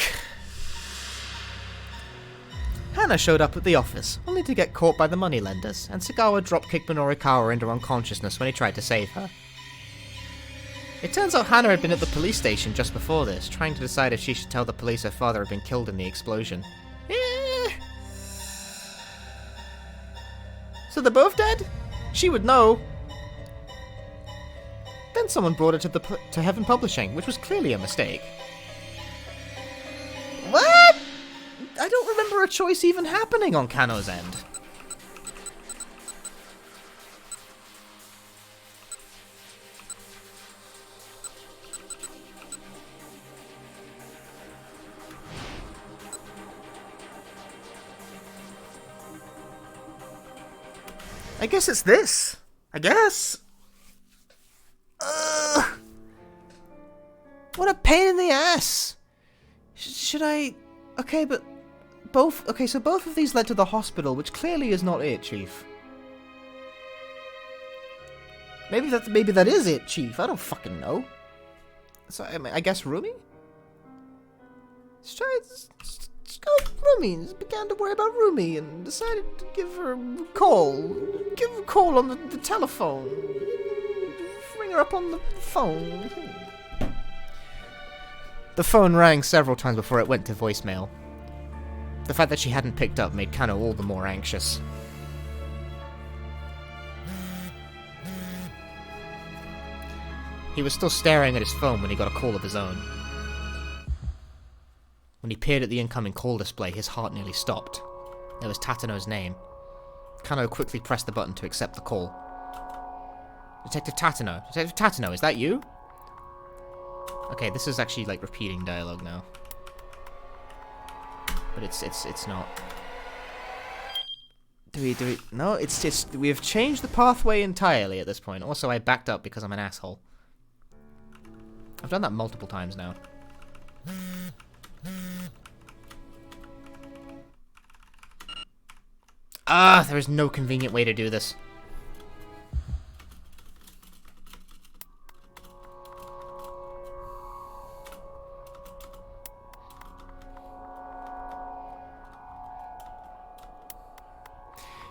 Hana showed up at the office, only to get caught by the moneylenders, and Sagawa drop-kicked Minorikawa into unconsciousness when he tried to save her. It turns out Hana had been at the police station just before this, trying to decide if she should tell the police her father had been killed in the explosion. So they're both dead? She would know. Then someone brought it to Heaven Publishing, which was clearly a mistake. What? I don't remember a choice even happening on Kano's end. I guess it's this. I guess. What a pain in the ass. Should I... Okay, but... Both... Okay, so both of these led to the hospital, which clearly is not it, Chief. Maybe that is it, Chief. I don't fucking know. So, I guess Rumi? Let's go with Rumi. Just began to worry about Rumi and decided to give her a call. Give her a call on the telephone. Ring her up on the phone. The phone rang several times before it went to voicemail. The fact that she hadn't picked up made Kano all the more anxious. He was still staring at his phone when he got a call of his own. When he peered at the incoming call display, his heart nearly stopped. There was Tatano's name. Kano quickly pressed the button to accept the call. Detective Tatano. Detective Tatano, is that you? Okay, this is actually like repeating dialogue now. But it's not. Do we no, it's just we've changed the pathway entirely at this point. Also, I backed up because I'm an asshole. I've done that multiple times now. There is no convenient way to do this.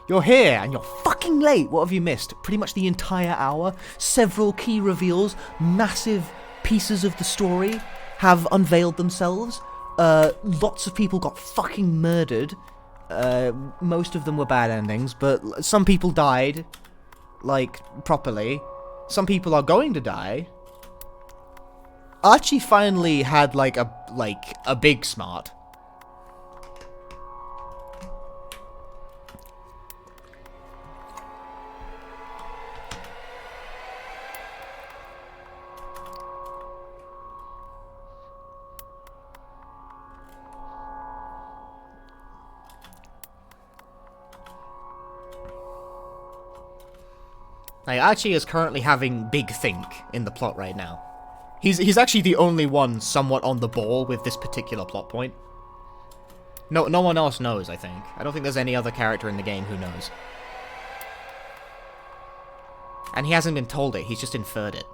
You're here, and you're fucking late. What have you missed? Pretty much the entire hour. Several key reveals, massive pieces of the story have unveiled themselves. Lots of people got fucking murdered. Most of them were bad endings, but some people died, like, properly. Some people are going to die. Archie finally had, like a big smart. Like, Archie is currently having big think in the plot right now. He's actually the only one somewhat on the ball with this particular plot point. No one else knows, I think. I don't think there's any other character in the game who knows. And he hasn't been told it, he's just inferred it.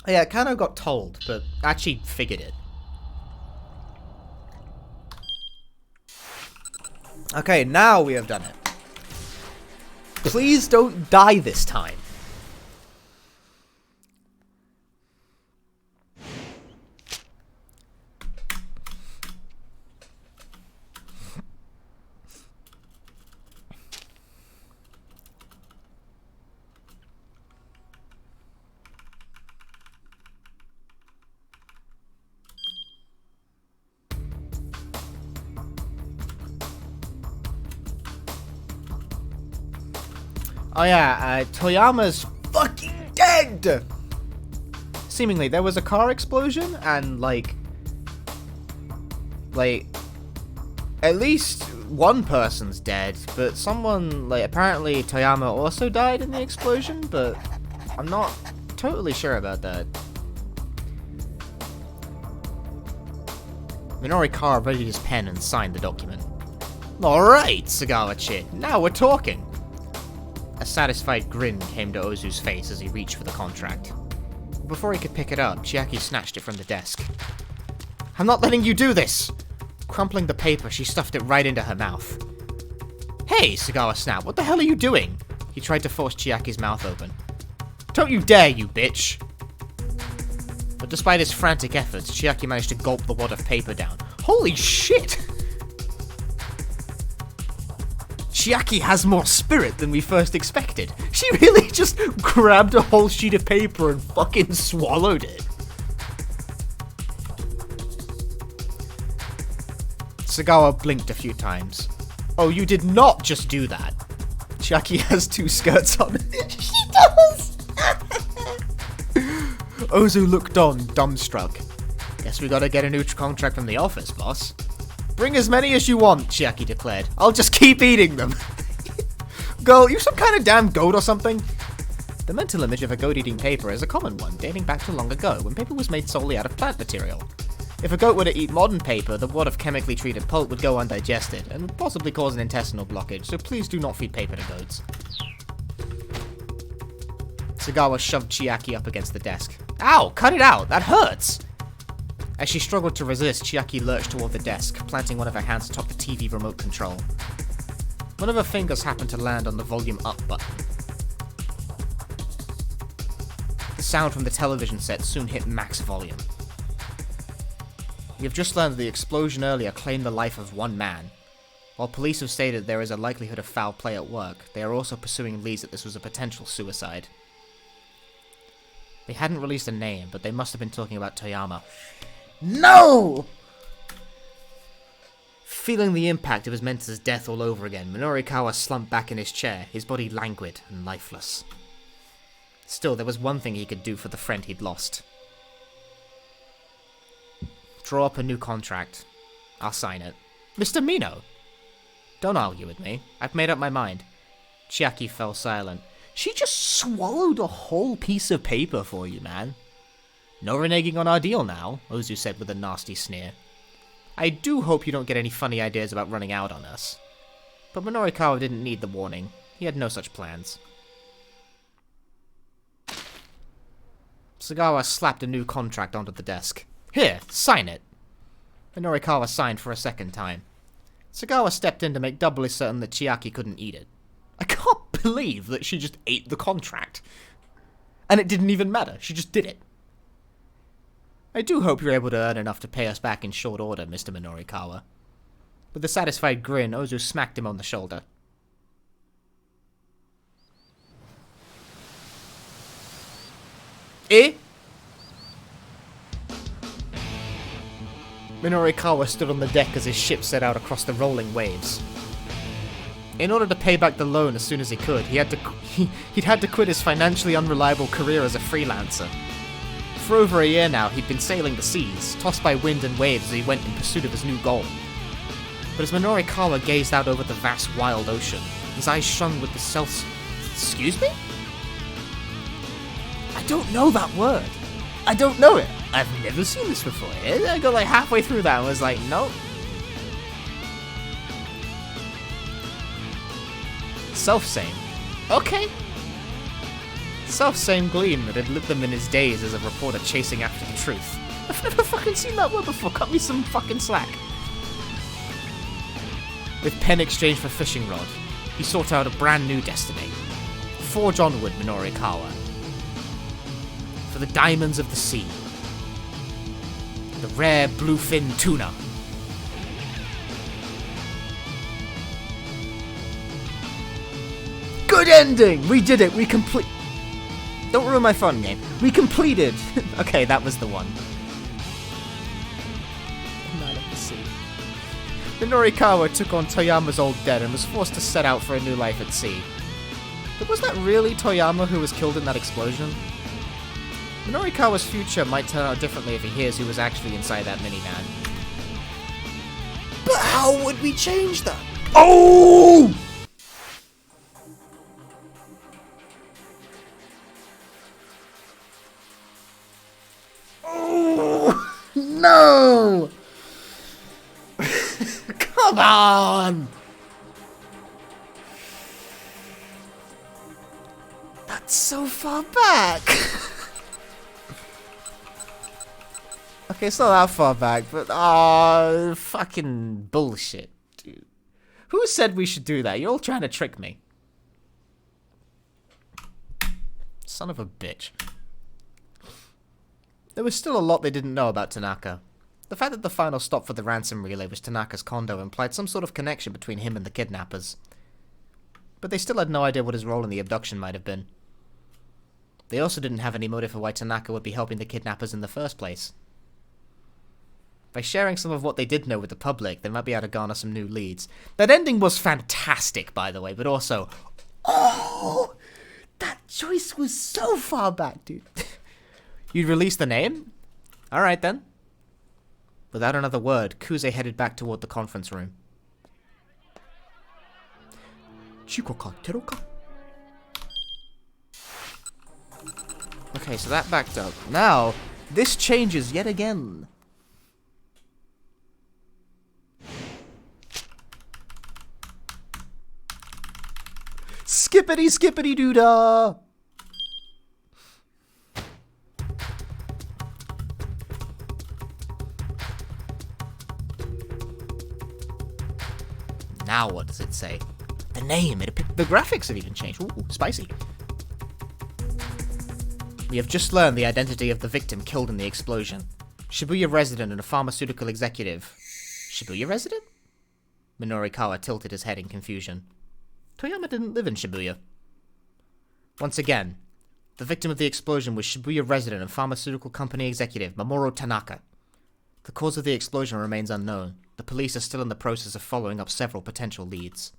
Yeah, Kano got told, but actually figured it. Okay, now we have done it. Please don't die this time. Oh yeah, Toyama's fucking dead! Seemingly, there was a car explosion, and, like, at least one person's dead, but someone, like, apparently Toyama also died in the explosion, but I'm not totally sure about that. Minorikawa readied his pen and signed the document. Alright, Sagawa-chin, now we're talking! A satisfied grin came to Ozu's face as he reached for the contract. Before he could pick it up, Chiaki snatched it from the desk. I'm not letting you do this! Crumpling the paper, she stuffed it right into her mouth. Hey, Sagawa snapped, what the hell are you doing? He tried to force Chiaki's mouth open. Don't you dare, you bitch! But despite his frantic efforts, Chiaki managed to gulp the wad of paper down. Holy shit! Chiaki has more spirit than we first expected. She really just grabbed a whole sheet of paper and fucking swallowed it. Sagawa blinked a few times. Oh, you did not just do that. Chiaki has 2 skirts on. She does! Ozu looked on, dumbstruck. Guess we gotta get a new contract from the office, boss. Bring as many as you want, Chiaki declared. I'll just keep eating them. Girl, you some kind of damn goat or something? The mental image of a goat eating paper is a common one, dating back to long ago, when paper was made solely out of plant material. If a goat were to eat modern paper, the wad of chemically treated pulp would go undigested, and would possibly cause an intestinal blockage, so please do not feed paper to goats. Sagawa shoved Chiaki up against the desk. Ow! Cut it out! That hurts! As she struggled to resist, Chiaki lurched toward the desk, planting one of her hands atop the TV remote control. One of her fingers happened to land on the volume up button. The sound from the television set soon hit max volume. We have just learned that the explosion earlier claimed the life of one man. While police have stated there is a likelihood of foul play at work, they are also pursuing leads that this was a potential suicide. They hadn't released a name, but they must have been talking about Toyama. No! Feeling the impact of his mentor's death all over again, Minorikawa slumped back in his chair, his body languid and lifeless. Still, there was one thing he could do for the friend he'd lost. Draw up a new contract. I'll sign it. Mr. Mino! Don't argue with me. I've made up my mind. Chiaki fell silent. She just swallowed a whole piece of paper for you, man. No reneging on our deal now, Ozu said with a nasty sneer. I do hope you don't get any funny ideas about running out on us. But Minorikawa didn't need the warning. He had no such plans. Sagawa slapped a new contract onto the desk. Here, sign it. Minorikawa signed for a second time. Sagawa stepped in to make doubly certain that Chiaki couldn't eat it. I can't believe that she just ate the contract. And it didn't even matter, she just did it. I do hope you're able to earn enough to pay us back in short order, Mr. Minorikawa. With a satisfied grin, Ozu smacked him on the shoulder. Eh? Minorikawa stood on the deck as his ship set out across the rolling waves. In order to pay back the loan as soon as he could, he'd had to quit his financially unreliable career as a freelancer. For over a year now, he'd been sailing the seas, tossed by wind and waves as he went in pursuit of his new goal. But as Minorikawa gazed out over the vast wild ocean, his eyes shone with the Excuse me? I don't know that word. I don't know it. I've never seen this before. I got like halfway through that and was like, nope. Self-same. Okay. Self-same gleam that had lit them in his days as a reporter chasing after the truth. I've never fucking seen that word before. Cut me some fucking slack. With pen exchanged for fishing rod, he sought out a brand new destiny. Forge onward, Minorikawa. For the diamonds of the sea. The rare bluefin tuna. Good ending! We did it! We Don't ruin my fun game. We completed! Okay, that was the one. Man of the sea. Minorikawa took on Toyama's old debt and was forced to set out for a new life at sea. But was that really Toyama who was killed in that explosion? Minorikawa's future might turn out differently if he hears who was actually inside that minivan. But how would we change that? Oh! Oh! No! Come on! That's so far back! Okay, it's not that far back, but fucking bullshit, dude. Who said we should do that? You're all trying to trick me. Son of a bitch. There was still a lot they didn't know about Tanaka. The fact that the final stop for the ransom relay was Tanaka's condo implied some sort of connection between him and the kidnappers. But they still had no idea what his role in the abduction might have been. They also didn't have any motive for why Tanaka would be helping the kidnappers in the first place. By sharing some of what they did know with the public, they might be able to garner some new leads. That ending was fantastic, by the way, but also... Oh! That choice was so far back, dude. You'd release the name? Alright then. Without another word, Kuze headed back toward the conference room. Okay, so that backed up. Now, this changes yet again. Skippity skippity doo-dah! Now what does it say? The name, the graphics have even changed. Ooh, spicy. We have just learned the identity of the victim killed in the explosion. Shibuya resident and a pharmaceutical executive. Shibuya resident? Minorikawa tilted his head in confusion. Toyama didn't live in Shibuya. Once again, the victim of the explosion was Shibuya resident and pharmaceutical company executive Mamoru Tanaka. The cause of the explosion remains unknown. The police are still in the process of following up several potential leads.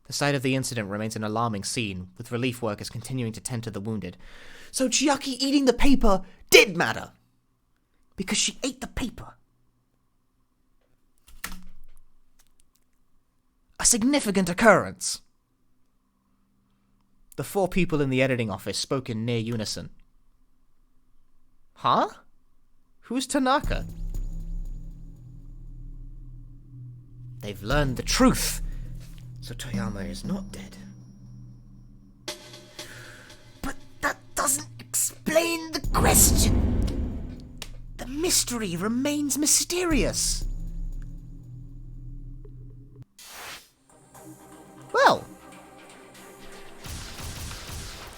The site of the incident remains an alarming scene, with relief workers continuing to tend to the wounded. So Chiaki eating the paper did matter! Because she ate the paper. A significant occurrence. The four people in the editing office spoke in near unison. Huh? Who's Tanaka? They've learned the truth. So Toyama is not dead. But that doesn't explain the question. The mystery remains mysterious. Well,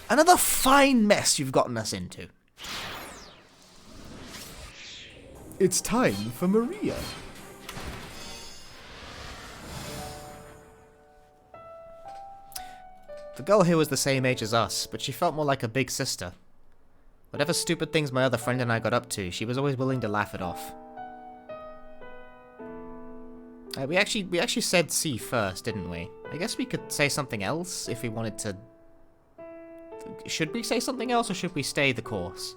another fine mess you've gotten us into. It's time for Maria. The girl here was the same age as us, but she felt more like a big sister. Whatever stupid things my other friend and I got up to, she was always willing to laugh it off. We actually said C first, didn't we? I guess we could say something else if we wanted to... Should we say something else or should we stay the course?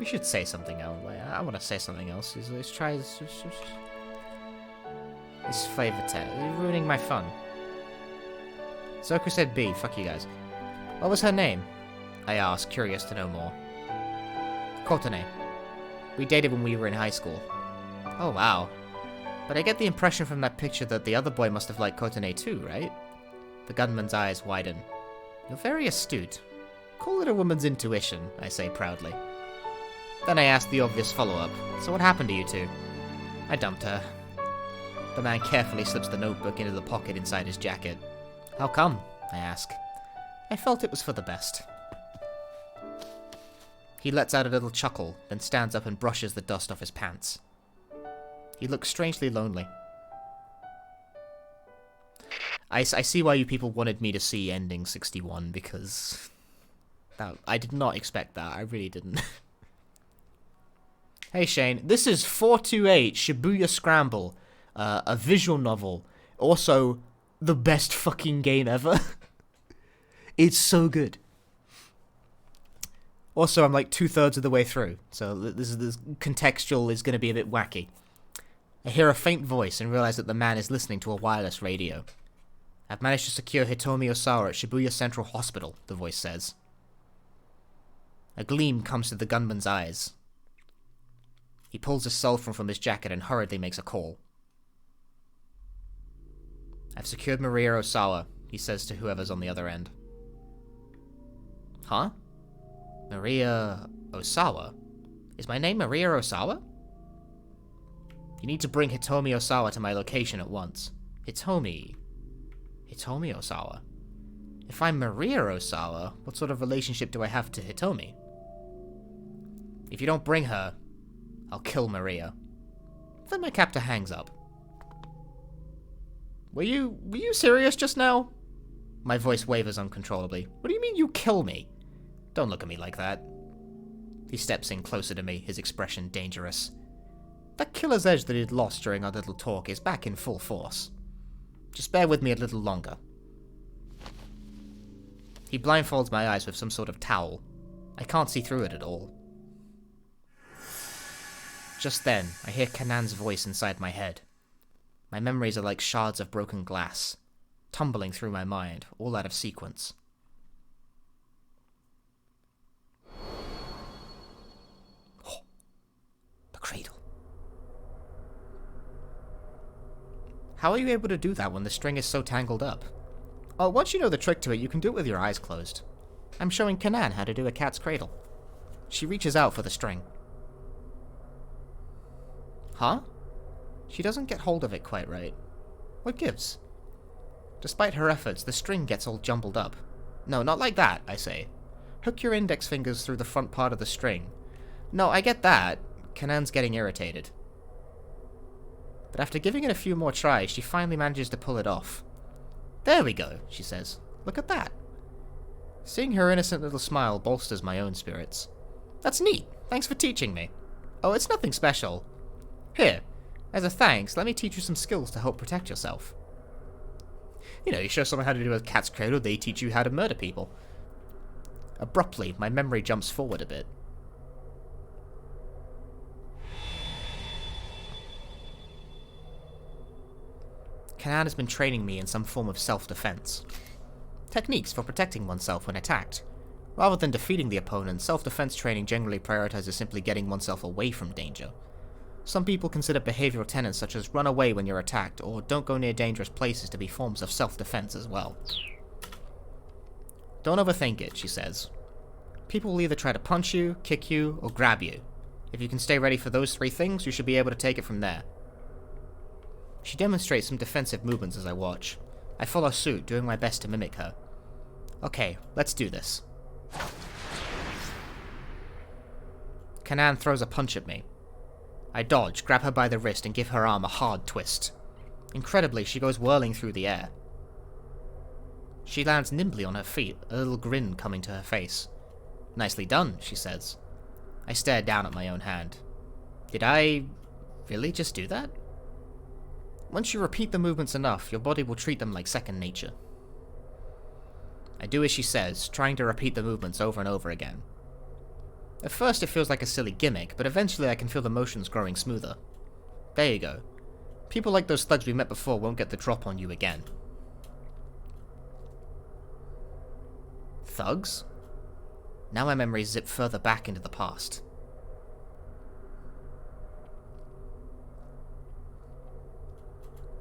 We should say something else. I want to say something else. Let's try this flavor test. You're ruining my fun. Zoku said B. Fuck you guys. What was her name? I asked, curious to know more. Kotane. We dated when we were in high school. Oh wow. But I get the impression from that picture that the other boy must have liked Kotane too, right? The gunman's eyes widen. You're very astute. Call it a woman's intuition, I say proudly. Then I ask the obvious follow-up. So what happened to you two? I dumped her. The man carefully slips the notebook into the pocket inside his jacket. How come? I ask. I felt it was for the best. He lets out a little chuckle, then stands up and brushes the dust off his pants. He looks strangely lonely. I see why you people wanted me to see ending 61, because... I did not expect that, I really didn't. Hey Shane, this is 428 Shibuya Scramble. a visual novel. Also, the best fucking game ever. It's so good. Also, I'm like 2/3 of the way through, so this contextual is going to be a bit wacky. I hear a faint voice and realize that the man is listening to a wireless radio. I've managed to secure Hitomi Osawa at Shibuya Central Hospital, the voice says. A gleam comes to the gunman's eyes. He pulls a cell phone from his jacket and hurriedly makes a call. I've secured Maria Osawa, he says to whoever's on the other end. Huh? Maria Osawa? Is my name Maria Osawa? You need to bring Hitomi Osawa to my location at once. Hitomi Osawa? If I'm Maria Osawa, what sort of relationship do I have to Hitomi? If you don't bring her, I'll kill Maria. Then my captor hangs up. Were you serious just now? My voice wavers uncontrollably. What do you mean you kill me? Don't look at me like that. He steps in closer to me, his expression dangerous. That killer's edge that he'd lost during our little talk is back in full force. Just bear with me a little longer. He blindfolds my eyes with some sort of towel. I can't see through it at all. Just then, I hear Kanan's voice inside my head. My memories are like shards of broken glass, tumbling through my mind, all out of sequence. Oh, the cradle. How are you able to do that when the string is so tangled up? Oh, once you know the trick to it, you can do it with your eyes closed. I'm showing Kanan how to do a cat's cradle. She reaches out for the string. Huh? She doesn't get hold of it quite right. What gives? Despite her efforts, the string gets all jumbled up. No, not like that, I say. Hook your index fingers through the front part of the string. No, I get that. Kanan's getting irritated. But after giving it a few more tries, she finally manages to pull it off. There we go, she says. Look at that. Seeing her innocent little smile bolsters my own spirits. That's neat. Thanks for teaching me. Oh, it's nothing special. Here, as a thanks, let me teach you some skills to help protect yourself. You know, you show someone how to do a cat's cradle, they teach you how to murder people. Abruptly, my memory jumps forward a bit. Kanan has been training me in some form of self-defense. Techniques for protecting oneself when attacked. Rather than defeating the opponent, self-defense training generally prioritizes simply getting oneself away from danger. Some people consider behavioral tenets such as run away when you're attacked, or don't go near dangerous places to be forms of self-defense as well. Don't overthink it, she says. People will either try to punch you, kick you, or grab you. If you can stay ready for those three things, you should be able to take it from there. She demonstrates some defensive movements as I watch. I follow suit, doing my best to mimic her. Okay, let's do this. Kanan throws a punch at me. I dodge, grab her by the wrist, and give her arm a hard twist. Incredibly, she goes whirling through the air. She lands nimbly on her feet, a little grin coming to her face. Nicely done, she says. I stare down at my own hand. Did I really just do that? Once you repeat the movements enough, your body will treat them like second nature. I do as she says, trying to repeat the movements over and over again. At first it feels like a silly gimmick, but eventually I can feel the motions growing smoother. There you go. People like those thugs we met before won't get the drop on you again. Thugs? Now my memories zip further back into the past.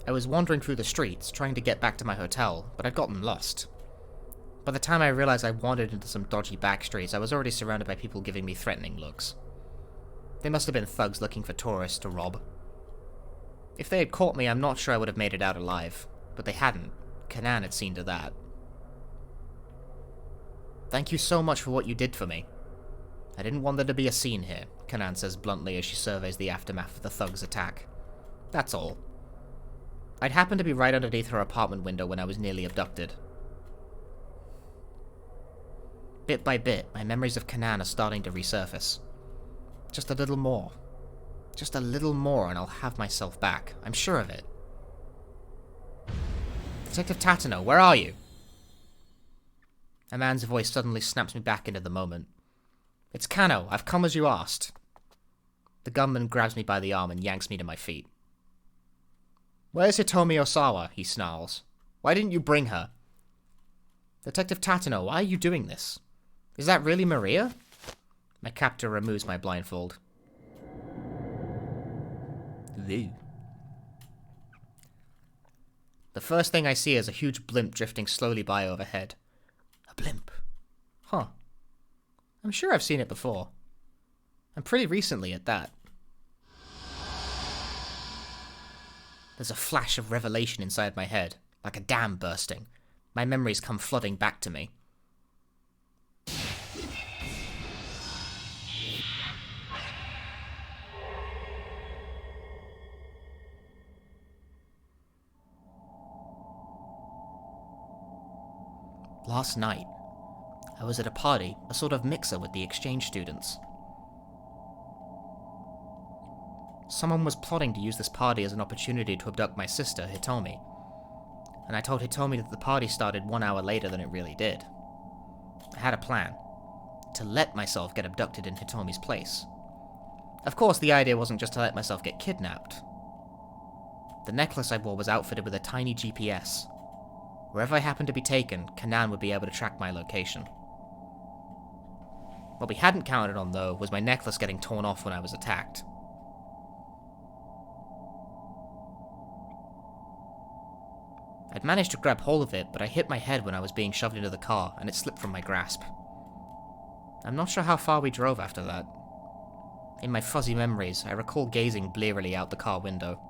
I was wandering through the streets, trying to get back to my hotel, but I'd gotten lost. By the time I realized I wandered into some dodgy back streets, I was already surrounded by people giving me threatening looks. They must have been thugs looking for tourists to rob. If they had caught me, I'm not sure I would have made it out alive, but they hadn't. Kanan had seen to that. Thank you so much for what you did for me. I didn't want there to be a scene here, Kanan says bluntly as she surveys the aftermath of the thug's attack. That's all. I'd happened to be right underneath her apartment window when I was nearly abducted. Bit by bit, my memories of Kanan are starting to resurface. Just a little more. Just a little more and I'll have myself back. I'm sure of it. Detective Tatano, where are you? A man's voice suddenly snaps me back into the moment. It's Kano, I've come as you asked. The gunman grabs me by the arm and yanks me to my feet. Where's Hitomi Osawa? He snarls. Why didn't you bring her? Detective Tatano, why are you doing this? Is that really Maria? My captor removes my blindfold. The first thing I see is a huge blimp drifting slowly by overhead. A blimp. Huh. I'm sure I've seen it before. And pretty recently at that. There's a flash of revelation inside my head, like a dam bursting. My memories come flooding back to me. Last night, I was at a party, a sort of mixer with the exchange students. Someone was plotting to use this party as an opportunity to abduct my sister, Hitomi. And I told Hitomi that the party started 1 hour later than it really did. I had a plan. To let myself get abducted in Hitomi's place. Of course, the idea wasn't just to let myself get kidnapped. The necklace I wore was outfitted with a tiny GPS. Wherever I happened to be taken, Kanan would be able to track my location. What we hadn't counted on, though, was my necklace getting torn off when I was attacked. I'd managed to grab hold of it, but I hit my head when I was being shoved into the car, and it slipped from my grasp. I'm not sure how far we drove after that. In my fuzzy memories, I recall gazing blearily out the car window.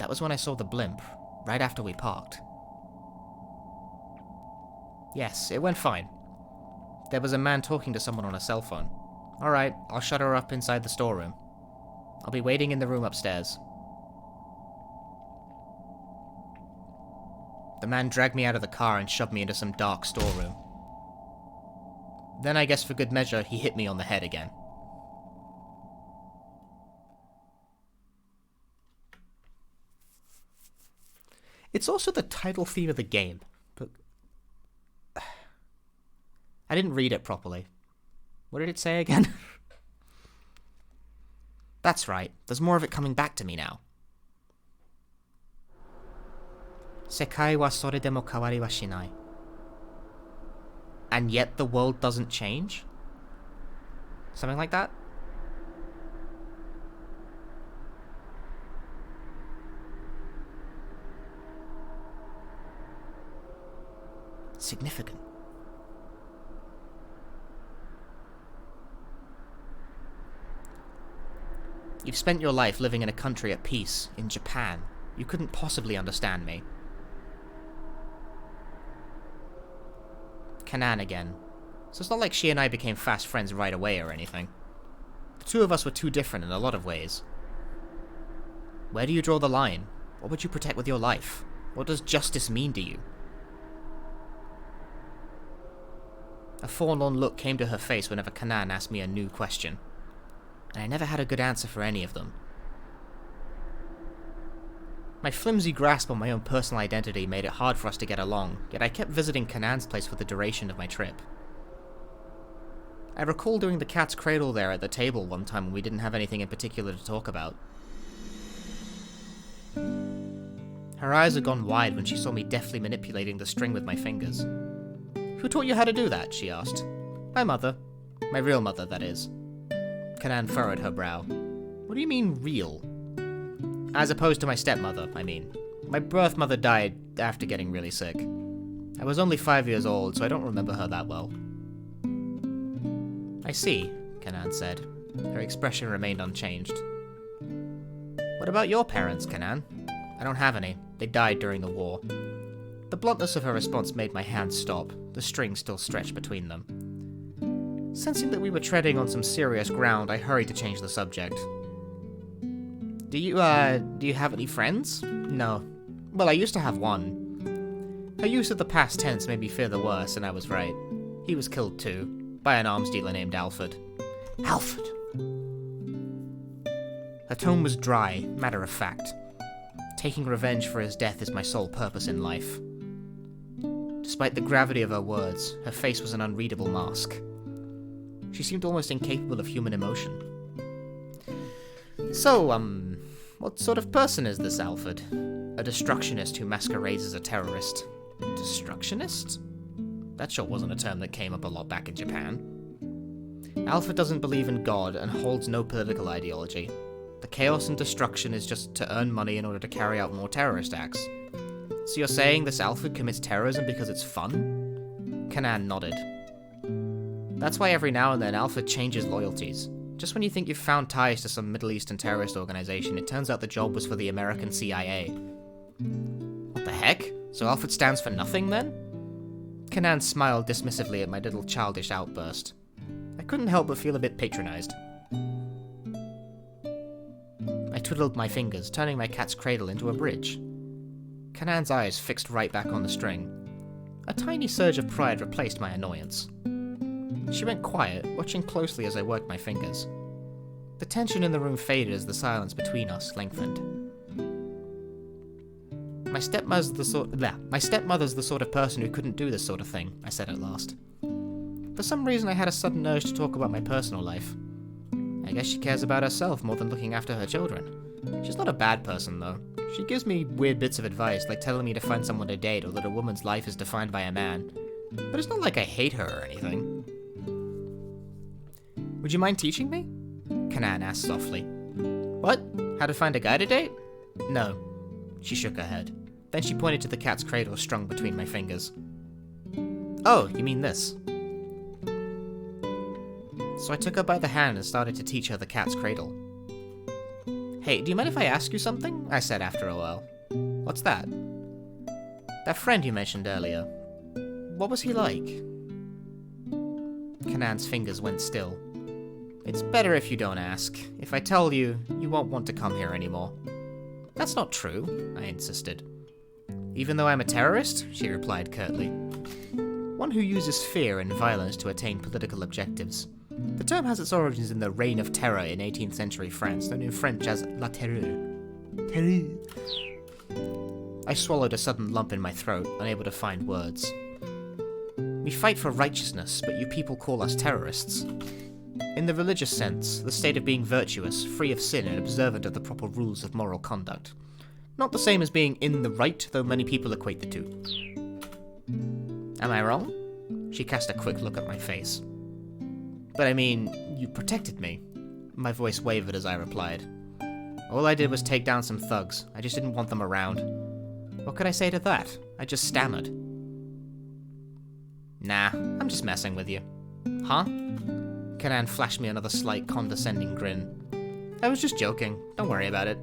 That was when I saw the blimp, right after we parked. Yes, it went fine. There was a man talking to someone on a cell phone. Alright, I'll shut her up inside the storeroom. I'll be waiting in the room upstairs. The man dragged me out of the car and shoved me into some dark storeroom. Then, I guess for good measure, he hit me on the head again. It's also the title theme of the game, but I didn't read it properly. What did it say again? That's right, there's more of it coming back to me now. Sekai wa sore demo kawari wa shinai. And yet the world doesn't change? Something like that? Significant. You've spent your life living in a country at peace, in Japan. You couldn't possibly understand me. Kanan again. So it's not like she and I became fast friends right away or anything. The two of us were too different in a lot of ways. Where do you draw the line? What would you protect with your life? What does justice mean to you? A forlorn look came to her face whenever Kanan asked me a new question. And I never had a good answer for any of them. My flimsy grasp on my own personal identity made it hard for us to get along, yet I kept visiting Kanan's place for the duration of my trip. I recall doing the cat's cradle there at the table one time when we didn't have anything in particular to talk about. Her eyes had gone wide when she saw me deftly manipulating the string with my fingers. Who taught you how to do that? She asked. My mother. My real mother, that is. Kanan furrowed her brow. What do you mean, real? As opposed to my stepmother, I mean. My birth mother died after getting really sick. I was only 5 years old, so I don't remember her that well. I see, Kanan said. Her expression remained unchanged. What about your parents, Kanan? I don't have any. They died during the war. The bluntness of her response made my hands stop, the string still stretched between them. Sensing that we were treading on some serious ground, I hurried to change the subject. Do you have any friends? No. Well, I used to have one. Her use of the past tense made me fear the worst, and I was right. He was killed too. by an arms dealer named Alfred. Alfred! Her tone was dry, matter-of-fact. Taking revenge for his death is my sole purpose in life. Despite the gravity of her words, her face was an unreadable mask. She seemed almost incapable of human emotion. So, what sort of person is this Alfred? A destructionist who masquerades as a terrorist. Destructionist? That sure wasn't a term that came up a lot back in Japan. Alfred doesn't believe in God and holds no political ideology. The chaos and destruction is just to earn money in order to carry out more terrorist acts. So you're saying this Alfred commits terrorism because it's fun? Kanan nodded. That's why every now and then Alfred changes loyalties. Just when you think you've found ties to some Middle Eastern terrorist organization, it turns out the job was for the American CIA. What the heck? So Alfred stands for nothing then? Kanan smiled dismissively at my little childish outburst. I couldn't help but feel a bit patronized. I twiddled my fingers, turning my cat's cradle into a bridge. Kanan's eyes fixed right back on the string. A tiny surge of pride replaced my annoyance. She went quiet, watching closely as I worked my fingers. The tension in the room faded as the silence between us lengthened. My stepmother's the sort of person who couldn't do this sort of thing, I said at last. For some reason I had a sudden urge to talk about my personal life. I guess she cares about herself more than looking after her children. She's not a bad person, though. She gives me weird bits of advice, like telling me to find someone to date or that a woman's life is defined by a man. But it's not like I hate her or anything. Would you mind teaching me? Kanan asked softly. What? How to find a guy to date? No. She shook her head. Then she pointed to the cat's cradle strung between my fingers. Oh, you mean this? So I took her by the hand and started to teach her the cat's cradle. Hey, do you mind if I ask you something? I said after a while. What's that? That friend you mentioned earlier. What was he like? Kanan's fingers went still. It's better if you don't ask. If I tell you, you won't want to come here anymore. That's not true, I insisted. Even though I'm a terrorist? She replied curtly. One who uses fear and violence to attain political objectives. The term has its origins in the Reign of Terror in 18th century France, known in French as La Terreur. Terreur. I swallowed a sudden lump in my throat, unable to find words. We fight for righteousness, but you people call us terrorists. In the religious sense, the state of being virtuous, free of sin and observant of the proper rules of moral conduct. Not the same as being in the right, though many people equate the two. Am I wrong? She cast a quick look at my face. But I mean, you protected me. My voice wavered as I replied. All I did was take down some thugs. I just didn't want them around. What could I say to that? I just stammered. Nah, I'm just messing with you. Huh? Kanan flashed me another slight condescending grin. I was just joking. Don't worry about it.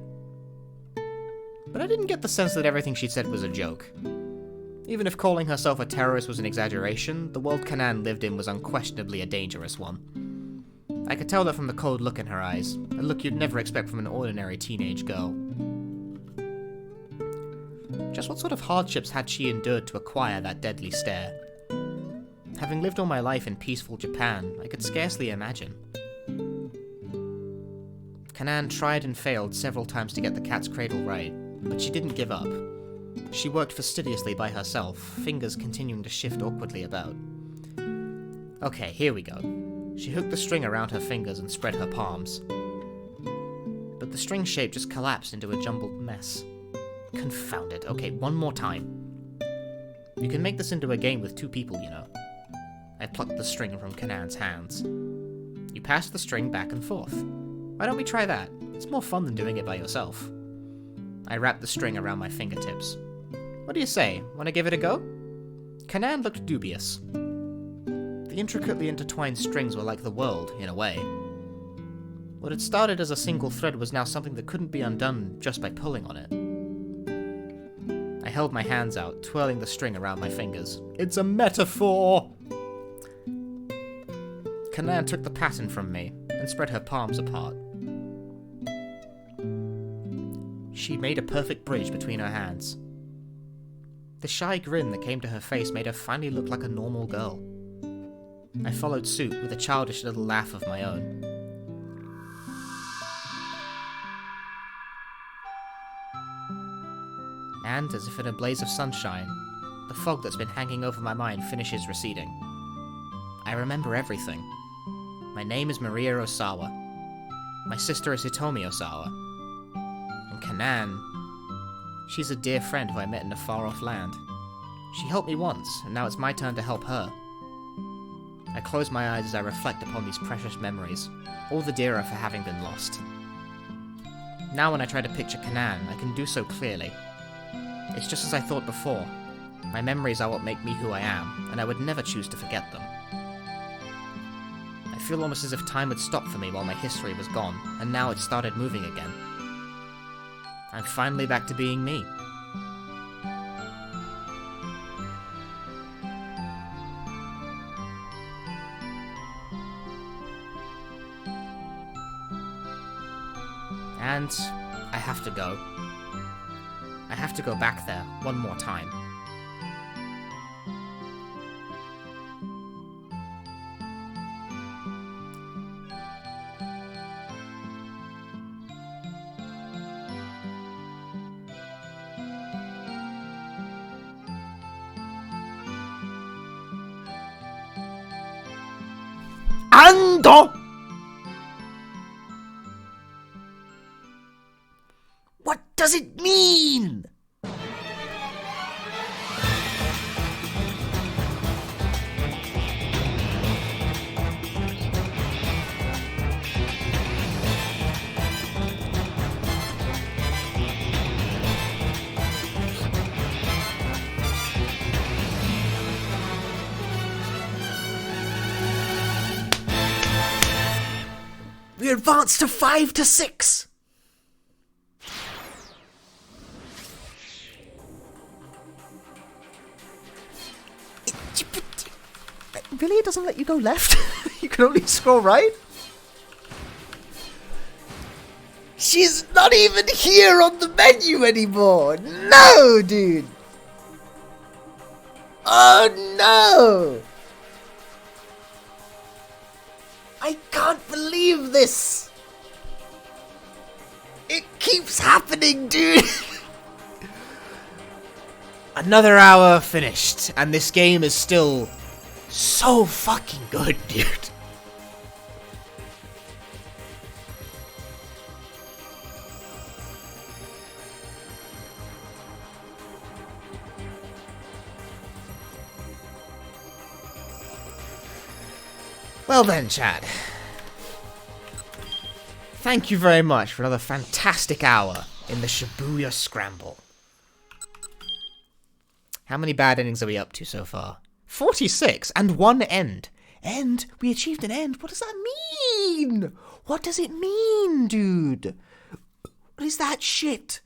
But I didn't get the sense that everything she said was a joke. Even if calling herself a terrorist was an exaggeration, the world Kanan lived in was unquestionably a dangerous one. I could tell that from the cold look in her eyes, a look you'd never expect from an ordinary teenage girl. Just what sort of hardships had she endured to acquire that deadly stare? Having lived all my life in peaceful Japan, I could scarcely imagine. Kanan tried and failed several times to get the cat's cradle right, but she didn't give up. She worked fastidiously by herself, fingers continuing to shift awkwardly about. Okay, here we go. She hooked the string around her fingers and spread her palms. But the string shape just collapsed into a jumbled mess. Confound it. Okay, one more time. You can make this into a game with two people, you know. I plucked the string from Kanan's hands. You pass the string back and forth. Why don't we try that? It's more fun than doing it by yourself. I wrapped the string around my fingertips. What do you say? Want to give it a go? Kanan looked dubious. The intricately intertwined strings were like the world, in a way. What had started as a single thread was now something that couldn't be undone just by pulling on it. I held my hands out, twirling the string around my fingers. It's a metaphor! Kanan took the pattern from me and spread her palms apart. She made a perfect bridge between her hands. The shy grin that came to her face made her finally look like a normal girl. I followed suit with a childish little laugh of my own. And, as if in a blaze of sunshine, the fog that's been hanging over my mind finishes receding. I remember everything. My name is Maria Osawa. My sister is Hitomi Osawa. And Kanan, she's a dear friend who I met in a far-off land. She helped me once, and now it's my turn to help her. I close my eyes as I reflect upon these precious memories, all the dearer for having been lost. Now when I try to picture Kanan, I can do so clearly. It's just as I thought before. My memories are what make me who I am, and I would never choose to forget them. I feel almost as if time had stopped for me while my history was gone, and now it started moving again. I'm finally back to being me. And I have to go. I have to go back there one more time. Ando! What does it mean? We advanced to 5-6. Really? It doesn't let you go left? You can only scroll right? She's not even here on the menu anymore! No, dude! Oh no! I can't believe this! It keeps happening, dude! Another hour finished, and this game is still so fucking good, dude. Well then, Chad. Thank you very much for another fantastic hour in the Shibuya Scramble. How many bad endings are we up to so far? 46, and one end. End? We achieved an end? What does that mean? What does it mean, dude? What is that shit?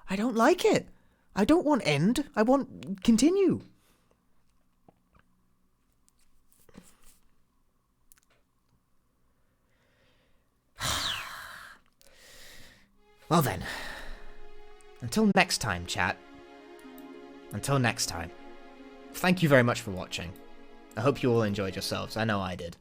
I don't like it. I don't want end. I want continue. Well then. Until next time, chat. Until next time. Thank you very much for watching. I hope you all enjoyed yourselves. I know I did.